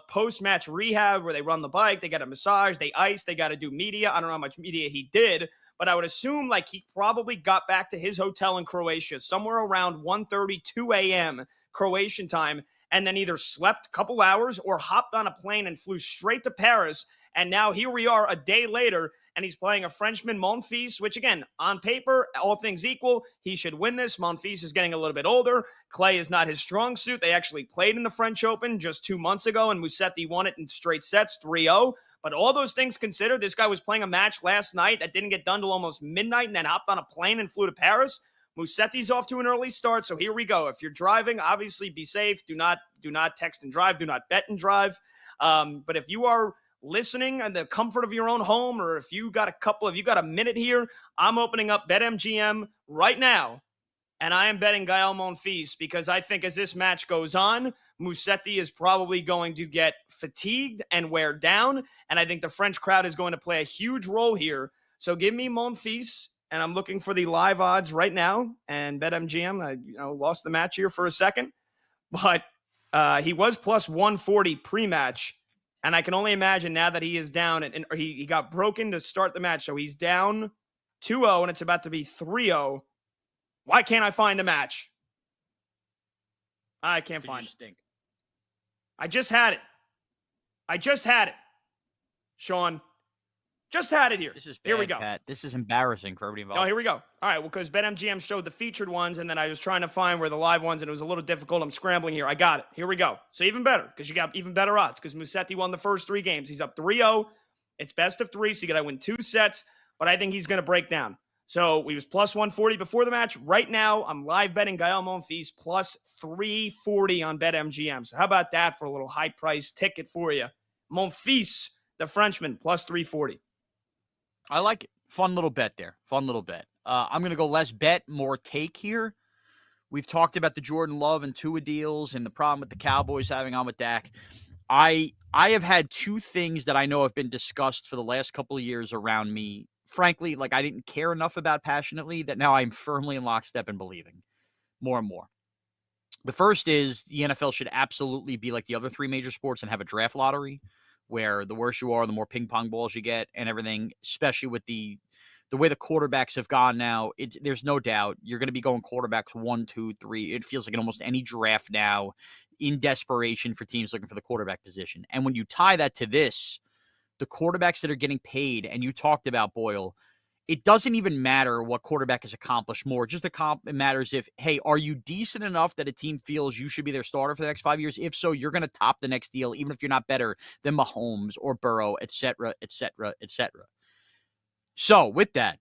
post-match rehab where they run the bike, they get a massage, they ice, they got to do media. I don't know how much media he did, but I would assume like he probably got back to his hotel in Croatia somewhere around 1:30, 2 a.m. Croatian time, and then either slept a couple hours or hopped on a plane and flew straight to Paris. And now here we are a day later, and he's playing a Frenchman, Monfils, which again, on paper, all things equal, he should win this. Monfils is getting a little bit older. Clay is not his strong suit. They actually played in the French Open just 2 months ago, and Musetti won it in straight sets, 3-0. But all those things considered, this guy was playing a match last night that didn't get done till almost midnight and then hopped on a plane and flew to Paris. Musetti's off to an early start, so here we go. If you're driving, obviously be safe. Do not text and drive. Do not bet and drive. But if you are listening in the comfort of your own home, or if you got a minute here, I'm opening up BetMGM right now, and I am betting Gael Monfils because I think as this match goes on, Musetti is probably going to get fatigued and wear down, and I think the French crowd is going to play a huge role here. So give me Monfils, and I'm looking for the live odds right now. And BetMGM, I lost the match here for a second, but he was plus 140 pre-match. And I can only imagine now that he is down, and he got broken to start the match. So he's down 2-0, and it's about to be 3-0. Why can't I find the match? I can't find it. Stink. I just had it. Sean. Just had it here. This is bad, here we go. Pat. This is embarrassing for everybody involved. No, here we go. All right, well, because BetMGM showed the featured ones, and then I was trying to find where the live ones, and it was a little difficult. I'm scrambling here. I got it. Here we go. So even better, because you got even better odds, because Musetti won the first 3 games. He's up 3-0. It's best of 3, so you got to win 2 sets, but I think he's going to break down. So he was plus 140 before the match. Right now, I'm live betting Gael Monfils plus 340 on BetMGM. So how about that for a little high-price ticket for you? Monfils, the Frenchman, plus 340. I like it. Fun little bet there. Fun little bet. I'm going to go less bet, more take here. We've talked about the Jordan Love and Tua deals and the problem with the Cowboys having on with Dak. I have had 2 things that I know have been discussed for the last couple of years around me. Frankly, like I didn't care enough about passionately that now I'm firmly in lockstep and believing more and more. The first is the NFL should absolutely be like the other 3 major sports and have a draft lottery where the worse you are, the more ping pong balls you get and everything, especially with the way the quarterbacks have gone now. There's no doubt you're going to be going quarterbacks 1, 2, 3. It feels like in almost any draft now in desperation for teams looking for the quarterback position. And when you tie that to this, the quarterbacks that are getting paid, and you talked about Boyle, it doesn't even matter what quarterback has accomplished more. Just it matters if, hey, are you decent enough that a team feels you should be their starter for the next 5 years? If so, you're going to top the next deal, even if you're not better than Mahomes or Burrow, et cetera, et cetera, et cetera. So with that,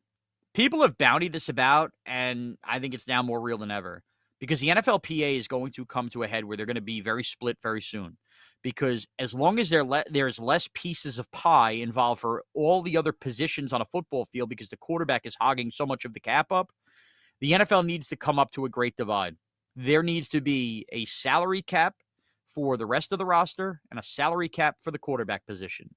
people have bountied this about, and I think it's now more real than ever. because the NFLPA is going to come to a head where they're going to be very split very soon. Because as long as there's less pieces of pie involved for all the other positions on a football field, because the quarterback is hogging so much of the cap up, the NFL needs to come up to a great divide. There needs to be a salary cap for the rest of the roster and a salary cap for the quarterback position.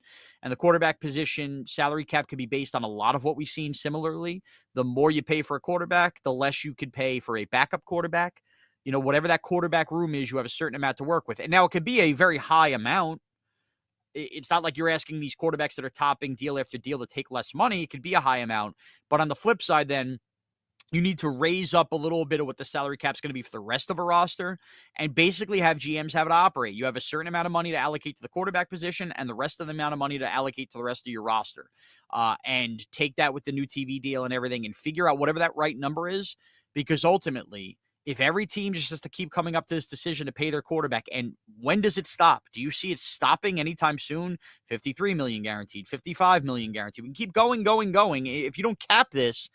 And the quarterback position salary cap could be based on a lot of what we've seen similarly. The more you pay for a quarterback, the less you could pay for a backup quarterback. You know, whatever that quarterback room is, you have a certain amount to work with. And now it could be a very high amount. It's not like you're asking these quarterbacks that are topping deal after deal to take less money. It could be a high amount. But on the flip side, then, you need to raise up a little bit of what the salary cap is going to be for the rest of a roster and basically have GMs have it operate. You have a certain amount of money to allocate to the quarterback position and the rest of the amount of money to allocate to the rest of your roster. And take that with the new TV deal and everything and figure out whatever that right number is, because ultimately, if every team just has to keep coming up to this decision to pay their quarterback, and when does it stop? Do you see it stopping anytime soon? 53 million guaranteed, 55 million guaranteed. We can keep going. If you don't cap this,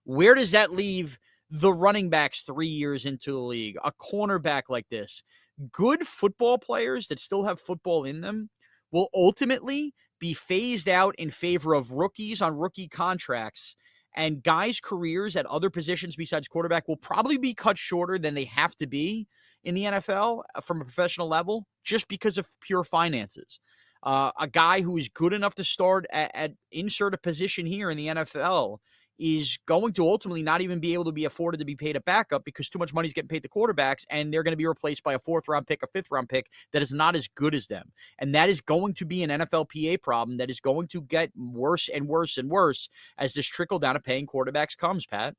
where does that leave the running backs 3 years into the league? A cornerback like this. Good football players that still have football in them will ultimately be phased out in favor of rookies on rookie contracts, and guys' careers at other positions besides quarterback will probably be cut shorter than they have to be in the NFL from a professional level just because of pure finances. A guy who is good enough to start at insert a position here in the NFL is going to ultimately not even be able to be afforded to be paid a backup because too much money is getting paid to quarterbacks, and they're going to be replaced by a 4th-round pick, a 5th-round pick that is not as good as them. And that is going to be an NFLPA problem that is going to get worse and worse and worse as this trickle down of paying quarterbacks comes, Pat.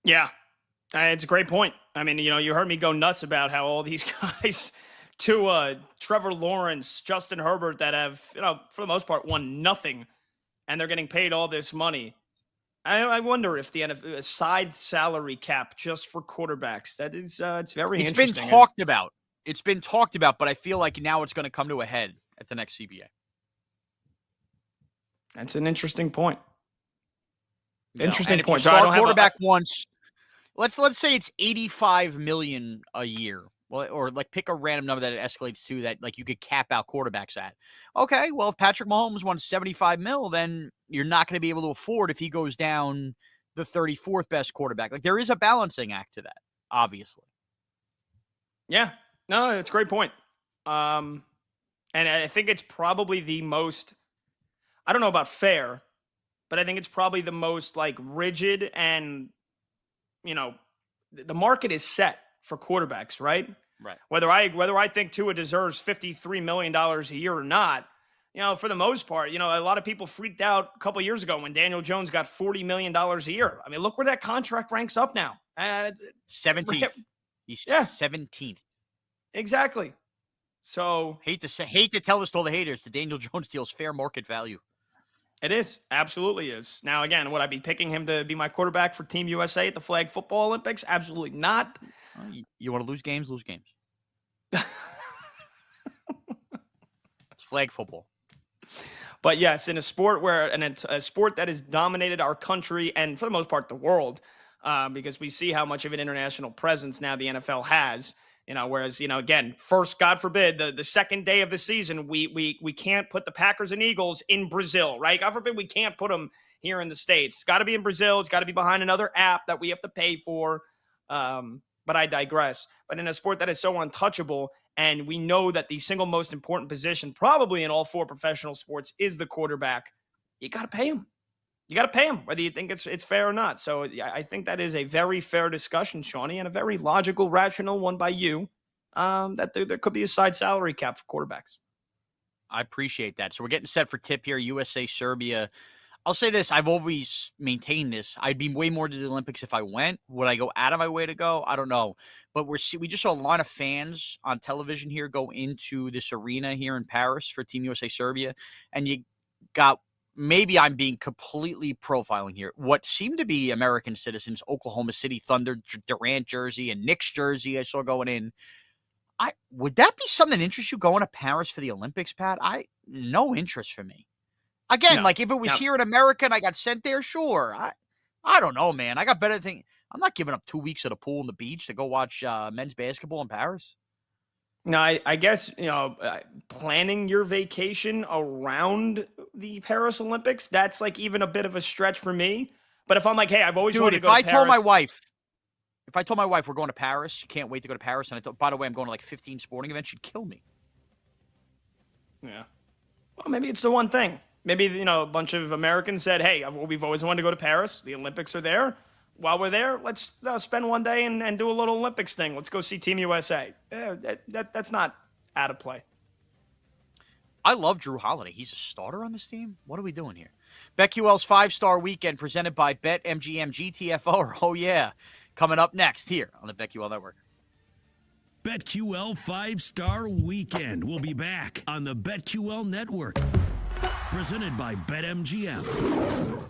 Yeah, it's a great point. I mean, you heard me go nuts about how all these guys, Trevor Lawrence, Justin Herbert, that have, for the most part, won nothing, and they're getting paid all this money. I wonder if the NFL side salary cap just for quarterbacks. That is, it's very interesting. It's been talked about. It's been talked about, but I feel like now it's going to come to a head at the next CBA. That's an interesting point. Interesting point. So our quarterback wants, let's say it's $85 million a year. Well, or like pick a random number that it escalates to that like you could cap out quarterbacks at. Okay, well, if Patrick Mahomes wants 75 mil, then you're not going to be able to afford if he goes down the 34th best quarterback. Like there is a balancing act to that, obviously. Yeah, no, it's a great point. And I think it's probably the most, I don't know about fair, but I think it's probably the most like rigid and, the market is set for quarterbacks, right? Right. Whether I think Tua deserves $53 million a year or not, for the most part, a lot of people freaked out a couple years ago when Daniel Jones got $40 million a year. I mean, look where that contract ranks up now. 17th. He's 17th. Exactly. So hate to tell this to all the haters, the Daniel Jones deal is fair market value. It is. Absolutely is. Now, again, would I be picking him to be my quarterback for Team USA at the Flag Football Olympics? Absolutely not. You want to lose games? Lose games. It's flag football. But yes, in a sport a sport that has dominated our country and for the most part the world, because we see how much of an international presence now the NFL has. Whereas, again, first, God forbid, the second day of the season, we can't put the Packers and Eagles in Brazil, right? God forbid we can't put them here in the States. It's got to be in Brazil. It's got to be behind another app that we have to pay for. But I digress. But in a sport that is so untouchable, and we know that the single most important position probably in all 4 professional sports is the quarterback, you got to pay him. You got to pay him, whether you think it's fair or not. So I think that is a very fair discussion, Shawnee, and a very logical, rational one by you, that there could be a side salary cap for quarterbacks. I appreciate that. So we're getting set for tip here, USA, Serbia. I'll say this. I've always maintained this. I'd be way more to the Olympics if I went. Would I go out of my way to go? I don't know. But we just saw a lot of fans on television here go into this arena here in Paris for Team USA, Serbia. And you got, maybe I'm being completely profiling here, what seemed to be American citizens, Oklahoma City Thunder Durant jersey and Knicks jersey I saw going in. Would that be something that interests you going to Paris for the Olympics, Pat? No interest for me. Again, like if it was here in America and I got sent there, sure. I don't know, man. I got better things. I'm not giving up 2 weeks at a pool and the beach to go watch men's basketball in Paris. Now, I guess, planning your vacation around the Paris Olympics, that's like even a bit of a stretch for me. But if I'm like, hey, I've always Dude, wanted to if go to I told my Paris. wife, we're going to Paris, she can't wait to go to Paris, and by the way, I'm going to like 15 sporting events, she'd kill me. Yeah. Well, maybe it's the one thing. Maybe, a bunch of Americans said, hey, we've always wanted to go to Paris. The Olympics are there. While we're there, let's spend one day and do a little Olympics thing. Let's go see Team USA. That's not out of play. I love Drew Holiday. He's a starter on this team? What are we doing here? BetQL's 5-star weekend presented by BetMGM GTFO. Oh, yeah. Coming up next here on the BetQL Network. BetQL 5-Star Weekend will be back on the BetQL Network. Presented by BetMGM.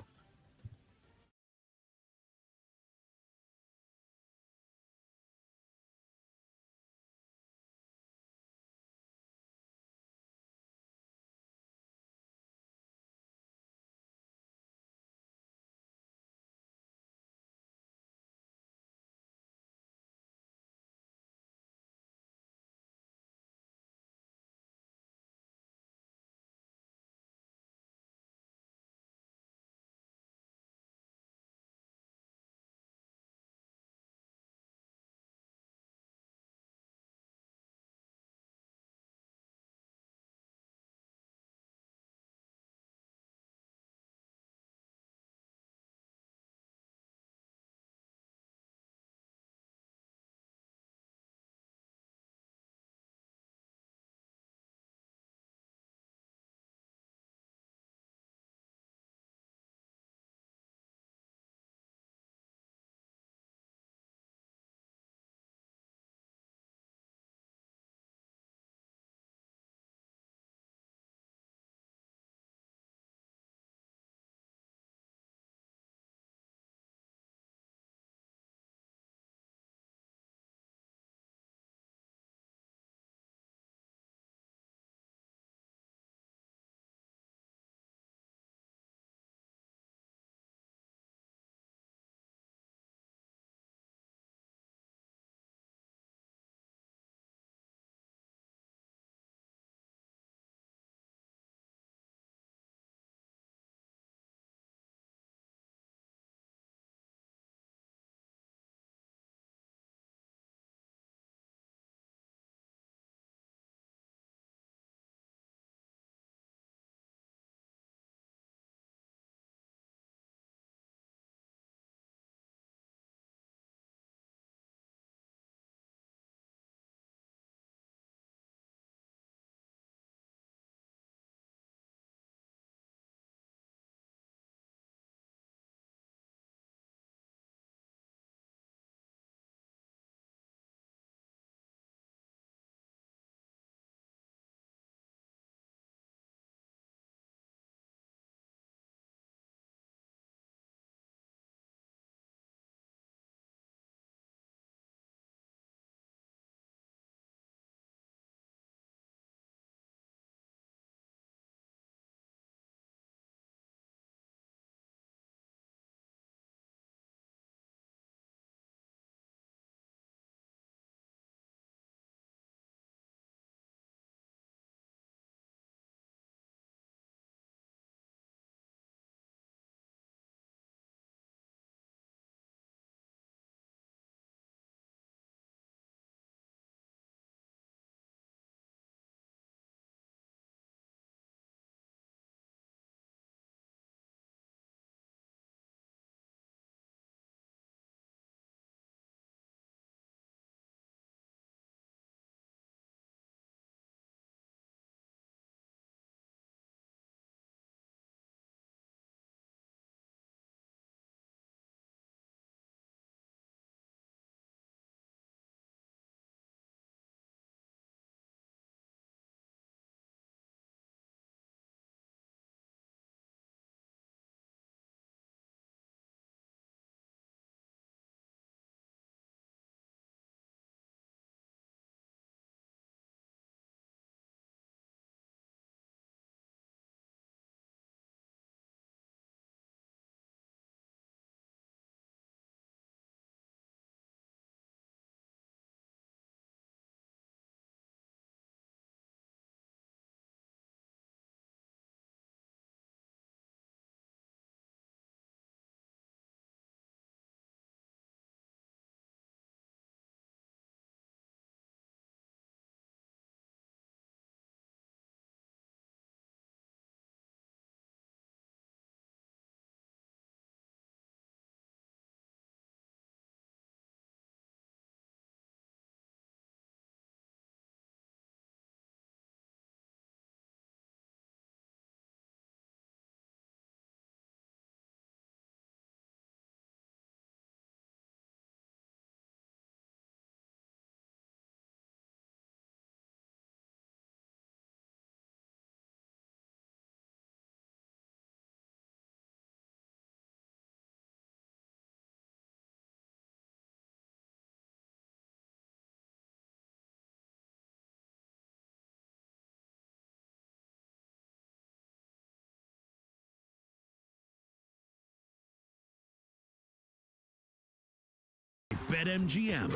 BetMGM.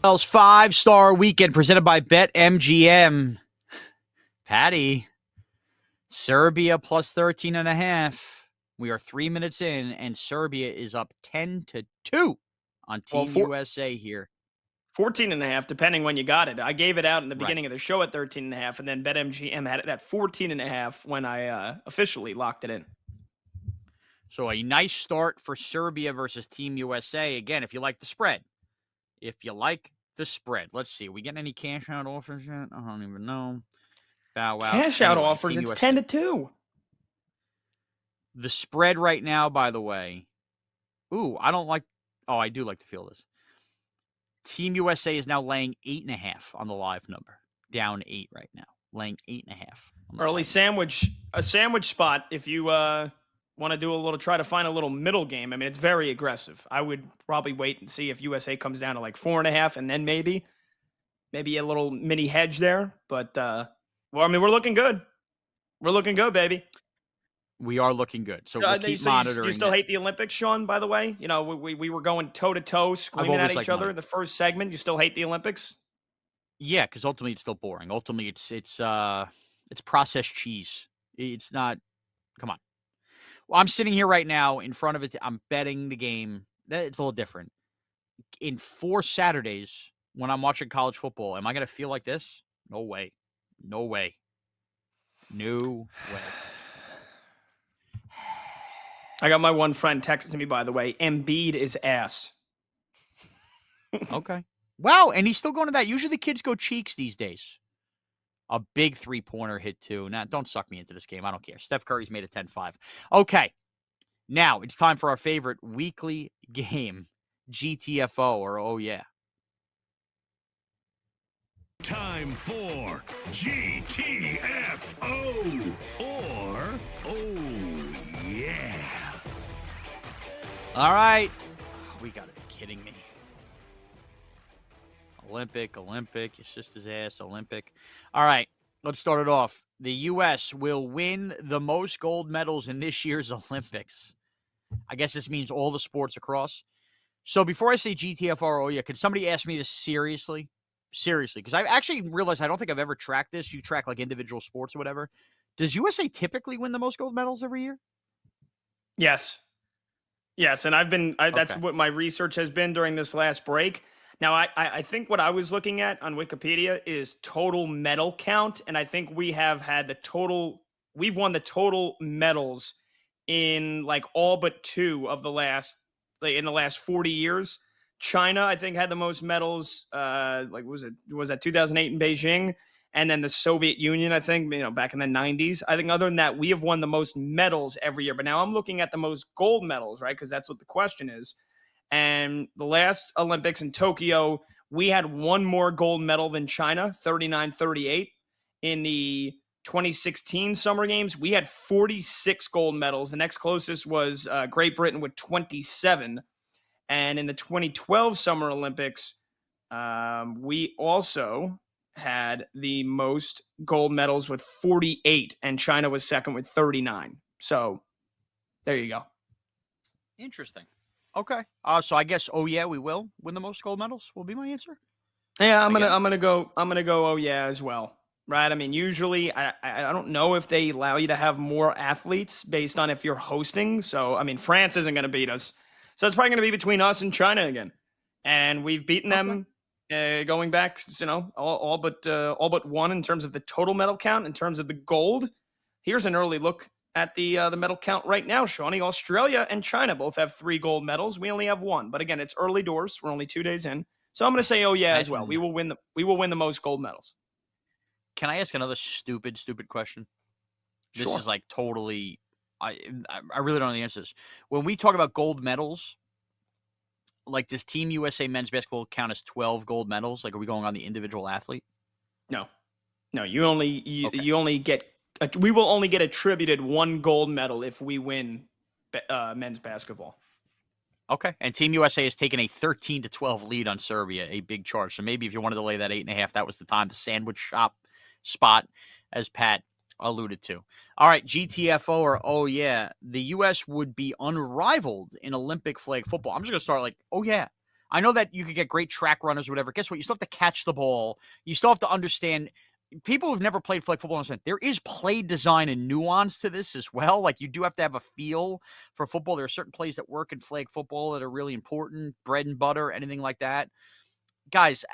Bell's 5-star weekend presented by BetMGM. Patty, Serbia plus 13.5. We are 3 minutes in, and Serbia is up 10-2 on Team USA here. 14.5, depending when you got it. I gave it out in the Right. beginning of the show at 13.5, and then BetMGM had it at 14.5 when I officially locked it in. So a nice start for Serbia versus Team USA. Again, if you like the spread. Let's see. We getting any cash out offers yet? I don't even know. Bow out. Cash out Anyway, offers, Team it's USA. 10-2. The spread right now, by the way. Ooh, I don't like. Oh, I do like to feel this. Team USA is now laying 8.5 on the live number. Down 8 right now. Laying 8.5. Early sandwich, a sandwich spot. If you want to do a little, try to find a little middle game. I mean, it's very aggressive. I would probably wait and see if USA comes down to like 4.5, and then maybe a little mini hedge there. But well, I mean, we're looking good. We're looking good, baby. We are looking good. So we'll keep monitoring. Do you still hate the Olympics, Sean, by the way? You know, we were going toe-to-toe, screaming at each other in the first segment. You still hate the Olympics? Yeah, because ultimately it's still boring. Ultimately, it's processed cheese. It's not. Come on. Well, I'm sitting here right now in front of it. I'm betting the game. It's a little different. In 4 Saturdays, when I'm watching college football, am I going to feel like this? No way. No way. No way. I got my one friend texting me, by the way. Embiid is ass. Okay. Wow, and he's still going to that. Usually the kids go cheeks these days. A big 3-pointer hit, too. Now, don't suck me into this game. I don't care. Steph Curry's made it 10-5. Okay. Now, it's time for our favorite weekly game, GTFO, or Oh Yeah. Time for GTFO, or Oh Yeah. All right. We got to be kidding me. Olympic, your sister's ass, Olympic. All right, let's start it off. The U.S. will win the most gold medals in this year's Olympics. I guess this means all the sports across. So before I say GTFR, oh yeah, could somebody ask me this seriously? Seriously, because I actually realized I don't think I've ever tracked this. You track like individual sports or whatever. Does USA typically win the most gold medals every year? Yes. Yes, and that's what my research has been during this last break. Now, I think what I was looking at on Wikipedia is total medal count, and I think we've won the total medals in like all but 2 of the last, like in the last 40 years. China, I think, had the most medals, was that 2008 in Beijing? And then the Soviet Union, I think, back in the 90s. I think other than that, we have won the most medals every year. But now I'm looking at the most gold medals, right? Because that's what the question is. And the last Olympics in Tokyo, we had 1 more gold medal than China, 39-38. In the 2016 Summer Games, we had 46 gold medals. The next closest was Great Britain with 27. And in the 2012 Summer Olympics, we also had the most gold medals with 48, and China was second with 39. So there you go. Interesting. Okay. So I guess, oh yeah, we will win the most gold medals will be my answer. Yeah, I'm gonna go. Oh yeah, as well. Right. I mean, usually I don't know if they allow you to have more athletes based on if you're hosting. So I mean, France isn't gonna beat us. So it's probably gonna be between us and China again, and we've beaten them going back. All but 1 in terms of the total medal count. In terms of the gold, here's an early look at the medal count right now, Shawnee. Australia and China both have 3 gold medals. We only have 1. But again, it's early doors. We're only 2 days in. So I'm going to say, oh yeah, as well. We will win the most gold medals. Can I ask another stupid question? This is like totally. I really don't know the answers. When we talk about gold medals, like does Team USA men's basketball count as 12 gold medals? Like, are we going on the individual athlete? No. You only get. We will only get attributed 1 gold medal if we win men's basketball. Okay. And Team USA has taken a 13-12 lead on Serbia, a big charge. So maybe if you wanted to lay that 8.5, that was the time. The sandwich shop spot, as Pat alluded to. All right, GTFO or oh yeah, the U.S. would be unrivaled in Olympic flag football. I'm just going to start like, oh yeah. I know that you could get great track runners or whatever. Guess what? You still have to catch the ball. You still have to understand. People who've never played flag football understand there is play design and nuance to this as well. Like you do have to have a feel for football. There are certain plays that work in flag football that are really important, bread and butter, anything like that. Guys,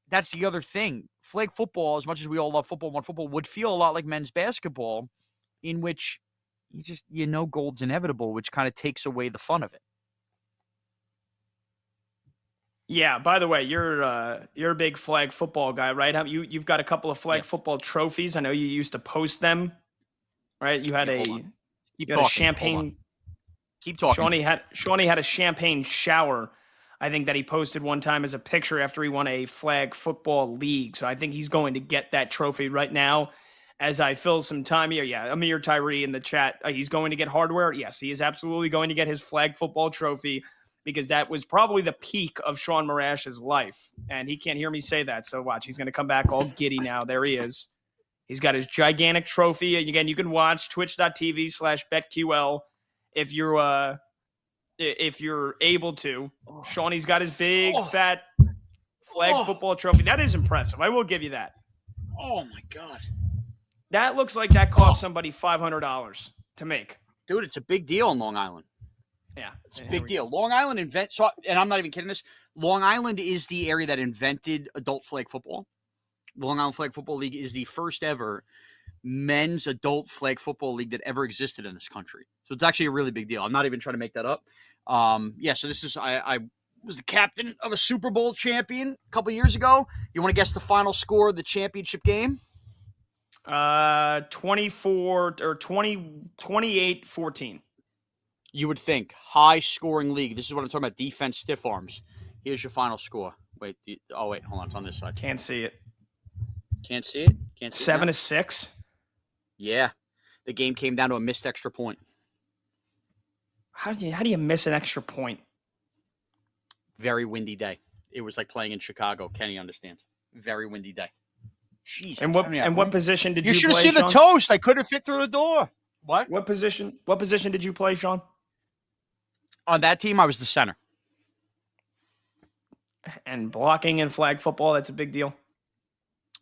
that's the other thing. Flag football, as much as we all love football, football would feel a lot like men's basketball, in which gold's inevitable, which kind of takes away the fun of it. Yeah. By the way, you're a big flag football guy, right? You've got a couple of flag football trophies. I know you used to post them, right? You had Keep a talking. champagne. Keep talking. Shawnee had a champagne shower. I think that he posted one time as a picture after he won a flag football league. So I think he's going to get that trophy right now. As I fill some time here, Amir Tyree in the chat, he's going to get hardware. Yes, he is absolutely going to get his flag football trophy, because that was probably the peak of Sean Marash's life. And he can't hear me say that. So watch, he's going to come back all giddy now. There he is. He's got his gigantic trophy. And again, you can watch twitch.tv/BetQL if you're able to. Shawnee's got his big, fat flag football trophy. That is impressive. I will give you that. Oh, my God. That looks like that cost somebody $500 to make. Dude, it's a big deal in Long Island. Yeah, it's a big deal. Long Island and I'm not even kidding this. Long Island is the area that invented adult flag football. The Long Island Flag Football League is the first ever men's adult flag football league that ever existed in this country. So it's actually a really big deal. I'm not even trying to make that up. So this is I was the captain of a Super Bowl champion a couple years ago. You want to guess the final score of the championship game? 28-14. You would think high scoring league. This is what I'm talking about. Defense, stiff arms. Here's your final score. Wait, hold on. It's on this side. Can't see it. Can't see it. 7-6. Yeah, the game came down to a missed extra point. How do you miss an extra point? Very windy day. It was like playing in Chicago. Kenny understands. Very windy day. Jeez. And what position did you play? You should have seen the toast. I couldn't fit through the door. What? What position did you play, Sean? On that team, I was the center. And blocking in flag football, that's a big deal.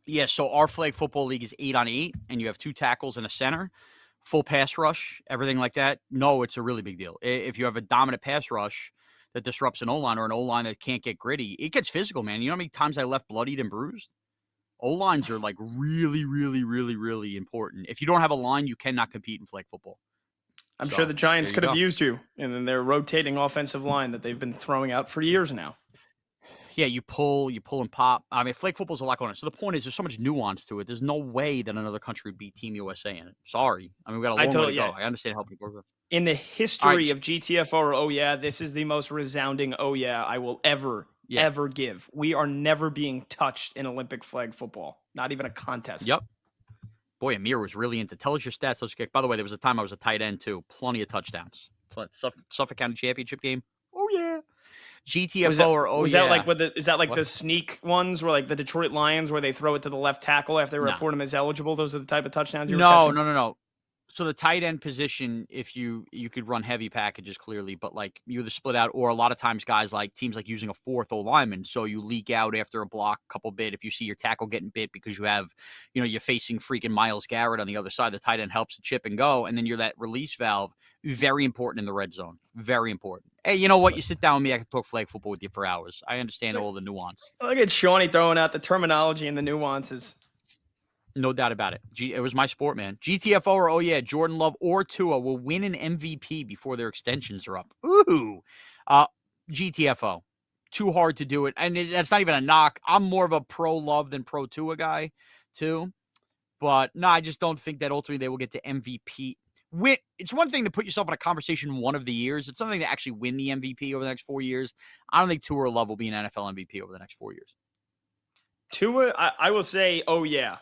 Yeah, so our flag football league is 8-on-8, and you have 2 tackles and a center, full pass rush, everything like that. No, it's a really big deal. If you have a dominant pass rush that disrupts an O-line or an O-line that can't get gritty, it gets physical, man. You know how many times I left bloodied and bruised? O-lines are like really, really, really, really important. If you don't have a line, you cannot compete in flag football. I'm sure the Giants could have used you in their rotating offensive line that they've been throwing out for years now. Yeah, you pull and pop. I mean, flag football's a lot going on. So the point is, there's so much nuance to it. There's no way that another country would beat Team USA in it. Sorry. I mean, we got a long way to go. I understand how people work. In the history of GTFO or oh yeah, this is the most resounding oh yeah I will ever give. We are never being touched in Olympic flag football. Not even a contest. Yep. Boy, Amir was really into. Tell us your stats. By the way, there was a time I was a tight end too. Plenty of touchdowns. Suffolk County Championship game. Oh yeah. GTFO is that like the sneak ones where like the Detroit Lions where they throw it to the left tackle after they report him as eligible? Those are the type of touchdowns you were catching? No. So the tight end position, if you could run heavy packages clearly, but like you either split out or a lot of times guys like teams like using a 4th O lineman. So you leak out after a block, couple bit. If you see your tackle getting bit because you have, you're facing freaking Myles Garrett on the other side, the tight end helps to chip and go. And then you're that release valve. Very important in the red zone. Very important. Hey, you know what? You sit down with me, I can talk flag football with you for hours. I understand all the nuance. Look at Shawnee throwing out the terminology and the nuances. No doubt about it. It was my sport, man. GTFO or oh yeah, Jordan Love or Tua will win an MVP before their extensions are up. Ooh. GTFO. Too hard to do it. And that's not even a knock. I'm more of a pro Love than pro Tua guy, too. But no, I just don't think that ultimately they will get to MVP. It's one thing to put yourself in a conversation one of the years. It's something to actually win the MVP over the next 4 years. I don't think Tua or Love will be an NFL MVP over the next 4 years. Tua, I will say, oh yeah.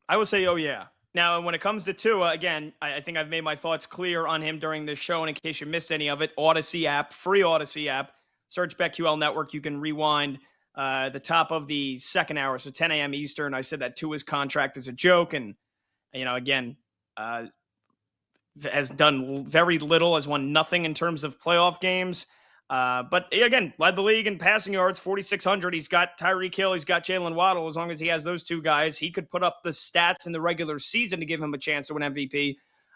I will say, oh yeah. Now, when it comes to Tua, again, I think I've made my thoughts clear on him during this show. And in case you missed any of it, Odyssey app, free Odyssey app, search BetQL Network. You can rewind the top of the second hour, so 10 a.m. Eastern. I said that Tua's contract is a joke. And, again, has done very little, has won nothing in terms of playoff games. But again, led the league in passing yards, 4,600. He's got Tyreek Hill. He's got Jalen Waddle. As long as he has those two guys, he could put up the stats in the regular season to give him a chance to win MVP.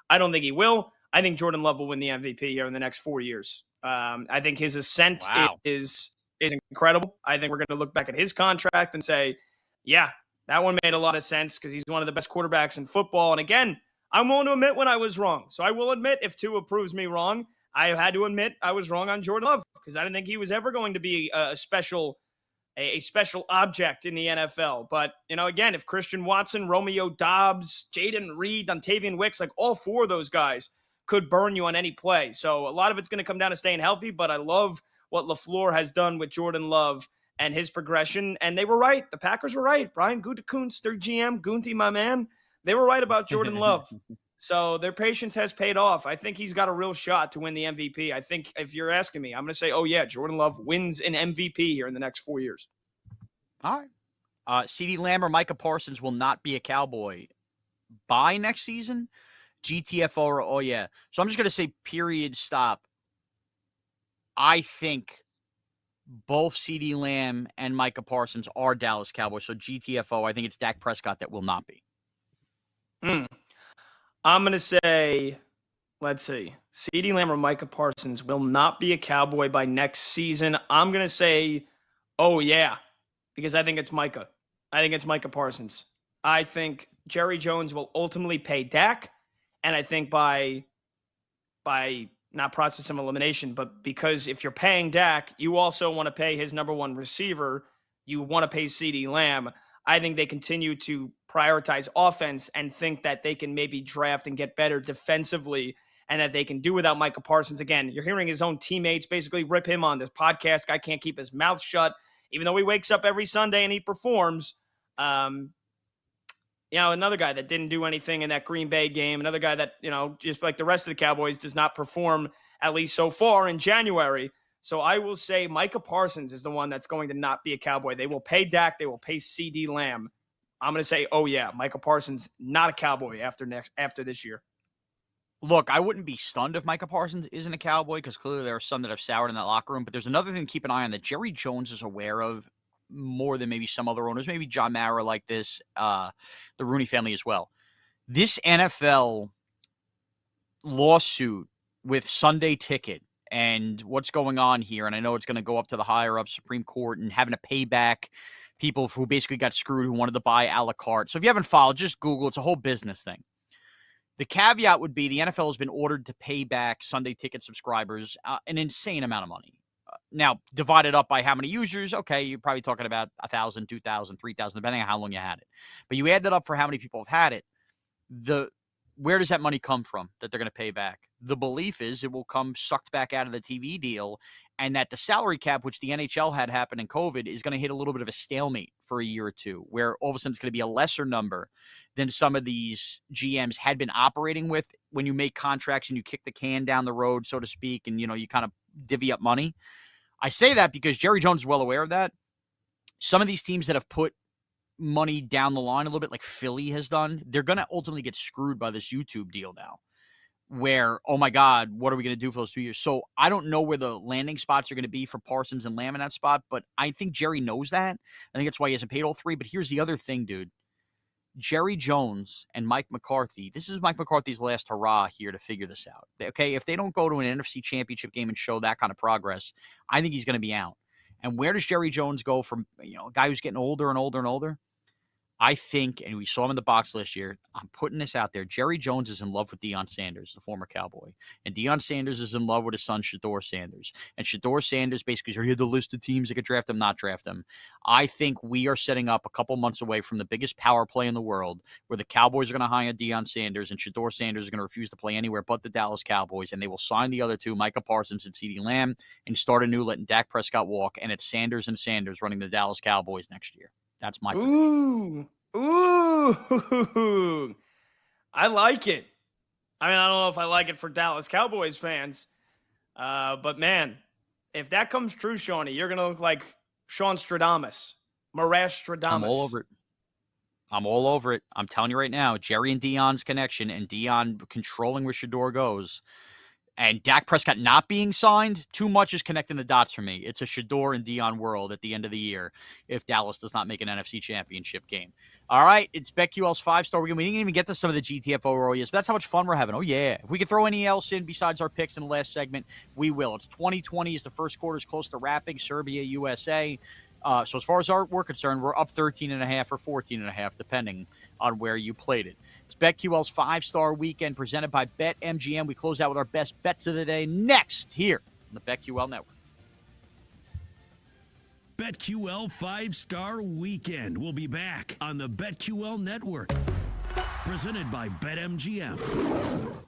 I don't think he will. I think Jordan Love will win the MVP here in the next 4 years. I think his ascent is incredible. I think we're going to look back at his contract and say, yeah, that one made a lot of sense because he's one of the best quarterbacks in football. And again, I'm willing to admit when I was wrong. So I will admit if Tua proves me wrong, I had to admit I was wrong on Jordan Love because I didn't think he was ever going to be a special object in the NFL. But, again, if Christian Watson, Romeo Doubs, Jaden Reed, Dontavian Wicks, like all four of those guys could burn you on any play. So a lot of it's going to come down to staying healthy, but I love what LaFleur has done with Jordan Love and his progression. And they were right. The Packers were right. Brian Gutekunst, their GM, Gunty, my man, they were right about Jordan Love. So their patience has paid off. I think he's got a real shot to win the MVP. I think if you're asking me, I'm going to say, oh, yeah, Jordan Love wins an MVP here in the next 4 years. All right. CeeDee Lamb or Micah Parsons will not be a Cowboy by next season. GTFO or oh, yeah. So I'm just going to say period, stop. I think both CeeDee Lamb and Micah Parsons are Dallas Cowboys. So GTFO, I think it's Dak Prescott that will not be. I'm going to say, let's see, CeeDee Lamb or Micah Parsons will not be a Cowboy by next season. I'm going to say, oh, yeah, because I think it's Micah. I think it's Micah Parsons. I think Jerry Jones will ultimately pay Dak, and I think by not process of elimination, but because if you're paying Dak, you also want to pay his number one receiver. You want to pay CeeDee Lamb. I think they continue to prioritize offense and think that they can maybe draft and get better defensively and that they can do without Micah Parsons. Again, you're hearing his own teammates basically rip him on this podcast. Guy can't keep his mouth shut, even though he wakes up every Sunday and he performs. Another guy that didn't do anything in that Green Bay game, another guy that, just like the rest of the Cowboys, does not perform, at least so far in January. So I will say Micah Parsons is the one that's going to not be a Cowboy. They will pay Dak. They will pay CeeDee Lamb. I'm going to say, oh, yeah, Micah Parsons, not a Cowboy after this year. Look, I wouldn't be stunned if Micah Parsons isn't a Cowboy because clearly there are some that have soured in that locker room. But there's another thing to keep an eye on that Jerry Jones is aware of more than maybe some other owners, maybe John Mara like this, the Rooney family as well. This NFL lawsuit with Sunday Ticket and what's going on here, and I know it's going to go up to the higher-up Supreme Court and having to pay back people who basically got screwed who wanted to buy a la carte. So if you haven't followed, just Google. It's a whole business thing. The caveat would be the NFL has been ordered to pay back Sunday Ticket subscribers an insane amount of money. Now, divided up by how many users, okay, you're probably talking about 1,000, 2,000, 3,000, depending on how long you had it. But you add that up for how many people have had it. Where does that money come from that they're going to pay back? The belief is it will come sucked back out of the TV deal and that the salary cap, which the NHL had happen in COVID, is going to hit a little bit of a stalemate for a year or two, where all of a sudden it's going to be a lesser number than some of these GMs had been operating with when you make contracts and you kick the can down the road, so to speak, and, you kind of divvy up money. I say that because Jerry Jones is well aware of that. Some of these teams that have put money down the line a little bit like Philly has done, they're going to ultimately get screwed by this YouTube deal now where, oh my God, what are we going to do for those 2 years? So I don't know where the landing spots are going to be for Parsons and Lamb in that spot, but I think Jerry knows that. I think that's why he hasn't paid all three. But here's the other thing, dude. Jerry Jones and Mike McCarthy, this is Mike McCarthy's last hurrah here to figure this out. Okay, if they don't go to an NFC championship game and show that kind of progress, I think he's going to be out. And where does Jerry Jones go from, a guy who's getting older and older and older? I think, and we saw him in the box last year, I'm putting this out there, Jerry Jones is in love with Deion Sanders, the former Cowboy. And Deion Sanders is in love with his son, Shedeur Sanders. And Shedeur Sanders basically said, here's the list of teams that could draft him, not draft him. I think we are setting up a couple months away from the biggest power play in the world, where the Cowboys are going to hire Deion Sanders, and Shedeur Sanders is going to refuse to play anywhere but the Dallas Cowboys, and they will sign the other two, Micah Parsons and CeeDee Lamb, and start anew, letting Dak Prescott walk, and it's Sanders and Sanders running the Dallas Cowboys next year. That's my prediction. Ooh, I like it. I mean, I don't know if I like it for Dallas Cowboys fans, but man, if that comes true, Shawnee, you're going to look like Sean Stradamus, Marash Stradamus. I'm all over it. I'm all over it. I'm telling you right now, Jerry and Dion's connection and Dion controlling where Shador goes. And Dak Prescott not being signed, too much is connecting the dots for me. It's a Shador and Dion world at the end of the year if Dallas does not make an NFC championship game. All right, it's BetQL's 5-star. We didn't even get to some of the GTFO royals, but that's how much fun we're having. Oh, yeah. If we could throw any else in besides our picks in the last segment, we will. It's 2020 as the first quarter is close to wrapping. Serbia, USA. So as far as we're concerned, we're up 13.5 or 14.5, depending on where you played it. It's BetQL's 5-star weekend presented by BetMGM. We close out with our best bets of the day next here on the BetQL Network. BetQL 5-star weekend will be back on the BetQL Network. Presented by BetMGM.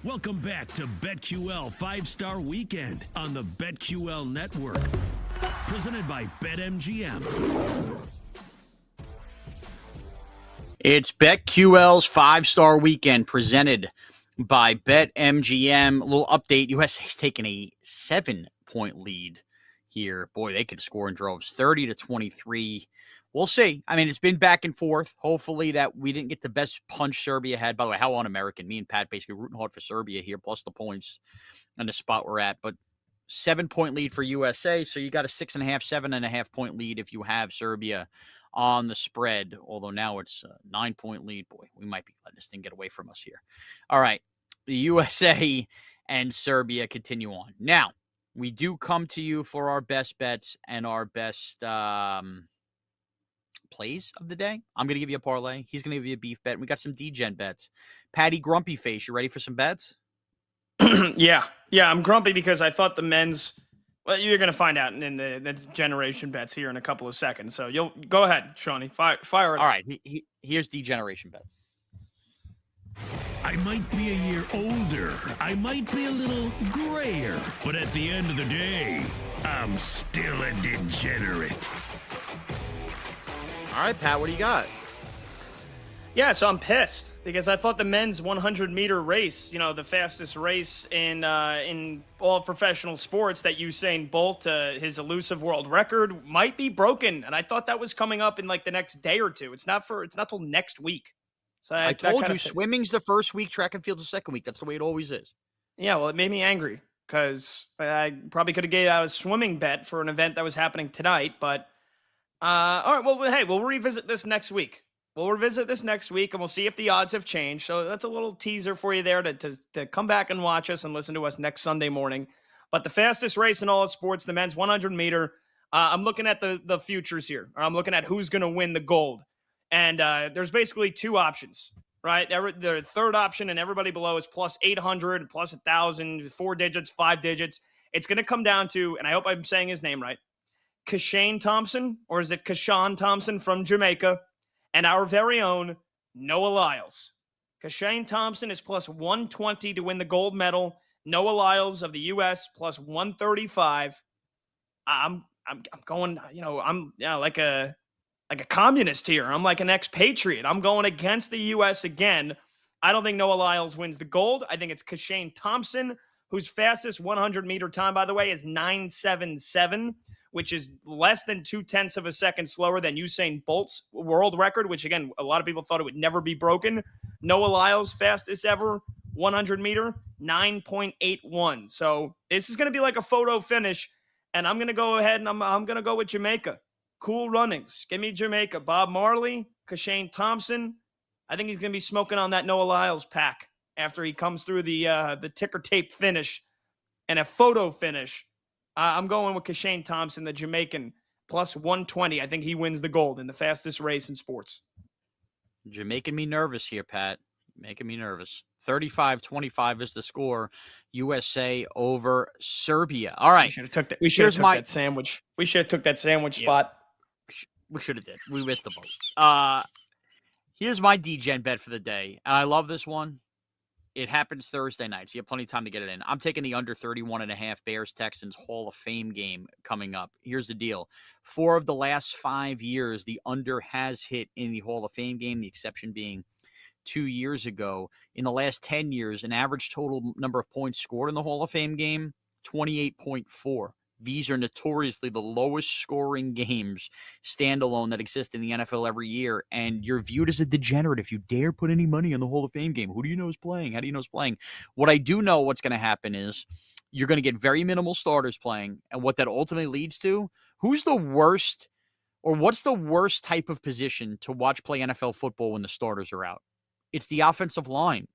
Welcome back to BetQL 5-Star Weekend on the BetQL Network. Presented by BetMGM. It's BetQL's 5-Star Weekend presented by BetMGM. A little update. USA's taken a 7-point lead here. Boy, they could score in droves. 30-23. We'll see. I mean, it's been back and forth. Hopefully that we didn't get the best punch Serbia had. By the way, how un-American. Me and Pat basically rooting hard for Serbia here, plus the points and the spot we're at. But 7-point lead for USA. So you got a 6.5, 7.5 point lead if you have Serbia on the spread. Although now it's a 9-point lead. Boy, we might be letting this thing get away from us here. All right. The USA and Serbia continue on. Now, we do come to you for our best bets and our best plays of the day. I'm going to give you a parlay. He's going to give you a beef bet. We got some D-Gen bets. Patty Grumpy Face, you ready for some bets? Yeah, I'm grumpy because I thought the men's. Well, you're going to find out in the generation bets here in a couple of seconds. So you'll go ahead, Shawnee. Fire it. All right. Here's D-Generation bet. I might be a year older. I might be a little grayer. But at the end of the day, I'm still a degenerate. All right, Pat, what do you got? Yeah, so I'm pissed because I thought the men's 100-meter race, the fastest race in all professional sports, that Usain Bolt, his elusive world record, might be broken, and I thought that was coming up in like the next day or two. It's not till next week. So I told you, swimming's the first week, track and field's the second week. That's the way it always is. Yeah, well, it made me angry because I probably could have gave out a swimming bet for an event that was happening tonight, but all right, well, hey, we'll revisit this next week. We'll revisit this next week, and we'll see if the odds have changed. So that's a little teaser for you there to come back and watch us and listen to us next Sunday morning. But the fastest race in all of sports, the men's 100-meter, I'm looking at the futures here. Or I'm looking at who's going to win the gold. And there's basically two options, right? The third option and everybody below is plus 800, plus 1,000, 4 digits, 5 digits. It's going to come down to, and I hope I'm saying his name right, Kashane Thompson, or is it Kashawn Thompson from Jamaica, and our very own Noah Lyles. Kashane Thompson is plus 120 to win the gold medal. Noah Lyles of the U.S. plus 135. I'm going, I'm like a communist here. I'm like an expatriate. I'm going against the U.S. again. I don't think Noah Lyles wins the gold. I think it's Kashane Thompson, whose fastest 100-meter time, by the way, is 9.77, which is less than 0.2 of a second slower than Usain Bolt's world record, which, again, a lot of people thought it would never be broken. Noah Lyles' fastest ever 100-meter, 9.81. So this is going to be like a photo finish, and I'm going to go ahead and I'm going to go with Jamaica. Cool runnings. Give me Jamaica. Bob Marley, Kashane Thompson. I think he's going to be smoking on that Noah Lyles pack after he comes through the ticker tape finish and a photo finish. I'm going with Kashane Thompson, the Jamaican, plus 120. I think he wins the gold in the fastest race in sports. You're making me nervous here, Pat. Making me nervous. 35-25 is the score. USA over Serbia. All right. We should have took that sandwich. We should have took that sandwich spot. We should have did. We missed the boat. Here's my D-Gen bet for the day. And I love this one. It happens Thursday night, so you have plenty of time to get it in. I'm taking the under 31.5 Bears-Texans Hall of Fame game coming up. Here's the deal. 4 of the last 5 years, the under has hit in the Hall of Fame game, the exception being 2 years ago. In the last 10 years, an average total number of points scored in the Hall of Fame game, 28.4. These are notoriously the lowest scoring games standalone that exist in the NFL every year. And you're viewed as a degenerate if you dare put any money on the Hall of Fame game. Who do you know is playing? How do you know is playing? What I do know what's going to happen is you're going to get very minimal starters playing. And what that ultimately leads to, who's the worst or what's the worst type of position to watch play NFL football when the starters are out? It's the offensive line.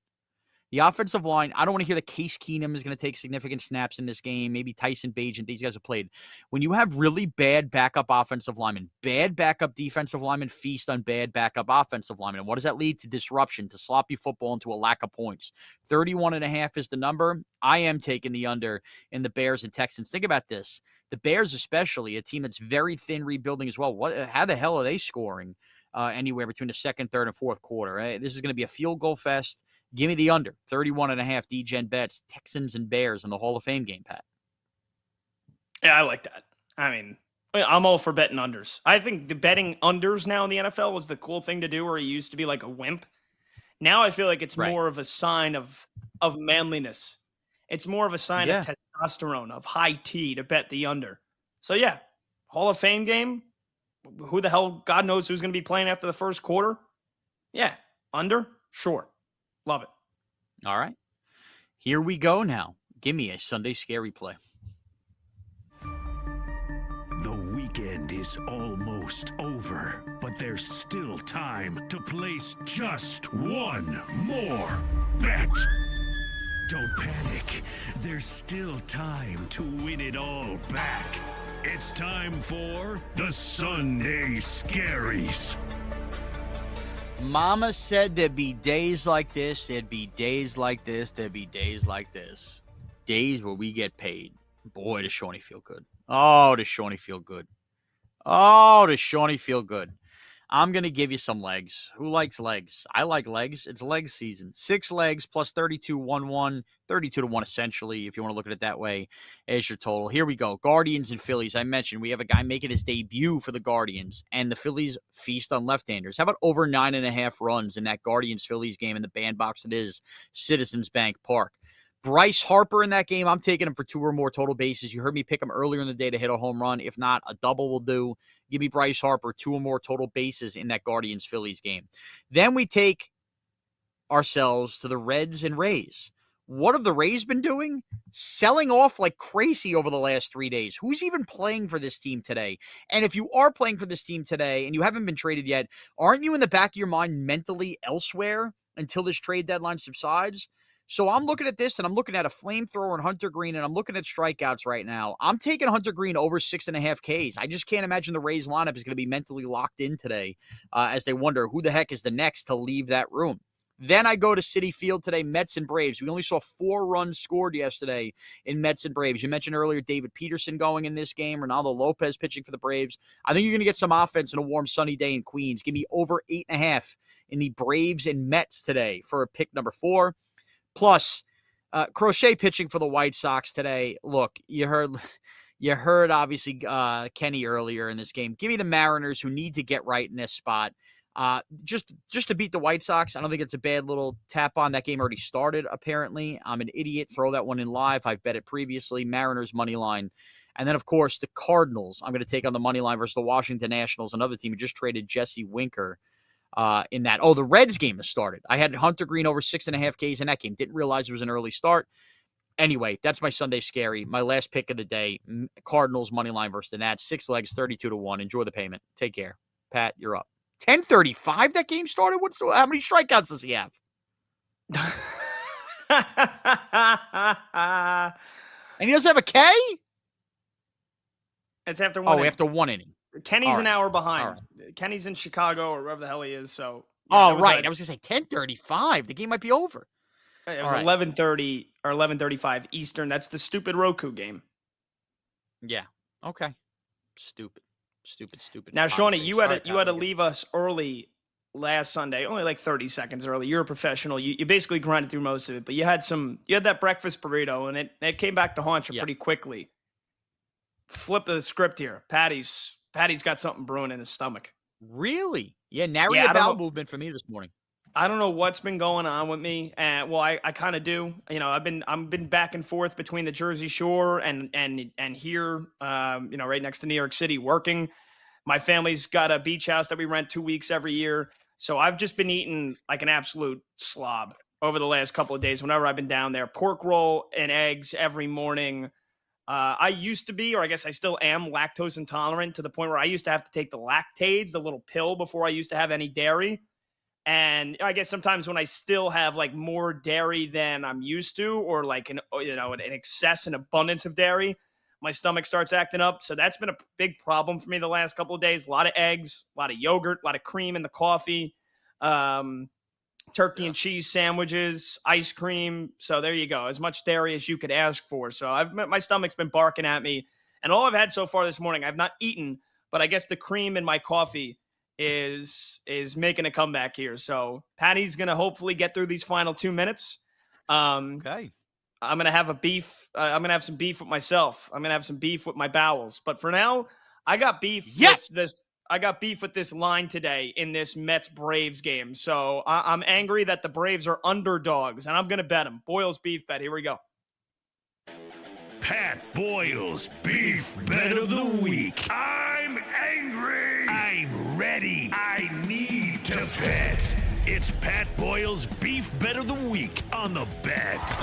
The offensive line, I don't want to hear that Case Keenum is going to take significant snaps in this game. Maybe Tyson Bagent, these guys have played. When you have really bad backup offensive linemen, bad backup defensive linemen feast on bad backup offensive linemen. And what does that lead to? Disruption, to sloppy football, and to a lack of points. 31.5 is the number. I am taking the under in the Bears and Texans. Think about this. The Bears especially, a team that's very thin rebuilding as well. How the hell are they scoring? anywhere between the second, third, and fourth quarter. This is going to be a field goal fest. Give me the under 31.5 DGen bets, Texans and Bears in the Hall of Fame game, Pat. Yeah, I like that. I mean, I'm all for betting unders. I think the betting unders now in the NFL was the cool thing to do, where you used to be like a wimp. Now I feel like it's Right. more of a sign of manliness. It's more of a sign of testosterone, of high T to bet the under. So yeah, Hall of Fame game. Who the hell, God knows who's going to be playing after the first quarter. Yeah, under, sure. Love it. All right. Here we go now. Give me a Sunday scary play. The weekend is almost over, but there's still time to place just one more bet. Don't panic. There's still time to win it all back. It's time for the Sunday Scaries. Mama said there'd be days like this, there'd be days like this, there'd be days like this. Days where we get paid. Boy, does Shawnee feel good. Oh, does Shawnee feel good. Oh, does Shawnee feel good. I'm going to give you some legs. Who likes legs? I like legs. It's leg season. 6 legs plus 32-1-1, 32-1 essentially, if you want to look at it that way, as your total. Here we go. Guardians and Phillies. I mentioned we have a guy making his debut for the Guardians, and the Phillies feast on left-handers. How about over 9.5 runs in that Guardians-Phillies game in the bandbox it is, Citizens Bank Park? Bryce Harper in that game, I'm taking him for 2 or more total bases. You heard me pick him earlier in the day to hit a home run. If not, a double will do. Give me Bryce Harper, 2 or more total bases in that Guardians-Phillies game. Then we take ourselves to the Reds and Rays. What have the Rays been doing? Selling off like crazy over the last 3 days. Who's even playing for this team today? And if you are playing for this team today and you haven't been traded yet, aren't you in the back of your mind mentally elsewhere until this trade deadline subsides? So I'm looking at this, and I'm looking at a flamethrower and Hunter Green, and I'm looking at strikeouts right now. I'm taking Hunter Green over 6.5 Ks. I just can't imagine the Rays lineup is going to be mentally locked in today as they wonder who the heck is the next to leave that room. Then I go to Citi Field today, Mets and Braves. We only saw 4 runs scored yesterday in Mets and Braves. You mentioned earlier David Peterson going in this game, Ronaldo Lopez pitching for the Braves. I think you're going to get some offense in a warm, sunny day in Queens. Give me over 8.5 in the Braves and Mets today for pick number 4. Plus, Crochet pitching for the White Sox today. Look, you heard obviously Kenny earlier in this game. Give me the Mariners, who need to get right in this spot. Just to beat the White Sox. I don't think it's a bad little tap on. That game already started, apparently. I'm an idiot. Throw that one in live. I've bet it previously. Mariners money line. And then, of course, the Cardinals. I'm going to take on the money line versus the Washington Nationals, another team who just traded Jesse Winker. In that. Oh, the Reds game has started. I had Hunter Green over 6.5 Ks in that game. Didn't realize it was an early start. Anyway, that's my Sunday scary. My last pick of the day, Cardinals money line versus the Nats. 6 legs, 32-1. Enjoy the payment. Take care. Pat, you're up. 10:35 that game started? How many strikeouts does he have? And he doesn't have a K? It's after one. Oh, after 1 inning. Kenny's an hour behind. Right. Kenny's in Chicago or wherever the hell he is. So. Yeah, right. I was going to say 10:35. The game might be over. It was 11:30 or 11:35 Eastern. That's the stupid Roku game. Yeah. Okay. Stupid. Now, Shawnee, you had to leave us early last Sunday, only like 30 seconds early. You're a professional. You basically grinded through most of it, but you had that breakfast burrito, and it came back to haunt you pretty quickly. Flip the script here. Patty's got something brewing in his stomach. Really? Yeah, nary a bowel movement for me this morning. I don't know what's been going on with me. Well, I kind of do. You know, I've been back and forth between the Jersey Shore and here, right next to New York City working. My family's got a beach house that we rent 2 weeks every year. So I've just been eating like an absolute slob over the last couple of days whenever I've been down there. Pork roll and eggs every morning. I used to be, or I guess I still am, lactose intolerant to the point where I used to have to take the Lactades, the little pill, before I used to have any dairy. And I guess sometimes when I still have like more dairy than I'm used to, or like an excess and abundance of dairy, my stomach starts acting up. So that's been a big problem for me the last couple of days. A lot of eggs, a lot of yogurt, a lot of cream in the coffee. Turkey and cheese sandwiches, ice cream. So there you go. As much dairy as you could ask for. So my stomach's been barking at me. And all I've had so far this morning, I've not eaten, but I guess the cream in my coffee is making a comeback here. So Patty's gonna hopefully get through these final 2 minutes. Okay. I'm gonna have a beef. I'm gonna have some beef with myself. I'm gonna have some beef with my bowels. But for now, I got beef Yes! with this. I got beef with this line today in this Mets Braves game. So I'm angry that the Braves are underdogs, and I'm gonna bet them. Boyle's beef bet. Here we go. Pat Boyle's Beef Bet of the Week. I'm angry. I'm ready. I need to bet. It's Pat Boyle's Beef Bet of the Week on the Bet.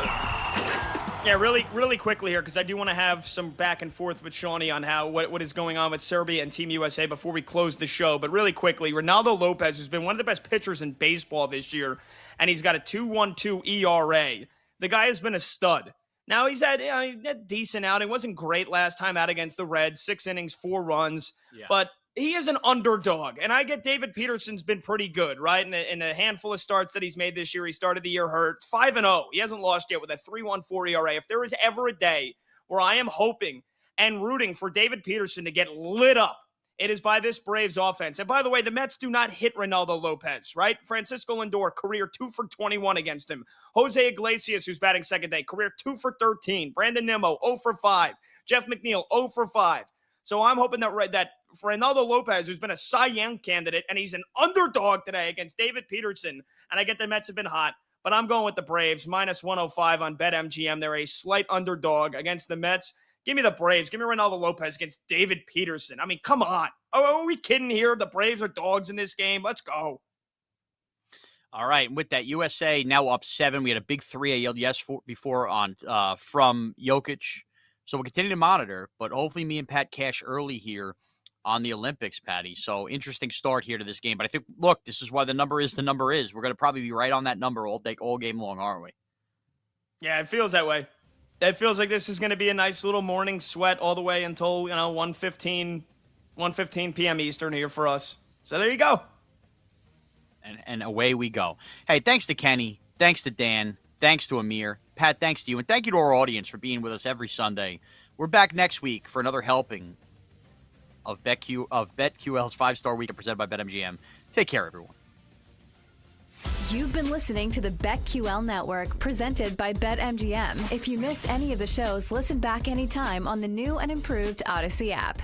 Yeah, really quickly here, because I do want to have some back and forth with Shawnee on what is going on with Serbia and Team USA before we close the show. But really quickly, Ronaldo Lopez, who's been one of the best pitchers in baseball this year, and he's got a 2.12 ERA. The guy has been a stud. Now, he's had a decent outing. Wasn't great last time out against the Reds. 6 innings, 4 runs. Yeah. But he is an underdog. And I get David Peterson's been pretty good, right? In a handful of starts that he's made this year, he started the year hurt. 5-0. He hasn't lost yet with a 3.14 ERA. If there is ever a day where I am hoping and rooting for David Peterson to get lit up, it is by this Braves offense. And by the way, the Mets do not hit Ronaldo Lopez, right? Francisco Lindor, career 2 for 21 against him. Jose Iglesias, who's batting second day, career 2 for 13. Brandon Nimmo, 0 for 5. Jeff McNeil, 0 for 5. So I'm hoping that for Ronaldo Lopez, who's been a Cy Young candidate, and he's an underdog today against David Peterson, and I get the Mets have been hot, but I'm going with the Braves, minus 105 on BetMGM. They're a slight underdog against the Mets. Give me the Braves. Give me Ronaldo Lopez against David Peterson. I mean, come on. Oh, are we kidding here? The Braves are dogs in this game. Let's go. All right. And with that, USA now up 7. We had a big 3 I yelled yes before on from Jokic. So we'll continue to monitor, but hopefully me and Pat cash early here on the Olympics, Patty. So interesting start here to this game. But I think, look, this is why the number is the number is. We're going to probably be right on that number all game long, aren't we? Yeah, it feels that way. It feels like this is going to be a nice little morning sweat all the way until, 1:15 p.m. Eastern here for us. So there you go. And away we go. Hey, thanks to Kenny. Thanks to Dan. Thanks to Amir. Pat, thanks to you. And thank you to our audience for being with us every Sunday. We're back next week for another helping of BetQL's 5-Star Weekend presented by BetMGM. Take care, everyone. You've been listening to the BetQL Network, presented by BetMGM. If you missed any of the shows, listen back anytime on the new and improved Odyssey app.